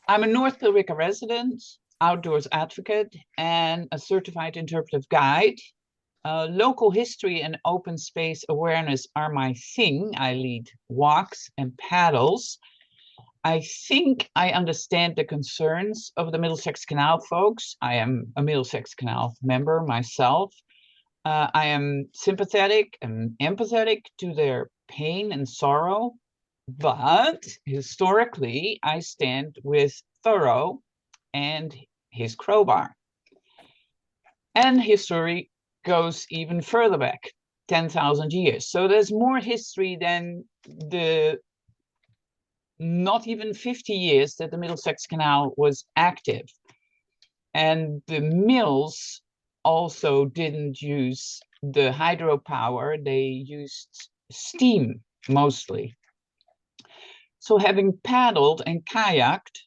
a North Billerica resident, outdoors advocate, and a certified interpretive guide. Local history and open space awareness are my thing. I lead walks and paddles. I think I understand the concerns of the Middlesex Canal folks. I am a Middlesex Canal member myself. I am sympathetic and empathetic to their pain and sorrow, but historically, I stand with Thoreau and his crowbar. And history goes even further back, 10,000 years. So there's more history than the not even 50 years that the Middlesex Canal was active. And the mills also didn't use the hydropower, they used steam mostly. So having paddled and kayaked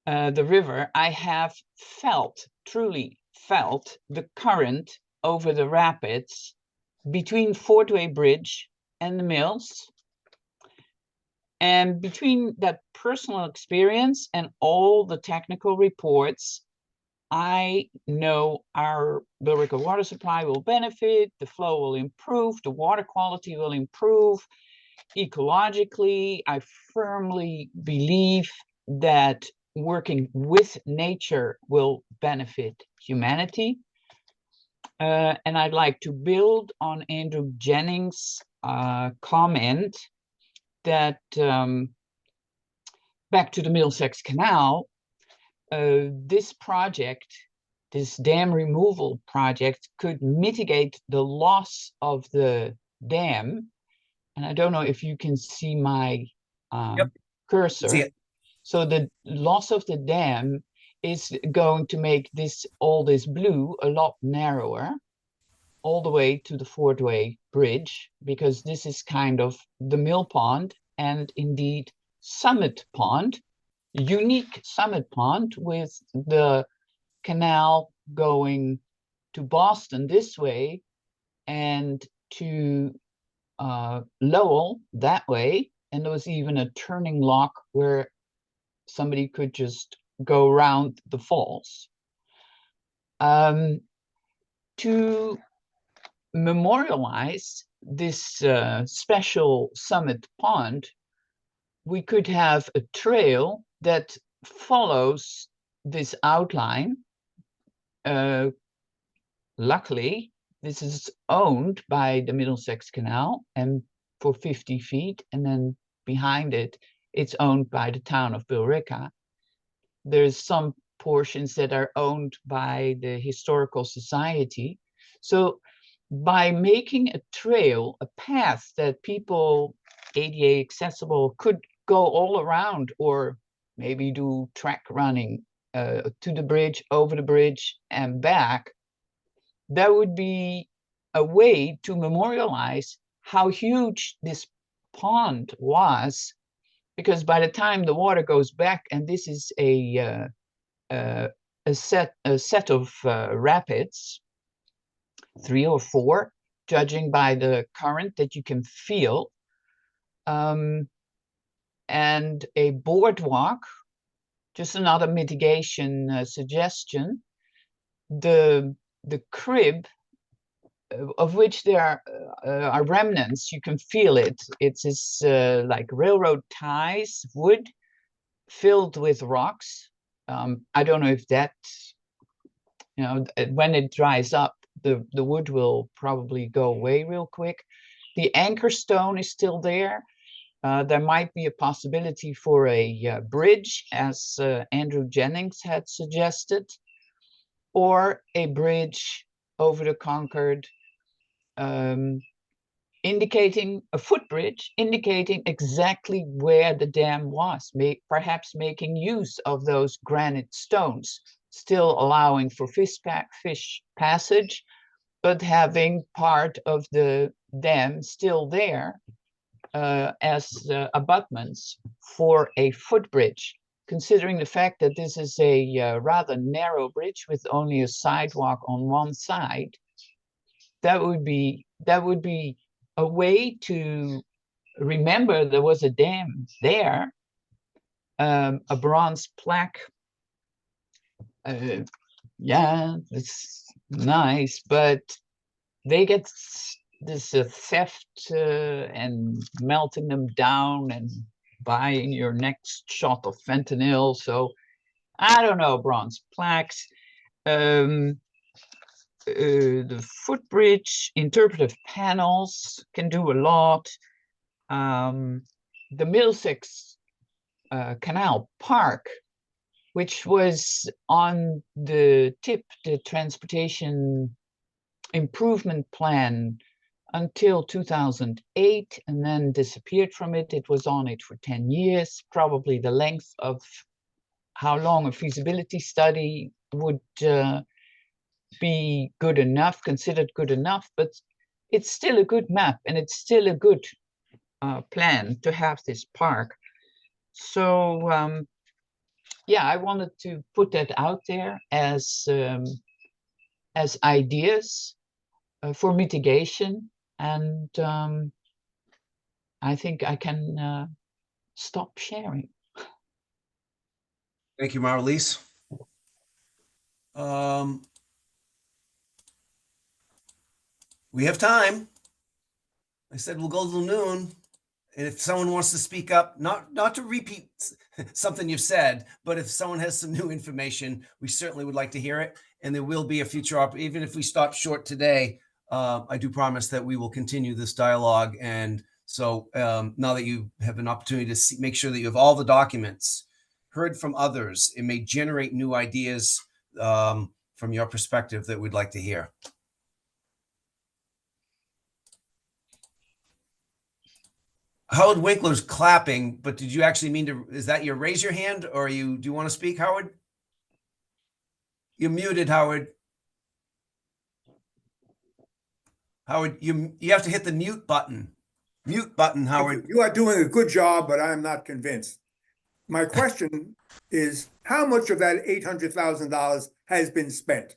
the river, I have truly felt the current over the rapids between Fordway Bridge and the mills. And between that personal experience and all the technical reports, I know our Billerica water supply will benefit, the flow will improve, the water quality will improve. Ecologically, I firmly believe that working with nature will benefit humanity. And I'd like to build on Andrew Jennings' comment that back to the Middlesex Canal, this project, this dam removal project, could mitigate the loss of the dam. And I don't know if you can see my cursor. So the loss of the dam is going to make all this blue a lot narrower, all the way to the Fordway Bridge, because this is kind of the mill pond and indeed Summit Pond, unique Summit Pond with the canal going to Boston this way and to Lowell that way. And there was even a turning lock where somebody could just go around the falls. To memorialize this special Summit Pond, we could have a trail that follows this outline. Luckily, this is owned by the Middlesex Canal and for 50 feet, and then behind it, it's owned by the town of Billerica. There's some portions that are owned by the Historical Society. So by making a trail, a path that people, ADA accessible, could go all around, or maybe do track running to the bridge, over the bridge and back, that would be a way to memorialize how huge this pond was, because by the time the water goes back, and this is a set of rapids, 3 or 4, judging by the current that you can feel, and a boardwalk, just another mitigation suggestion. The crib, of which there are remnants, you can feel it. It's this like railroad ties, wood filled with rocks. I don't know if that, you know, when it dries up, the wood will probably go away real quick. The anchor stone is still there. There might be a possibility for a bridge, as Andrew Jennings had suggested, or a bridge over the Concord, indicating a footbridge, indicating exactly where the dam was, perhaps making use of those granite stones, still allowing for fish passage, but having part of the dam still there as abutments for a footbridge. Considering the fact that this is a rather narrow bridge with only a sidewalk on one side, that would be a way to remember there was a dam there, a bronze plaque. Yeah, it's nice, but they get this theft and melting them down and buying your next shot of fentanyl. So I don't know, bronze plaques. The footbridge, interpretive panels can do a lot. The Middlesex Canal Park, which was on the tip, the transportation improvement plan until 2008, and then disappeared from it. It was on it for 10 years, probably the length of how long a feasibility study would be good enough, considered good enough, but it's still a good map, and it's still a good plan to have this park. So yeah, I wanted to put that out there as ideas for mitigation, and I think I can stop sharing. Thank you, Marlise. We have time. I said we'll go till noon. And if someone wants to speak up, not to repeat something you've said, but if someone has some new information, we certainly would like to hear it. And there will be a future even if we stop short today, I do promise that we will continue this dialogue. And so now that you have an opportunity to make sure that you have all the documents, heard from others, it may generate new ideas from your perspective that we'd like to hear. Howard Winkler's clapping, but did you actually mean to, is that your raise your hand, or do you want to speak, Howard? You're muted, Howard. Howard, you have to hit the mute button. Mute button, Howard. You are doing a good job, but I am not convinced. My question is, how much of that $800,000 has been spent?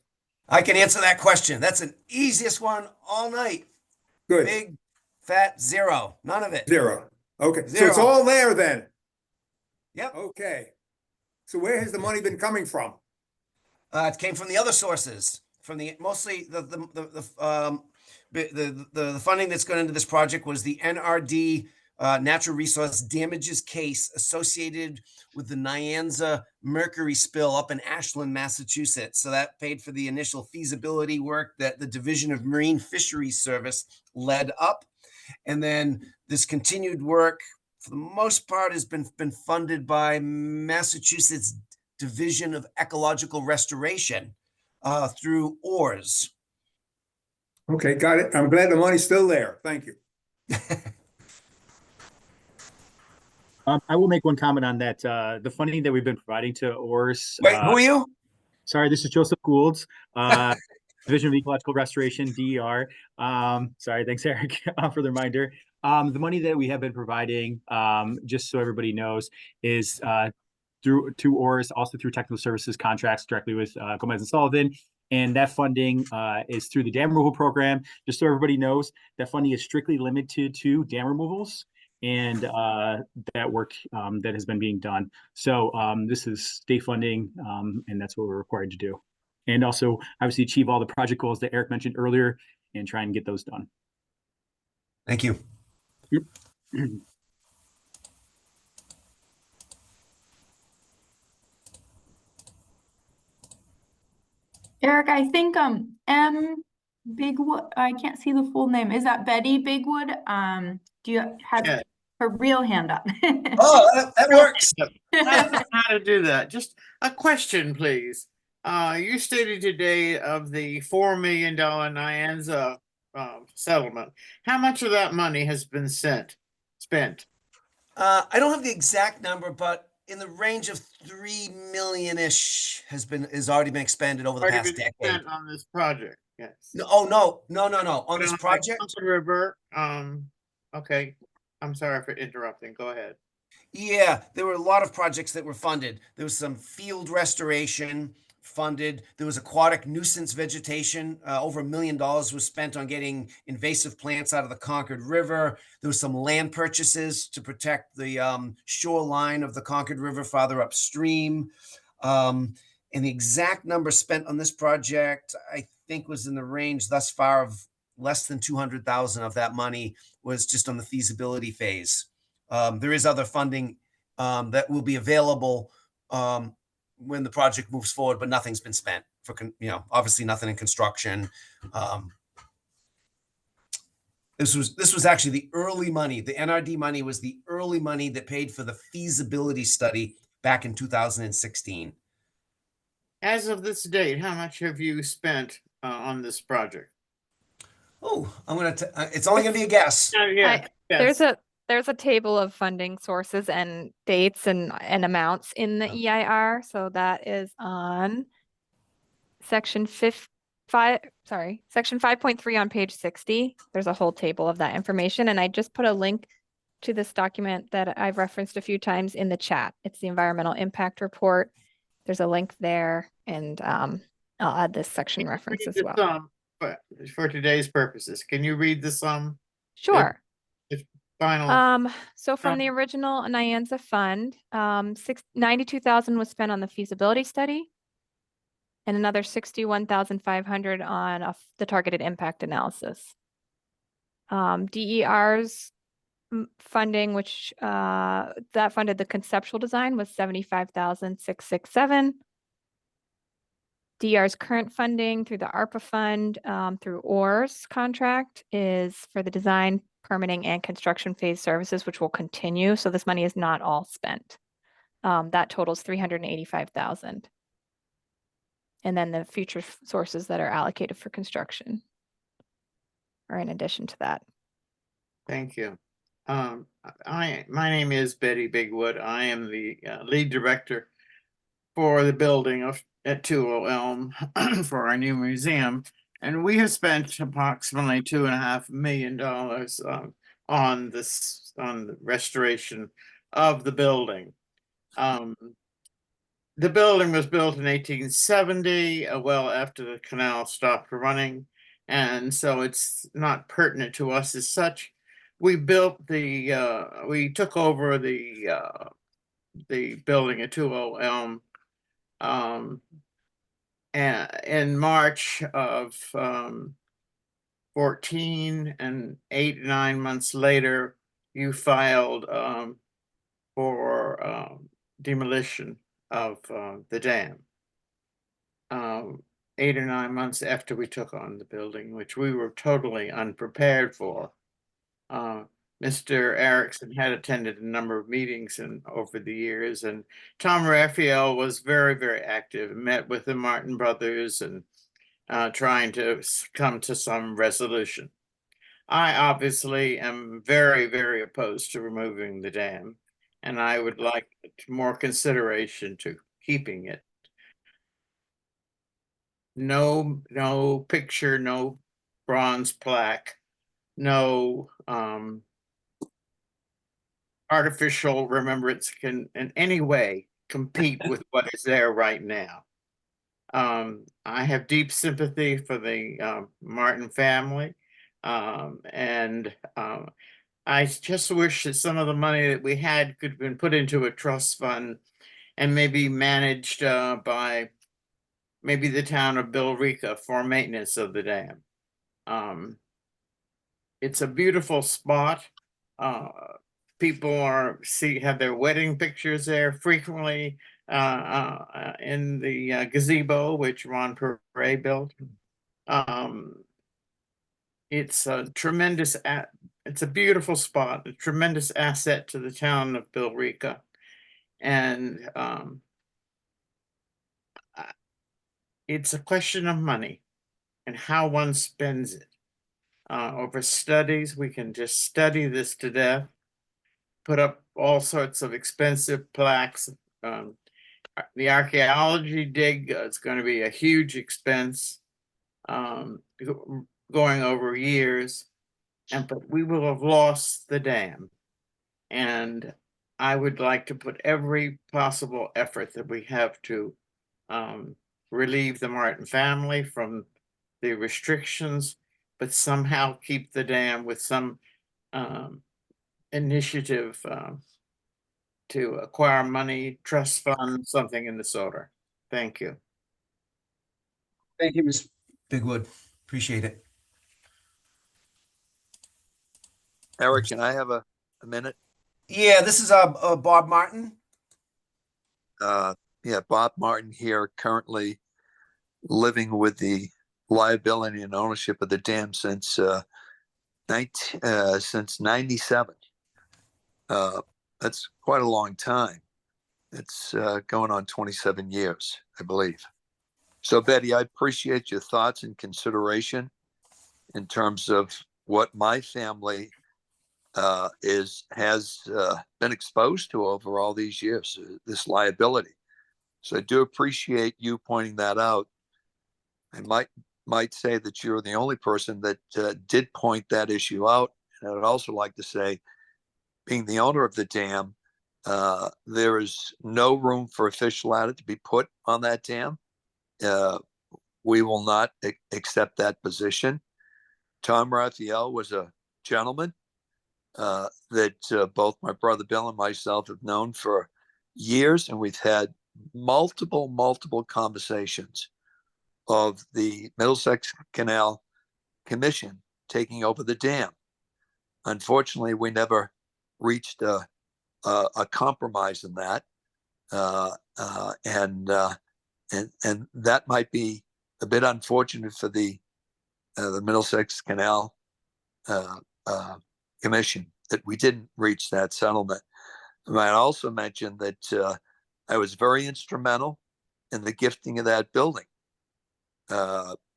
I can answer that question. That's an easiest one all night. Good. Big fat zero. None of it. Zero. Okay. Zero. So it's all there then. Yep. Okay. So where has the money been coming from? It came from the other sources, from the mostly the funding that's gone into this project was the NRD natural resource damages case associated with the Nyanza mercury spill up in Ashland, Massachusetts. So that paid for the initial feasibility work that the Division of Marine Fisheries Service led up. And then this continued work, for the most part, has been funded by Massachusetts Division of Ecological Restoration through ORS. Okay, got it. I'm glad the money's still there. Thank you. I will make one comment on that. The funding that we've been providing to ORS. Wait, who are you? Sorry, this is Joseph Goulds, Division of Ecological Restoration, DER. Sorry, thanks, Eric, for the reminder. The money that we have been providing, just so everybody knows, is through to ORS, also through technical services contracts directly with Gomez and Sullivan. And that funding is through the dam removal program. Just so everybody knows, that funding is strictly limited to dam removals and that work that has been being done. So this is state funding, and that's what we're required to do. And also, obviously, achieve all the project goals that Eric mentioned earlier and try and get those done. Thank you. Eric, I think M Bigwood, I can't see the full name. Is that Betty Bigwood? Do you have Yeah. her real hand up? Oh, that works. I don't know how to do that. Just a question, please. You stated today of the $4 million Nyanza settlement. How much of that money has been spent? I don't have the exact number, but in the range of 3 million-ish has already been expended over the Already past been decade. spent on this project. Yes. No, oh no. On this On the project? Concord River. Okay. I'm sorry for interrupting. Go ahead. Yeah, there were a lot of projects that were funded. There was some field restoration funded. There was aquatic nuisance vegetation. Over $1 million was spent on getting invasive plants out of the Concord River. There was some land purchases to protect the shoreline of the Concord River farther upstream. And the exact number spent on this project, I think, was in the range thus far of less than 200,000 of that money was just on the feasibility phase. There is other funding that will be available when the project moves forward, but nothing's been spent for, obviously nothing in construction. This was actually the early money. The NRD money was the early money that paid for the feasibility study back in 2016. As of this date, how much have you spent on this project? Oh, it's only gonna be a guess. Yeah. There's a table of funding sources and dates and amounts in the EIR. So that is on section 5.3 on page 60. There's a whole table of that information. And I just put a link to this document that I've referenced a few times in the chat. It's the environmental impact report. There's a link there, and I'll add this section reference as well. For today's purposes, can you read the sum? Sure. Final. So from the original Nyanza fund, 92,000 was spent on the feasibility study, and another 61,500 on the targeted impact analysis. DER's funding, which that funded the conceptual design, was 75,667. DR's current funding through the ARPA fund through ORS contract is for the design, permitting, and construction phase services, which will continue. So this money is not all spent. That totals 385,000. And then the future sources that are allocated for construction are in addition to that. Thank you. My name is Betty Bigwood. I am the lead director for the building at 20 Elm for our new museum. And we have spent approximately $2.5 million on the restoration of the building. The building was built in 1870, well after the canal stopped running. And so it's not pertinent to us as such. We built we took over the building at 20 Elm and in March of 14, and 8 or 9 months later, you filed for demolition of the dam. 8 or 9 months after we took on the building, which we were totally unprepared for. Mr. Erickson had attended a number of meetings over the years, and Tom Raphael was very, very active and met with the Martin brothers and trying to come to some resolution. I obviously am very, very opposed to removing the dam, and I would like more consideration to keeping it. No picture, no bronze plaque, no artificial remembrance can in any way compete with what is there right now. I have deep sympathy for the Martin family, and I just wish that some of the money that we had could have been put into a trust fund and maybe managed by maybe the town of Billerica for maintenance of the dam. It's a beautiful spot. People have their wedding pictures there frequently in the gazebo, which Ron Perret built. It's a tremendous, it's a beautiful spot, a tremendous asset to the town of Billerica. And it's a question of money and how one spends it. Over studies, we can just study this to death, put up all sorts of expensive plaques. The archaeology dig is going to be a huge expense, going over years, but we will have lost the dam. And I would like to put every possible effort that we have to relieve the Martin family from the restrictions, but somehow keep the dam with some initiative to acquire money, trust fund, something in this order. Thank you. Thank you, Ms. Bigwood. Appreciate it. Eric, can I have a minute? Yeah, this is Bob Martin. Yeah, Bob Martin here, currently living with the liability and ownership of the dam since 97. That's quite a long time. It's going on 27 years, I believe. So Betty, I appreciate your thoughts and consideration in terms of what my family has been exposed to over all these years, this liability. So I do appreciate you pointing that out. I might say that you're the only person that did point that issue out. And I would also like to say, being the owner of the dam, there is no room for a fish ladder to be put on that dam. We will not accept that position. Tom Raphael was a gentleman that both my brother Bill and myself have known for years, and we've had multiple conversations of the Middlesex Canal Commission taking over the dam. Unfortunately, we never reached a compromise in that, and that might be a bit unfortunate for the Middlesex Canal Commission that we didn't reach that settlement. I might also mention that I was very instrumental in the gifting of that building.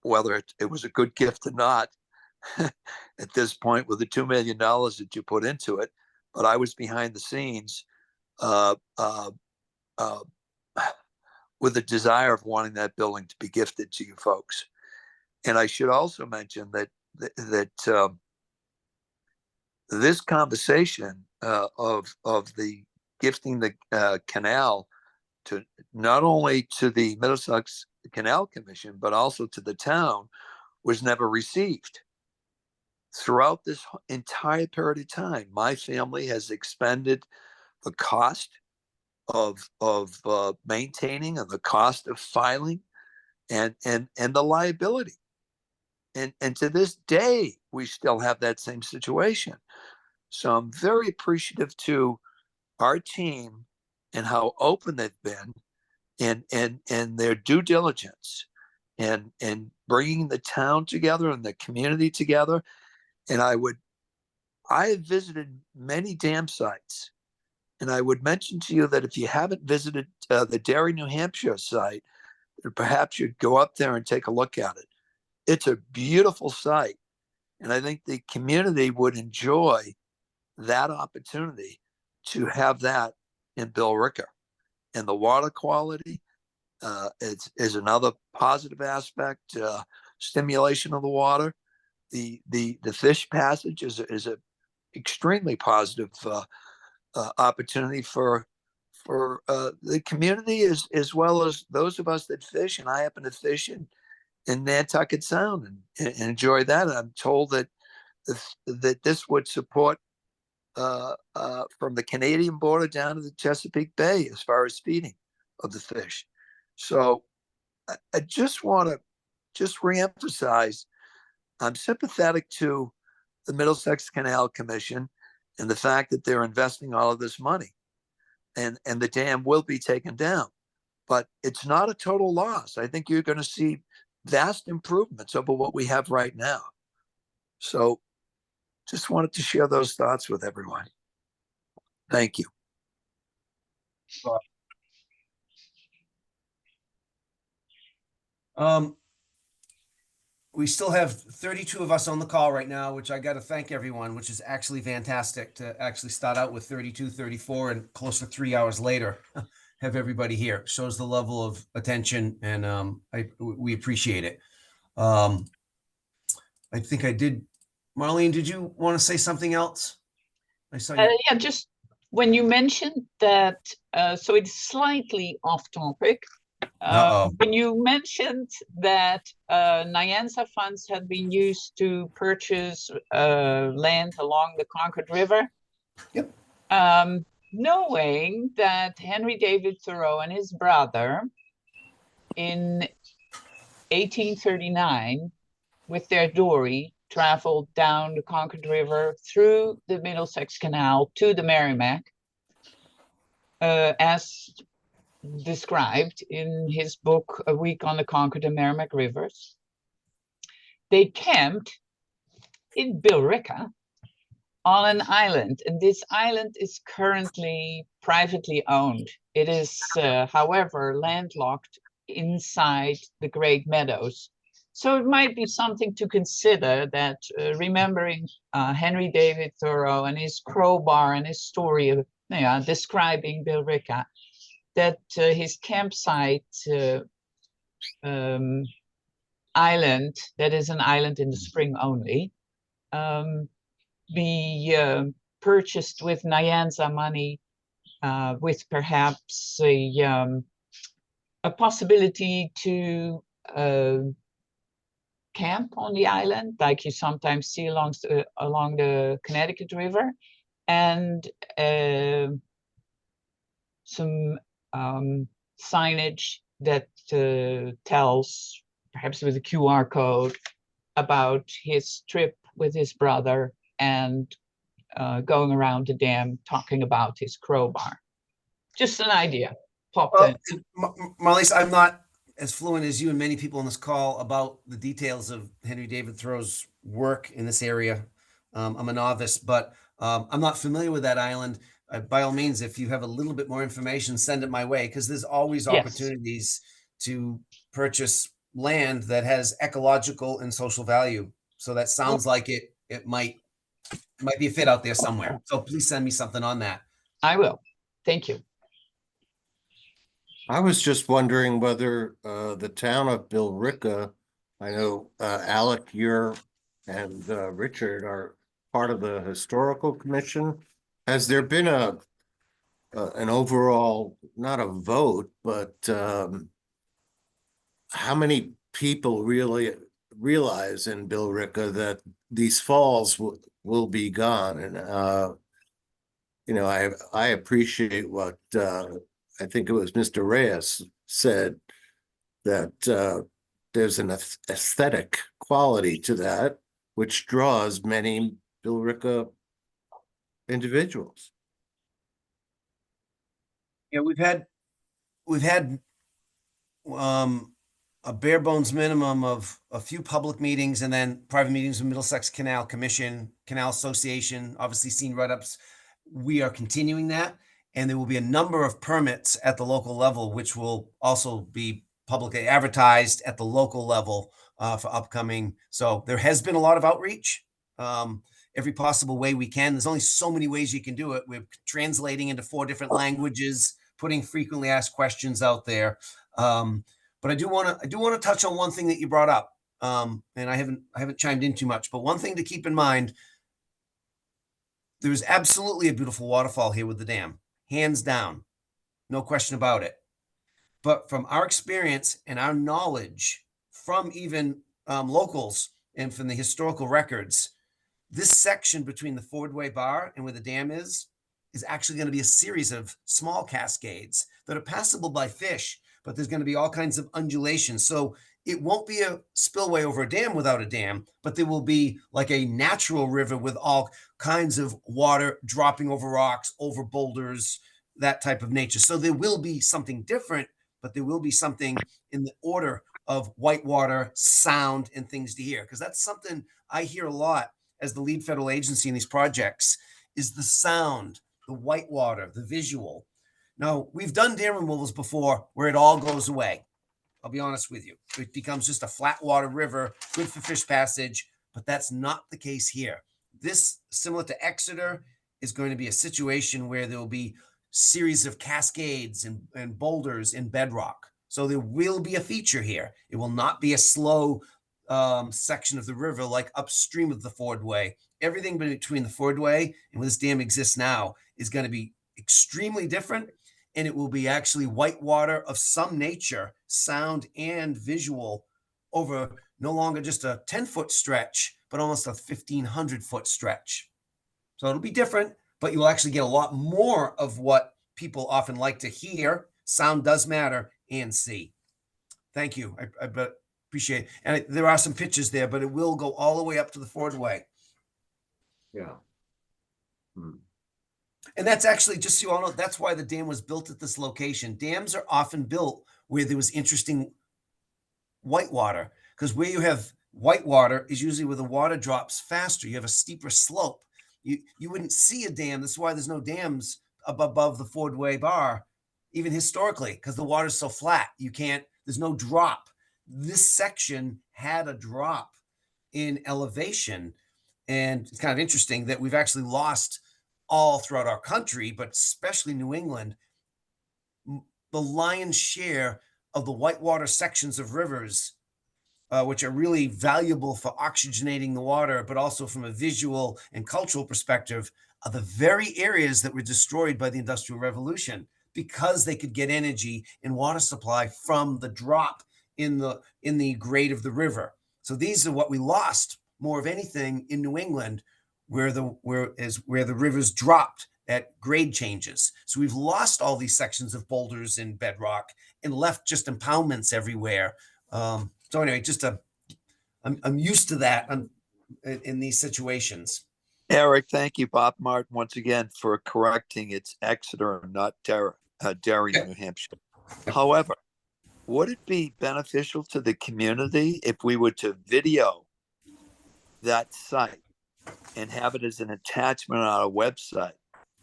Whether it was a good gift or not at this point with the $2 million that you put into it, but I was behind the scenes with the desire of wanting that building to be gifted to you folks. And I should also mention that this conversation of the gifting the canal to not only to the Middlesex Canal Commission, but also to the town, was never received. Throughout this entire period of time, my family has expended the cost of maintaining and the cost of filing and the liability. And to this day, we still have that same situation. So I'm very appreciative to our team and how open they've been and their due diligence and bringing the town together and the community together. And I have visited many dam sites, and I would mention to you that if you haven't visited the Derry, New Hampshire site, perhaps you'd go up there and take a look at it. It's a beautiful site, and I think the community would enjoy that opportunity to have that in Billerica. And the water quality is another positive aspect. Stimulation of the water, the fish passage is a extremely positive opportunity for the community as well as those of us that fish. And I happen to fish in Nantucket Sound and enjoy that. And I'm told that this would support from the Canadian border down to the Chesapeake Bay as far as feeding of the fish. So I just want to just reemphasize, I'm sympathetic to the Middlesex Canal Commission and the fact that they're investing all of this money, and the dam will be taken down, but it's not a total loss. I think you're going to see vast improvements over what we have right now. So just wanted to share those thoughts with everyone. Thank you. We still have 32 of us on the call right now, which I got to thank everyone, which is actually fantastic to actually start out with 32, 34, and close to 3 hours later, have everybody here. Shows the level of attention, and we appreciate it. I think I did. Marlene, did you want to say something else? I saw you. Yeah, just when you mentioned that, so it's slightly off topic. When you mentioned that Nyanza funds had been used to purchase land along the Concord River. Yep. Knowing that Henry David Thoreau and his brother in 1839 with their dory traveled down the Concord River through the Middlesex Canal to the Merrimack, as described in his book, A Week on the Concord and Merrimack Rivers. They camped in Billerica on an island, and this island is currently privately owned. It is, however, landlocked inside the Great Meadows. So it might be something to consider that remembering Henry David Thoreau and his crowbar and his story of describing Billerica, that his campsite island, that is an island in the spring only, be purchased with Nyanza money, with perhaps a possibility to camp on the island, like you sometimes see along the Connecticut River, and some signage that tells, perhaps with a QR code, about his trip with his brother and going around the dam talking about his crowbar. Just an idea popped in. Marlise, I'm not as fluent as you and many people on this call about the details of Henry David Thoreau's work in this area. I'm a novice, but I'm not familiar with that island. By all means, if you have a little bit more information, send it my way, because there's always opportunities to purchase land that has ecological and social value. So that sounds like it might be a fit out there somewhere. So please send me something on that. I will. Thank you. I was just wondering whether the town of Billerica, I know Alec, you're and Richard are part of the historical commission. Has there been an overall, not a vote, but how many people really realize in Billerica that these falls will be gone? And I appreciate what I think it was Mr. Reyes said, that there's an aesthetic quality to that, which draws many Billerica individuals. Yeah, we've had a bare bones minimum of a few public meetings and then private meetings with Middlesex Canal Commission, Canal Association, obviously scene write-ups. We are continuing that, and there will be a number of permits at the local level, which will also be publicly advertised at the local level for upcoming. So there has been a lot of outreach, every possible way we can. There's only so many ways you can do it. We're translating into 4 different languages, putting frequently asked questions out there. But I do want to touch on one thing that you brought up, and I haven't chimed in too much. But one thing to keep in mind: there is absolutely a beautiful waterfall here with the dam, hands down, no question about it. But from our experience and our knowledge from even locals and from the historical records, this section between the Fordway Bar and where the dam is actually going to be a series of small cascades that are passable by fish, but there's going to be all kinds of undulations. So it won't be a spillway over a dam without a dam, but there will be like a natural river with all kinds of water dropping over rocks, over boulders, that type of nature. So there will be something different, but there will be something in the order of whitewater, sound, and things to hear. Because that's something I hear a lot as the lead federal agency in these projects, is the sound, the whitewater, the visual. Now, we've done dam removals before where it all goes away. I'll be honest with you. It becomes just a flat water river, good for fish passage, but that's not the case here. This, similar to Exeter, is going to be a situation where there will be series of cascades and boulders in bedrock. So there will be a feature here. It will not be a slow section of the river like upstream of the Fordway. Everything between the Fordway and where this dam exists now is going to be extremely different, and it will be actually whitewater of some nature, sound and visual, over no longer just a 10-foot stretch, but almost a 1,500-foot stretch. So it'll be different, but you'll actually get a lot more of what people often like to hear. Sound does matter, and see. Thank you. I appreciate it. And there are some pictures there, but it will go all the way up to the Fordway. Yeah. And that's actually, just so you all know, that's why the dam was built at this location. Dams are often built where there was interesting whitewater, because where you have whitewater is usually where the water drops faster. You have a steeper slope. You wouldn't see a dam. That's why there's no dams up above the Fordway Bar, even historically, because the water's so flat. There's no drop. This section had a drop in elevation. And it's kind of interesting that we've actually lost all throughout our country, but especially New England, the lion's share of the whitewater sections of rivers, which are really valuable for oxygenating the water, but also from a visual and cultural perspective, are the very areas that were destroyed by the Industrial Revolution, because they could get energy and water supply from the drop in the grade of the river. So these are what we lost more of anything in New England, where the rivers dropped at grade changes. So we've lost all these sections of boulders and bedrock and left just impoundments everywhere. So anyway, I'm used to that in these situations. Eric, thank you, Bob Martin, once again for correcting. It's Exeter, not Darien, New Hampshire. However, would it be beneficial to the community if we were to video that site and have it as an attachment on our website,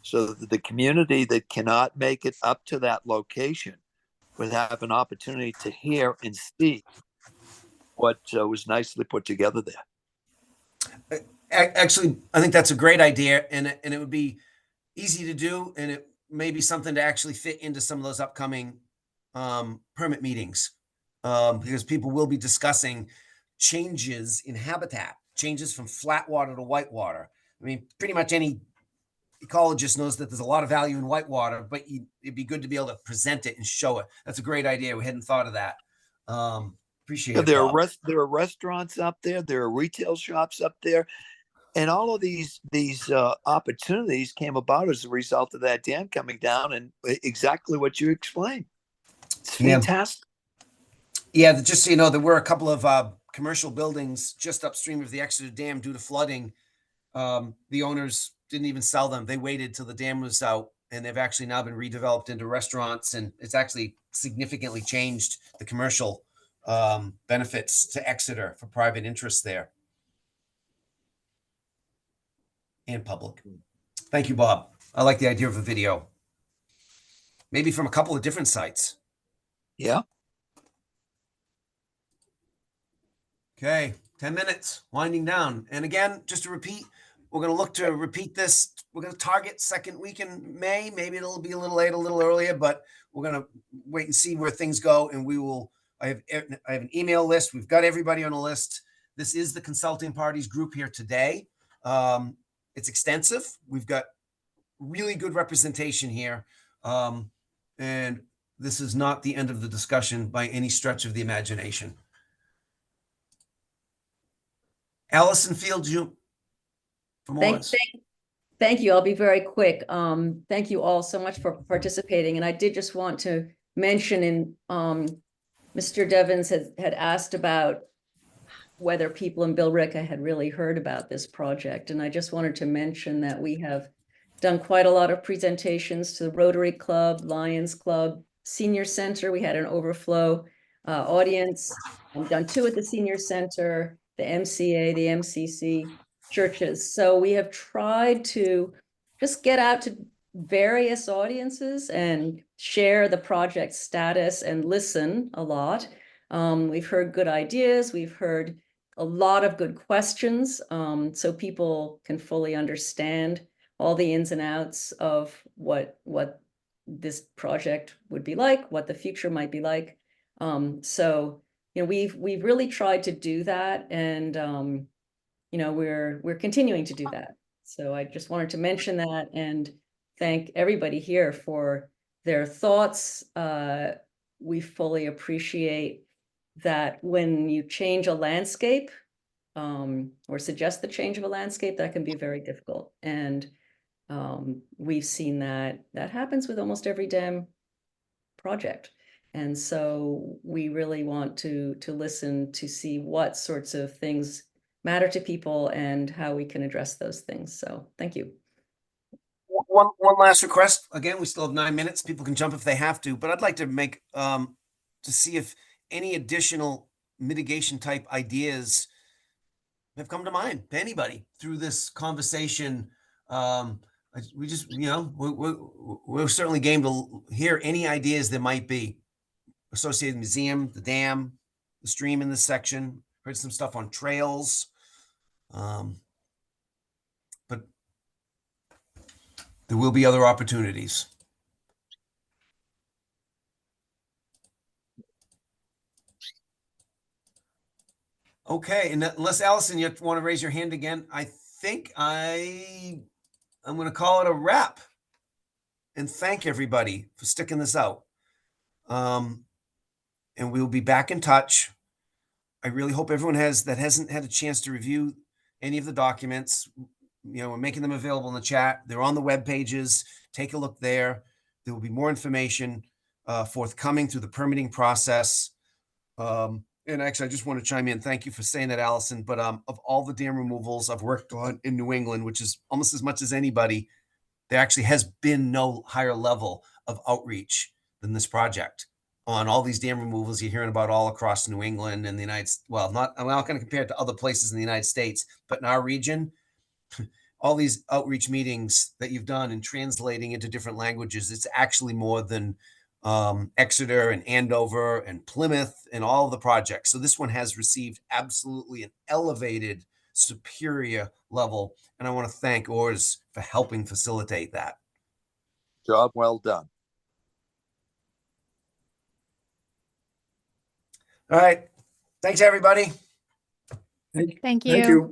so that the community that cannot make it up to that location would have an opportunity to hear and see what was nicely put together there? Actually, I think that's a great idea, and it would be easy to do, and it may be something to actually fit into some of those upcoming permit meetings, because people will be discussing changes in habitat, changes from flat water to whitewater. I mean, pretty much any ecologist knows that there's a lot of value in whitewater, but it'd be good to be able to present it and show it. That's a great idea. We hadn't thought of that. Appreciate it, There Bob. are restaurants up there. There are retail shops up there. And all of these opportunities came about as a result of that dam coming down, and exactly what you explained. It's fantastic. Yeah, just so you know, there were a couple of commercial buildings just upstream of the Exeter Dam due to flooding. The owners didn't even sell them. They waited till the dam was out and they've actually now been redeveloped into restaurants, and it's actually significantly changed the commercial benefits to Exeter for private interests there and public. Thank you, Bob. I like the idea of a video, maybe from a couple of different sites. Yeah. Okay, 10 minutes, winding down. And again, just to repeat, we're going to look to repeat this. We're going to target second week in May. Maybe it'll be a little late, a little earlier, but we're going to wait and see where things go. And we will, I have an email list. We've got everybody on a list. This is the consulting parties group here today. It's extensive. We've got really good representation here. And this is not the end of the discussion by any stretch of the imagination. Allison Fields, you from Thank you. I'll be very quick. Thank you all so much for participating. And I did just want to mention in Mr. Devens had asked about whether people in Billerica had really heard about this project. And I just wanted to mention that we have done quite a lot of presentations to the Rotary Club, Lions Club, Senior Center. We had an overflow audience. I've done 2 at the Senior Center, the MCA, the MCC, churches. So we have tried to just get out to various audiences and share the project status and listen a lot. We've heard good ideas. We've heard a lot of good questions, so people can fully understand all the ins and outs of what this project would be like, what the future might be like. So, you know, we've really tried to do that, and you know, we're continuing to do that. So I just wanted to mention that and thank everybody here for their thoughts. We fully appreciate that when you change a landscape or suggest the change of a landscape, that can be very difficult. And we've seen that happens with almost every dam project. And so we really want to listen to see what sorts of things matter to people and how we can address those things. So thank you. One last request. Again, we still have 9 minutes. People can jump if they have to, but I'd like to make to see if any additional mitigation type ideas have come to mind to anybody through this conversation. We just, you know, we're certainly game to hear any ideas there might be associated with the museum, the dam, the stream in this section. Heard some stuff on trails. But there will be other opportunities. Okay, and unless Allison, you want to raise your hand again, I think I'm going to call it a wrap and thank everybody for sticking this out. And we'll be back in touch. I really hope everyone hasn't had a chance to review any of the documents. You know, we're making them available in the chat. They're on the web pages. Take a look there. There will be more information forthcoming through the permitting process. And actually, I just want to chime in. Thank you for saying that, Allison. But of all the dam removals I've worked on in New England, which is almost as much as anybody, there actually has been no higher level of outreach than this project. On all these dam removals you're hearing about all across New England and the United States. Well, I'm not going to compare it to other places in the United States, but in our region, all these outreach meetings that you've done and translating into different languages, it's actually more than Exeter and Andover and Plymouth and all of the projects. So this one has received absolutely an elevated, superior level. And I want to thank ORS for helping facilitate that. Job well done. All right. Thanks, everybody. Thank you.